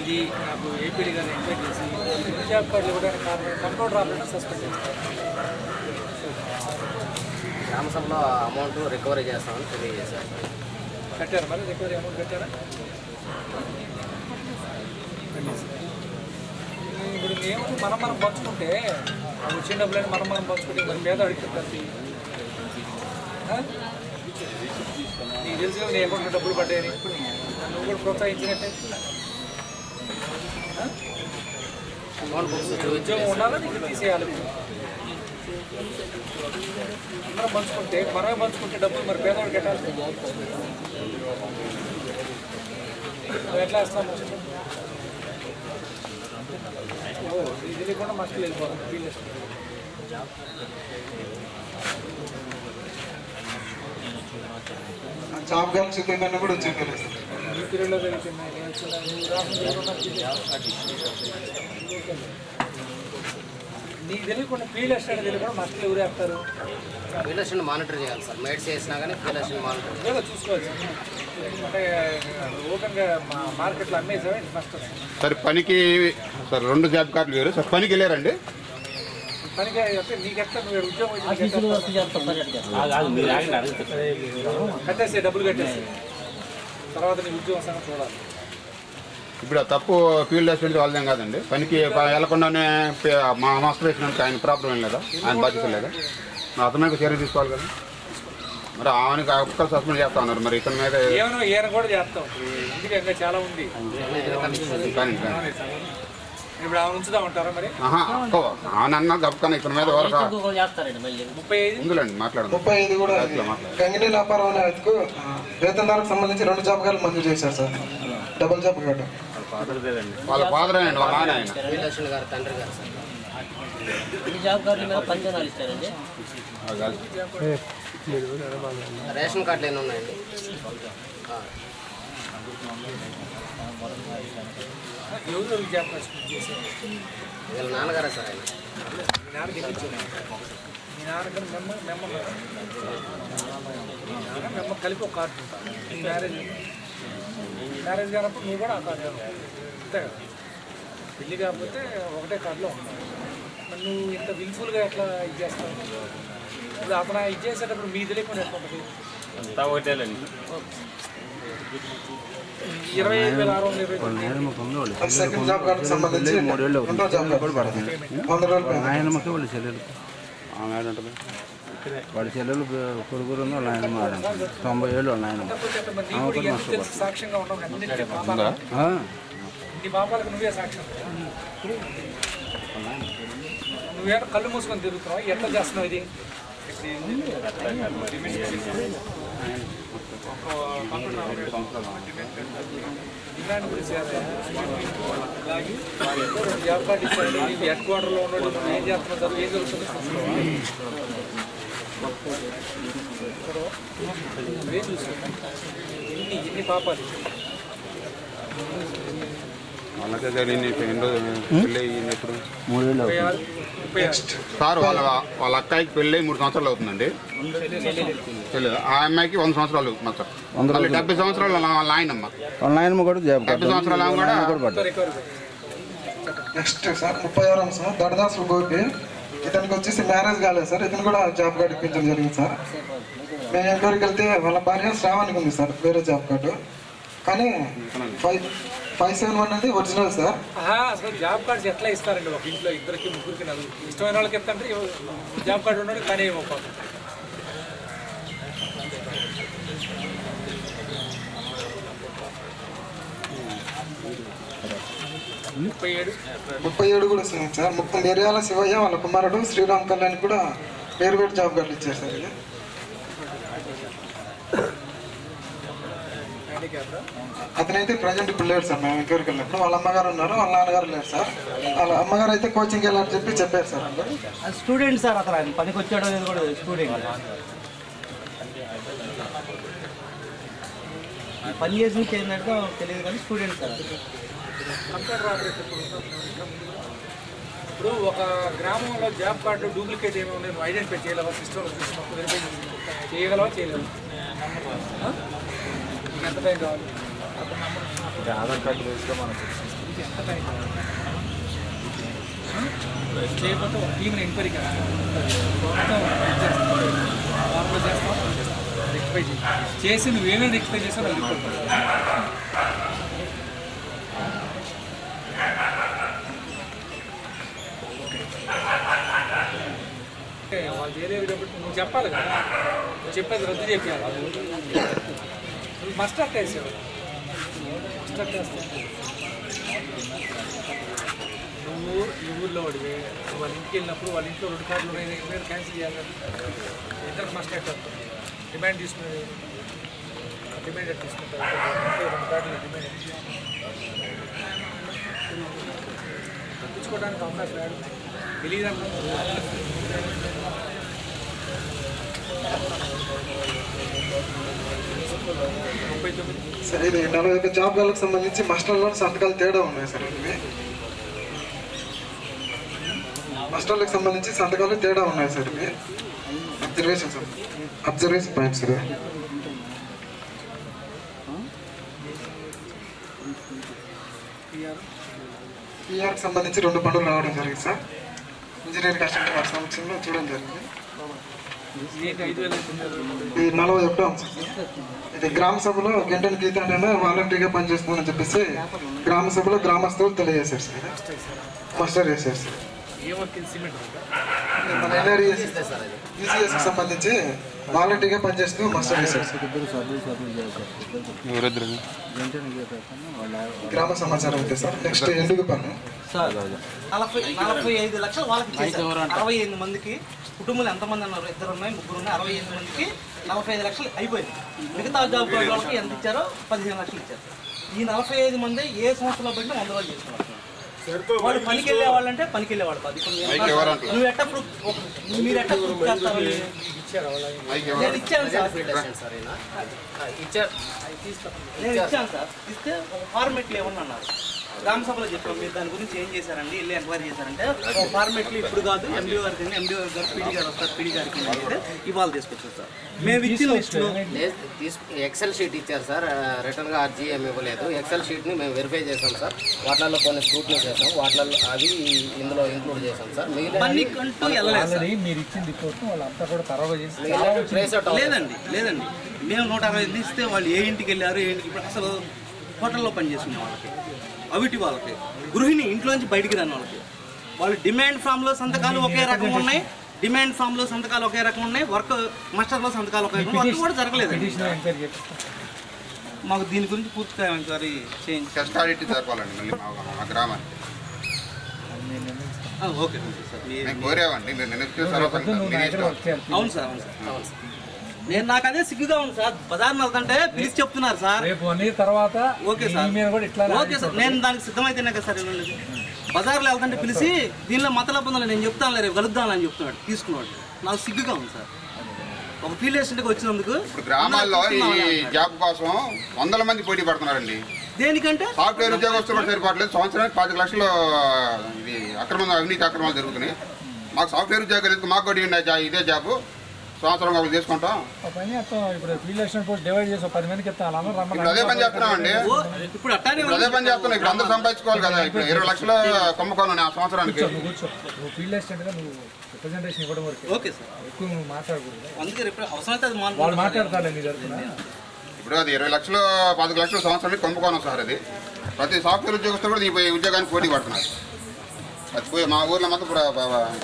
ఇది నాకు ఏపీడీ గారిని ఎంక్వైరీ చేసి 2 జాబ్ కార్డులు ఇవ్వడానికి కారణం కంట్రోల్ ఆపరేటర్ సస్పెండ్ చేస్తారు. గ్రామ సభలో అమౌంట్ రికవరీ చేస్తామని తెలియజేశారు. కట్టారు మరి రికవరీ అమౌంట్ కట్టారా? ఇప్పుడు మేము మనం పంచుకుంటే వచ్చిన డబ్బులని మనం పంచుకుంటే మరి పేద అడుగుతారు. నీకు తెలుసు నీ అకౌంట్లో డబ్బులు పడ్డాయని నువ్వు కూడా ప్రోత్సహించినట్టే. ఉద్యోగం ఉండాలా నీకు తీసేయాలి. మనం పంచుకుంటే మనమే పంచుకుంటే డబ్బులు మరి పేదవాడు కట్టాలి. ఎట్లా వేస్తాము? ఇది లేకుండా మస్ట్ వెళ్ళిపోతాం. జాబ్ కార్డు చూపించమని కూడా చెప్పలేదు సార్. ఈ పీరియడ్లో జరుగుతున్నాయి. నీకు తెలియకుండా ఫీల్డ్ అసిస్టెంట్ తెలియకుండా మస్ట్ ఎవరు వేస్తారు? ఫీల్డ్ అసిస్టెంట్ మానిటర్ చేయాలి సార్. మేడ్స్ చేసినా కానీ ఫీల్డ్ అసిస్టెంట్ మానిటర్ ఏదో చూసుకోవచ్చు. అంటే ఓపెన్గా మార్కెట్లో అమ్మేసావే మస్ట్. సార్ పనికి సార్ 2 జాబ్ కార్డులు వేరు సార్. పనికి వెళ్ళారండి? పనికి అంటే నీకెట్లా నువ్వు ఉద్యోగం కట్టేసే డబ్బులు కట్టేసి తర్వాత నీ ఉద్యోగం సంగతి చూడాలి. ఇప్పుడు ఆ తప్పు ఫీల్డ్ అసిస్టెంట్ వాళ్ళదేం కాదండి. పనికి వెళ్లకుండానే మా మాస్టర్ వేసినందుకు ఆయన ప్రాబ్లం ఏం లేదా? ఆయన బాధ్యత లేదా? అతని మీద చర్య తీసుకోవాలి కదా. మరి ఆమెకి ఒక్క సస్పెండ్ చేస్తా ఉన్నారు. మరి ఇతని మీద ఏమో ఈయన కూడా చేస్తాం. ఇందుకు ఇంకా చాలా ఉంది. ఇప్పుడు ఆమె ఉంచుదా ఉంటారా మరి? ఆనన్నా గబుకన్నా ఇతని మీద వరకు 35 ఉందిలేండి మాట్లాడండి. 35 కూడా గంగిడి వ్యాపారం అనే వ్యక్తికి వేతనదారులకు సంబంధించి 2 జాబ్ కార్డులు మంజూరు చేశారు సార్. Double job card. వాళ్ళ ఫాదర్ అండి, వాళ్ళ నాన్న ఆయన. ఫీల్డ్ అసిస్టెంట్ గారు తండ్రి గారు సార్. జాబ్ కార్డుల మీద పంచనాలు ఇస్తారండి. రేషన్ కార్డులు ఎన్ని ఉన్నాయండి? ఎవరు జాబ్ వీళ్ళ నాన్నగారా సార్ ఆయన? మీ నాన్నకి మీ నాన్నగారు మెమ్మ కలిపి ఒక కార్డు ఉంటాను. నీ మ్యారేజ్ కానప్పుడు నువ్వు కూడా ఆ కార్డు అంతే కదా. పెళ్ళి కాకపోతే ఒకటే కార్డులో ఉంటావు. మరి నువ్వు ఇంత విల్ఫుల్గా ఎట్లా ఇది చేస్తావు? ఇప్పుడు అతను ఇది చేసేటప్పుడు మీ తెలియకుండా ఎట్లా ఉంటుంది? ఒకటేలండి. సెకండ్ జాబ్ కార్డు సంబంధించి రెండో జాబ్ కార్డు 100 రూపాయలు ఆయనమ్మకి వాళ్ళ చెల్లెలు ఆమె ఏడంటే వాళ్ళ చెల్లెలు కొడుకురు వాళ్ళ ఆయనమ్మ 90 ఏళ్ళు వాళ్ళ ఆయనమ్మ సాక్ష్యంగా ఉండవు నీ పాపాలకు నువ్వే సాక్ష్యం. నువ్వే కళ్ళు మూసుకొని తిరుగుతున్నావు, ఎట్లా చేస్తున్నావు ఇది? డిమాండ్ గురించి జాబ్ కార్డు ఇచ్చాడు, హెడ్ క్వార్టర్లో ఉన్నాడు, ఏం చేస్తున్నావు, ఏం జరుగుతుందో నువ్వే చూసుకుంటా. ఎన్ని పాపాలు వాళ్ళకే జరిగింది ఎప్పుడు 3 ఏళ్ళు సార్ వాళ్ళ అక్కాయికి పెళ్ళి 3 సంవత్సరాలు అవుతుందండి. తెలియదు ఆ అమ్మాయికి 100 సంవత్సరాలు మొత్తం 70 సంవత్సరాలు వాళ్ళ ఆయనమ్మ వాళ్ళ ఆయనమ్మ కూడా 70 సంవత్సరాలు ఆమె కూడా. నెక్స్ట్ సార్ 36వ సార్ దొడదాసు గోపి, ఇతనికి వచ్చేసి మ్యారేజ్ కాలేదు సార్, ఇతను కూడా జాబ్ కార్డు ఇప్పించడం జరిగింది సార్. మేము ఎంక్వైరీకి వెళ్తే వాళ్ళ భార్య శ్రావణికి ఉంది సార్ వేరే జాబ్ కార్డు, కానీ 571 అనేది ఒరిజినల్ సార్. అసలు జాబ్ కార్డ్స్ ఎట్లా ఇస్తారండి? ఒక ఇంట్లో ఇద్దరికి ముగ్గురికి నలుగురు ఇష్టమైన వాళ్ళకి చెప్తాంటే జాబ్ కార్డు ఉన్నాడు కానీ ఇవ్వకపోతే. 37 కూడా వస్తుంది సార్. మిర్యాల శివయ్య వాళ్ళ కుమారుడు శ్రీరామ్ కళ్యాణ్ కూడా వేరు వేరు జాబ్ కార్డులు ఇచ్చారు సార్. ఇది అతనైతే ప్రజెంట్ ఇప్పుడు లేడు సార్. మేము ఎంక్వైరీకి వెళ్ళినప్పుడు వాళ్ళ అమ్మగారు ఉన్నారు, వాళ్ళ నాన్నగారు లేరు సార్. వాళ్ళ అమ్మగారు అయితే కోచింగ్ వెళ్ళాలని చెప్పారు సార్. స్టూడెంట్ సార్, అతను ఆయన పనికి వచ్చాడో లేదు కూడా స్టూడెంట్. పని చేసి ఏంటంటే తెలియదు కానీ స్టూడెంట్ సార్. కంప్యూటర్ ఆపరేటర్ ఇప్పుడు ఒక గ్రామంలో జాబ్ కార్డు డూప్లికేట్ ఏమో నేను ఐడెంటిఫై చేయలేవా? సిస్టమ్ వెరిఫై చేయగలవా చేయలేవు? ఎంత టైం కావాలి? ఆధార్ కార్డు వేస్తే మనం ఎంత టైం కావాలి? చేయకపోతే ఒక టీంని ఎంక్వైరీ చేస్తాం, రెక్టిఫై చేసి నువ్వేమేమి రెక్టిఫై చేస్తావు అది రిపోర్ట్. వాళ్ళు చేరేటప్పుడు నువ్వు చెప్పాలి కదా, నువ్వు చెప్పేది రద్దు చేయాలి. నువ్వు మస్టర్ట్ వేసావు, మస్టర్ట్ వేస్తే నువ్వు ఈ ఊళ్ళో వాడివి, వాళ్ళ ఇంటికి వెళ్ళినప్పుడు వాళ్ళ ఇంట్లో 2 కార్డులు ఉన్నాయి, క్యాన్సిల్ చేయాలి కదా. ఇద్దరికి మస్టర్ట్ అవుతుంది. డిమాండ్ తీసుకునేది డిమాండ్ తీసుకుంటారు, 2 కార్డులు డిమాండ్ తప్పించుకోవడానికి అవకాశం లేదు. తెలియదు సార్. ఇది 41 జాబ్ కార్డులకు సంబంధించి మస్టర్లో సంతకాలు తేడా ఉన్నాయి సార్. ఇవి మస్టర్లకు సంబంధించి సంతకాలు తేడా ఉన్నాయి సార్. ఇవి observation sir, observation points sir. పిఆర్కి సంబంధించి 2 పనులు రావడం జరిగింది సార్. ఇంజనీర్ కస్టమర్ వారి సమక్షంలో చూడడం జరిగింది. ఇది 41వ అంశం సార్. ఇది గ్రామ సభలో గంటను గీత అంటే వాలంటీర్గా పనిచేస్తుందని చెప్పేసి గ్రామ సభలో గ్రామస్తులు తెలియజేశారు సార్. మస్టర్ చేశారు సార్. మన ఈసీఎస్కి సంబంధించి వాలంటీర్గా పనిచేస్తూ మస్టర్ చేశారు సార్. గ్రామ సమాచారం అయితే సార్. నెక్స్ట్ ఎందుకు పన్ను సార్ 45 లక్షలు వాళ్ళకి ఇచ్చేసారు. 68 మందికి కుటుంబాలు ఎంతమంది అన్నారు? 2 ఉన్నాయి, 3 ఉన్నాయి, 68 మందికి 45 లక్షలు అయిపోయింది. మిగతా జాబ్ కార్డు వాళ్ళకి ఎంత ఇచ్చారో 15 లక్షలు ఇచ్చారు. ఈ 45 మంది ఏ సంవత్సరంలో పడినా 100 రోజులు చేసుకున్నారు. వాళ్ళు పనికి వెళ్ళే వాళ్ళంటే పనికి వెళ్ళేవాళ్ళు కాదు. నువ్వు ఎట్ట ప్రూఫ్, మీరు ఎట్ట ప్రూఫ్ చేస్తారు? నేను ఇచ్చాను సార్, నేను ఇచ్చాను సార్. ఇస్తే ఒక ఫార్మేట్లు ఏమన్నా అన్నారు. గ్రామ సభలో చెప్పాం మీరు దాని గురించి ఏం చేశారండి వెళ్ళి ఎంక్వైరీ చేశారంటే ఫార్మేట్లు ఇప్పుడు కాదు ఎండిఓ గారికి ఎండిఓ గారు పీడీ గారు వస్తారు పీడీ గారికి అయితే ఇవాళ తీసుకొచ్చారు సార్. మేము ఇచ్చిన లిస్టులో ఎక్సెల్ షీట్ ఇచ్చారు సార్, రిటర్న్గా అర్జీ ఏమి ఇవ్వలేదు. ఎక్సెల్ షీట్ని మేము వెరిఫై చేసాం సార్, వాటిల్లో కొన్ని స్క్రూట్నీ చేసాం, వాటిల్లో అవి ఇందులో ఇంక్లూడ్ చేసాం సార్. మీరు ఇచ్చిన రిపోర్ట్ వాళ్ళంతా కూడా తరవ చేసి లేదండి లేదండి మేము 160 ఇస్తే వాళ్ళు ఏ ఇంటికి వెళ్ళారు ఏ ఇంటికి ఇప్పుడు అసలు హోటల్లో పనిచేసుకునే వాళ్ళకి అవిటి వాళ్ళకి గృహిణి ఇంట్లోంచి బయటికి రాని వాళ్ళకి వాళ్ళు డిమాండ్ ఫామ్లో సంతకాలు ఒకే రకం ఉన్నాయి, డిమాండ్ ఫామ్లో సంతకాలు ఒకే రకం ఉన్నాయి, వర్క్ మాస్టర్లో సంతకాలు ఒకే రకం, వర్క్ కూడా జరగలేదు. మాకు దీని గురించి పూర్తిగా ఎంక్వైరీ చేయండి. ఓకే అవును సార్ నేను నాకు అదే సిగ్గుగా ఉంది సార్. బజార్ వెళ్తుంటే పిలిచి చెప్తున్నారు సార్ తర్వాత ఓకే సార్ ఓకే సార్ నేను దానికి సిద్ధమైతేనే కదా సార్ బజార్లో వెళ్తుంటే పిలిచి దీనిలో మతలబ్బందులు నేను చెప్తాను రేపు కలుద్దామని చెప్తున్నాడు తీసుకున్నాడు. నాకు సిగ్గుగా ఉంది సార్ ఒక ఫీల్డ్ అసిస్టెంట్కి వచ్చినందుకు. గ్రామాల్లో ఈ జాబ్ కోసం వందల మంది పోటీ పడుతున్నారండి. దేనికంటే సాఫ్ట్వేర్ ఉద్యోగస్తులు కూడా సరిపోవట్లేదు. సంవత్సరానికి 10 లక్షలు ఇది అవినీతి అక్రమాలు జరుగుతున్నాయి. మాకు సాఫ్ట్వేర్ ఉద్యోగాలు మాకు కూడా ఇదే జాబు సంవత్సరం ఒకటి తీసుకుంటాం. ఇప్పుడు ఫీల్డ్ అసిస్టెంట్ పోస్ట్ డివైడ్ చేసి 10 మందికి ఇస్తాను. ఇప్పుడు అదే పని చేస్తున్నామండి. ఇప్పుడు అదే పని చేస్తున్నాం. ఇప్పుడు అందరూ సంపాదించుకోవాలి కదా. ఇప్పుడు 20 లక్షలు కుంభకోణం ఆ సంవత్సరానికి. నువ్వు ఫీల్డ్ అసిస్టెంట్గా నువ్వు రిప్రజెంటేషన్ ఇవ్వడం వరకు ఓకే సార్ ఎక్కువ నువ్వు మాట్లాడకూడదు. అందుకే అవసరమైతే వాళ్ళు మాట్లాడతారు నీ తరఫున. ఇప్పుడు అది 20 లక్షలు 10 లక్షలు సంవత్సరానికి కుంభకోణం సార్. అది ప్రతి సాఫ్ట్వేర్ ఉద్యోగస్తులు కూడా ఈ ఉద్యోగానికి పోటీ పడుతున్నారు. అది పోయి మా ఊర్లో మాత్రం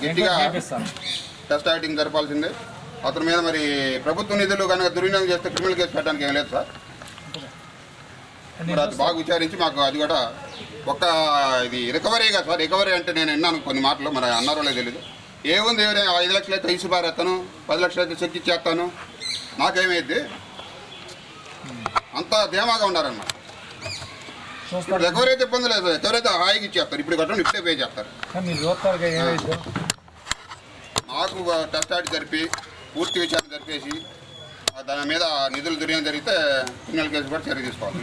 గట్టిగా టెస్ట్ రైటింగ్ జరపాల్సిందే. అతని మీద మరి ప్రభుత్వ నిధులు కనుక దుర్వినియోగం చేస్తే క్రిమినల్ కేసు పెట్టడానికి ఏం లేదు సార్. మరి అది బాగా విచారించి మాకు అది కూడా ఒక ఇది రికవరీగా సార్. రికవరీ అంటే నేను విన్నాను కొన్ని మాటలు, మరి అన్నారో లేదో తెలీదు. ఏముంది 5 లక్షలు అయితే ఇసు పారేస్తాను, 10 లక్షలు అయితే చెక్ ఇచ్చేస్తాను, నాకేమైద్ది అంత ధీమాగా ఉండారన్నమాట. ఇప్పుడు రికవరీ అయితే ఇబ్బంది లేదు, రికవరీ అయితే హాయిగా ఇచ్చేస్తారు. ఇప్పుడు కట్టడం ఇప్పుడే పే చేస్తారు. నాకు టెస్ట్ ఆడి జరిపి పూర్తి విచారణ జరిపేసి దాని మీద నిధులు దుర్వినియోగం జరిగితే క్రిమినల్ కేసు కూడా చర్య తీసుకోవాలి.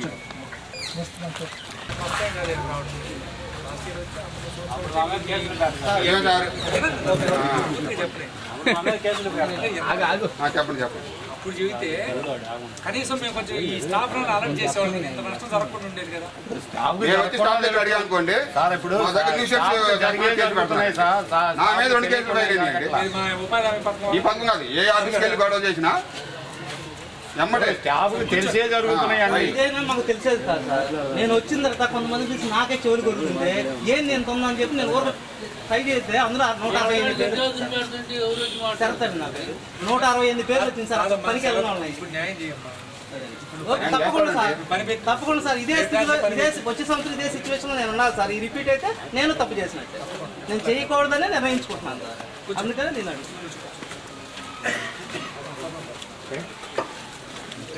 చెప్పండి చెప్పండి. ఇప్పుడు చెబితే కనీసం మేము కొంచెం ఈ స్టాఫ్ అలర్ట్ చేసేవాళ్ళం, ఎంత నష్టం జరగకుండా ఉండేది కదా. అడిగా అనుకోండి ఈ పథకం కాదు ఏ ఆఫీస్కి వెళ్ళి గొడవ చేసినా తెలిసే జరుగుతున్నాయి. మాకు తెలిసేది కాదు సార్. నేను వచ్చిన తర్వాత కొంతమంది చూసి నాకే చెవులు కొడుతుంటే ఏం నేను తొందా అని చెప్పి నేను ఊరు ట్రై చేస్తే అందులో 168 పేర్లు జరుగుతాడు. నాకు 168 పేర్లు వచ్చింది సార్. పనికి వెళ్ళడం ఉన్నాయి. తప్పకుండా సార్ తప్పకుండా సార్. ఇదే స్థితిలో వచ్చే సంవత్సరం ఇదే సిచ్యువేషన్లో నేను ఉన్నాను సార్. ఈ రిపీట్ అయితే నేను తప్పు చేసినట్టే. నేను చేయకూడదనే నిర్ణయించుకుంటున్నాను సార్. అందుకనే నేను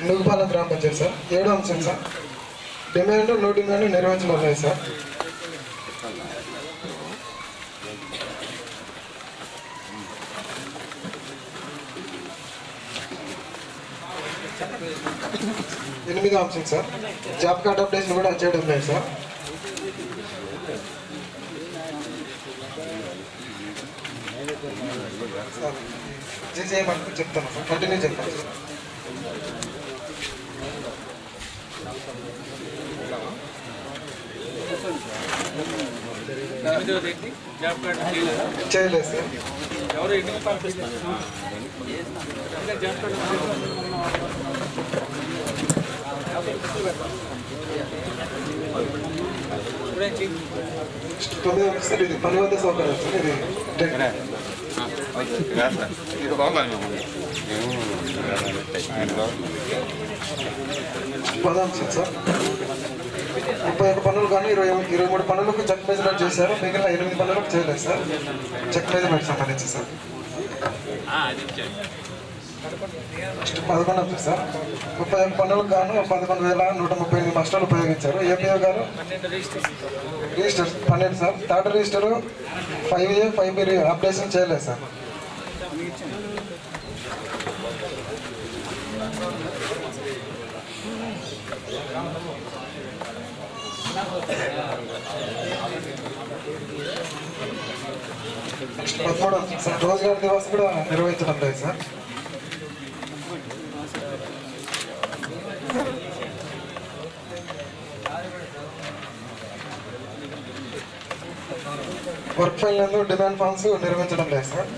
నుగుపాల గ్రామ పంచాయతీ సార్ 7వ అంశం సార్. డిమాండ్ నో డిమాండ్ నిర్వచనం ఉన్నాయి సార్. ఎనిమిదో అంశం సార్. జాబ్ కార్డ్ అప్డేషన్ కూడా చేయడం లేదు సార్. చేయమంటే చెప్తాను సార్, కంటిన్యూ చెప్తాను సార్. చేయలేదు సార్. ఎవరు ఎన్ని పంపిస్తారు జాబ్ కార్డు 9వ సార్. ఇది పని వద్ద సౌకర్యం సార్. ఇది పదాంశం సార్. 31 పనులు కానీ 23 పనులకు చెక్ మెజర్మెంట్ చేశారు. మిగిలిన 8 పనులకు చేయలేదు సార్. చెక్ మెజర్మెంట్ సంబంధించి సార్. 11 సార్. 31 పనులకు గాను 11,138 మాస్టర్లు ఉపయోగించారు. ఏపీఓ గారు register 12 sir. Third register 5A 5B updation చేయలేదు సార్. సార్ రోజుగార్ దివస్ కూడా నిర్వహించడం లేదు సార్. వర్క్ ఫైల్ నందు డిమాండ్ ఫార్మ్స్ నిర్వహించడం లేదు సార్.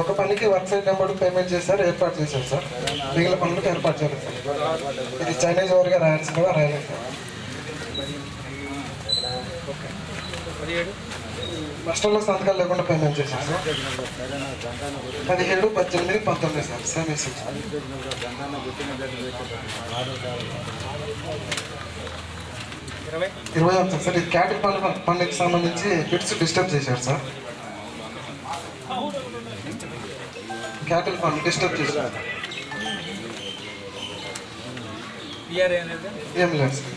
ఒక పనికి వర్క్ సైట్ నెంబర్ పేమెంట్ చేశారు, ఏర్పాటు చేశారు సార్. మిగిలిన పనులకు ఏర్పాటు చేయలేదు సార్. ఇది చైనీస్ వారిగా రాయాల్సిందిగా రాయలేదు సార్. నష్టంలో సంతకాలు లేకుండా పేమెంట్ చేశారు sir. 17, 18, 19 sir. Same issue. 20 sir. ఇది క్యాటిల్ పనులకు సంబంధించి బిట్స్ డిస్టర్బ్ చేశారు సార్. క్యాటిల్ ఫండ్ డిస్టర్బ్ చేశారు. ఏం లేదు సార్.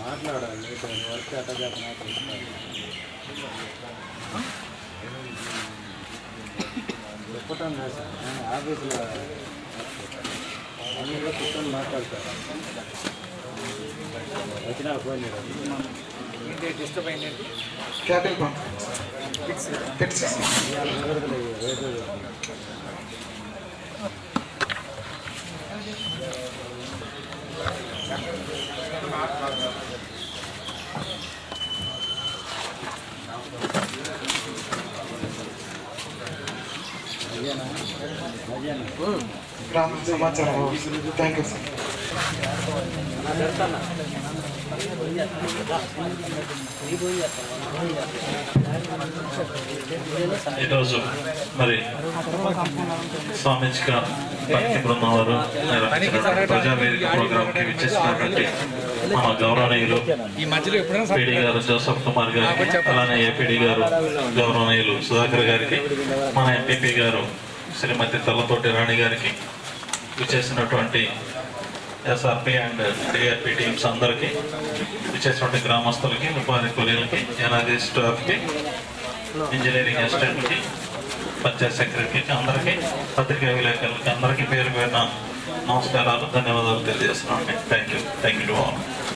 మాట్లాడాలి వర్క్ ఎట్లా చెప్పినా చెప్పటం లేదు సార్. నేను ఆఫీసులో అందులో కూర్చొని మాట్లాడతాను. వచ్చినా ఫోన్ డిస్టర్బ్ అయింది. క్యాటిల్ ఫండ్ గ్రామ సమాచారం. Thank you sir. ఈరోజు మరి సామాజిక భక్తి బృందం వారు ప్రజావేదిక ప్రోగ్రాంకి విచ్చేసినటువంటి మన గౌరవనీయులు పీడీ గారు జోసఫ్ కుమార్ గారికి, అలానే ఏపీడీ గారు గౌరవనీయులు సుధాకర్ గారికి, మన ఎంపీపీ గారు శ్రీమతి తల్లతోటి రాణి గారికి, విచ్చేసినటువంటి ఎస్ఆర్పి అండ్ డిఆర్పి టీమ్స్ అందరికీ, విచ్చేసినటువంటి గ్రామస్తులకి, ఉపాధి కూలీలకి, ఎన్ఆర్జీ స్టాఫ్కి, ఇంజనీరింగ్ అసిస్టెంట్కి, పంచాయత్ సెక్రటరీకి అందరికీ, పత్రికా విలేకరులకి అందరికీ పేరు పేరున నమస్కారాలు, ధన్యవాదాలు తెలియజేస్తున్నాను. Thank you.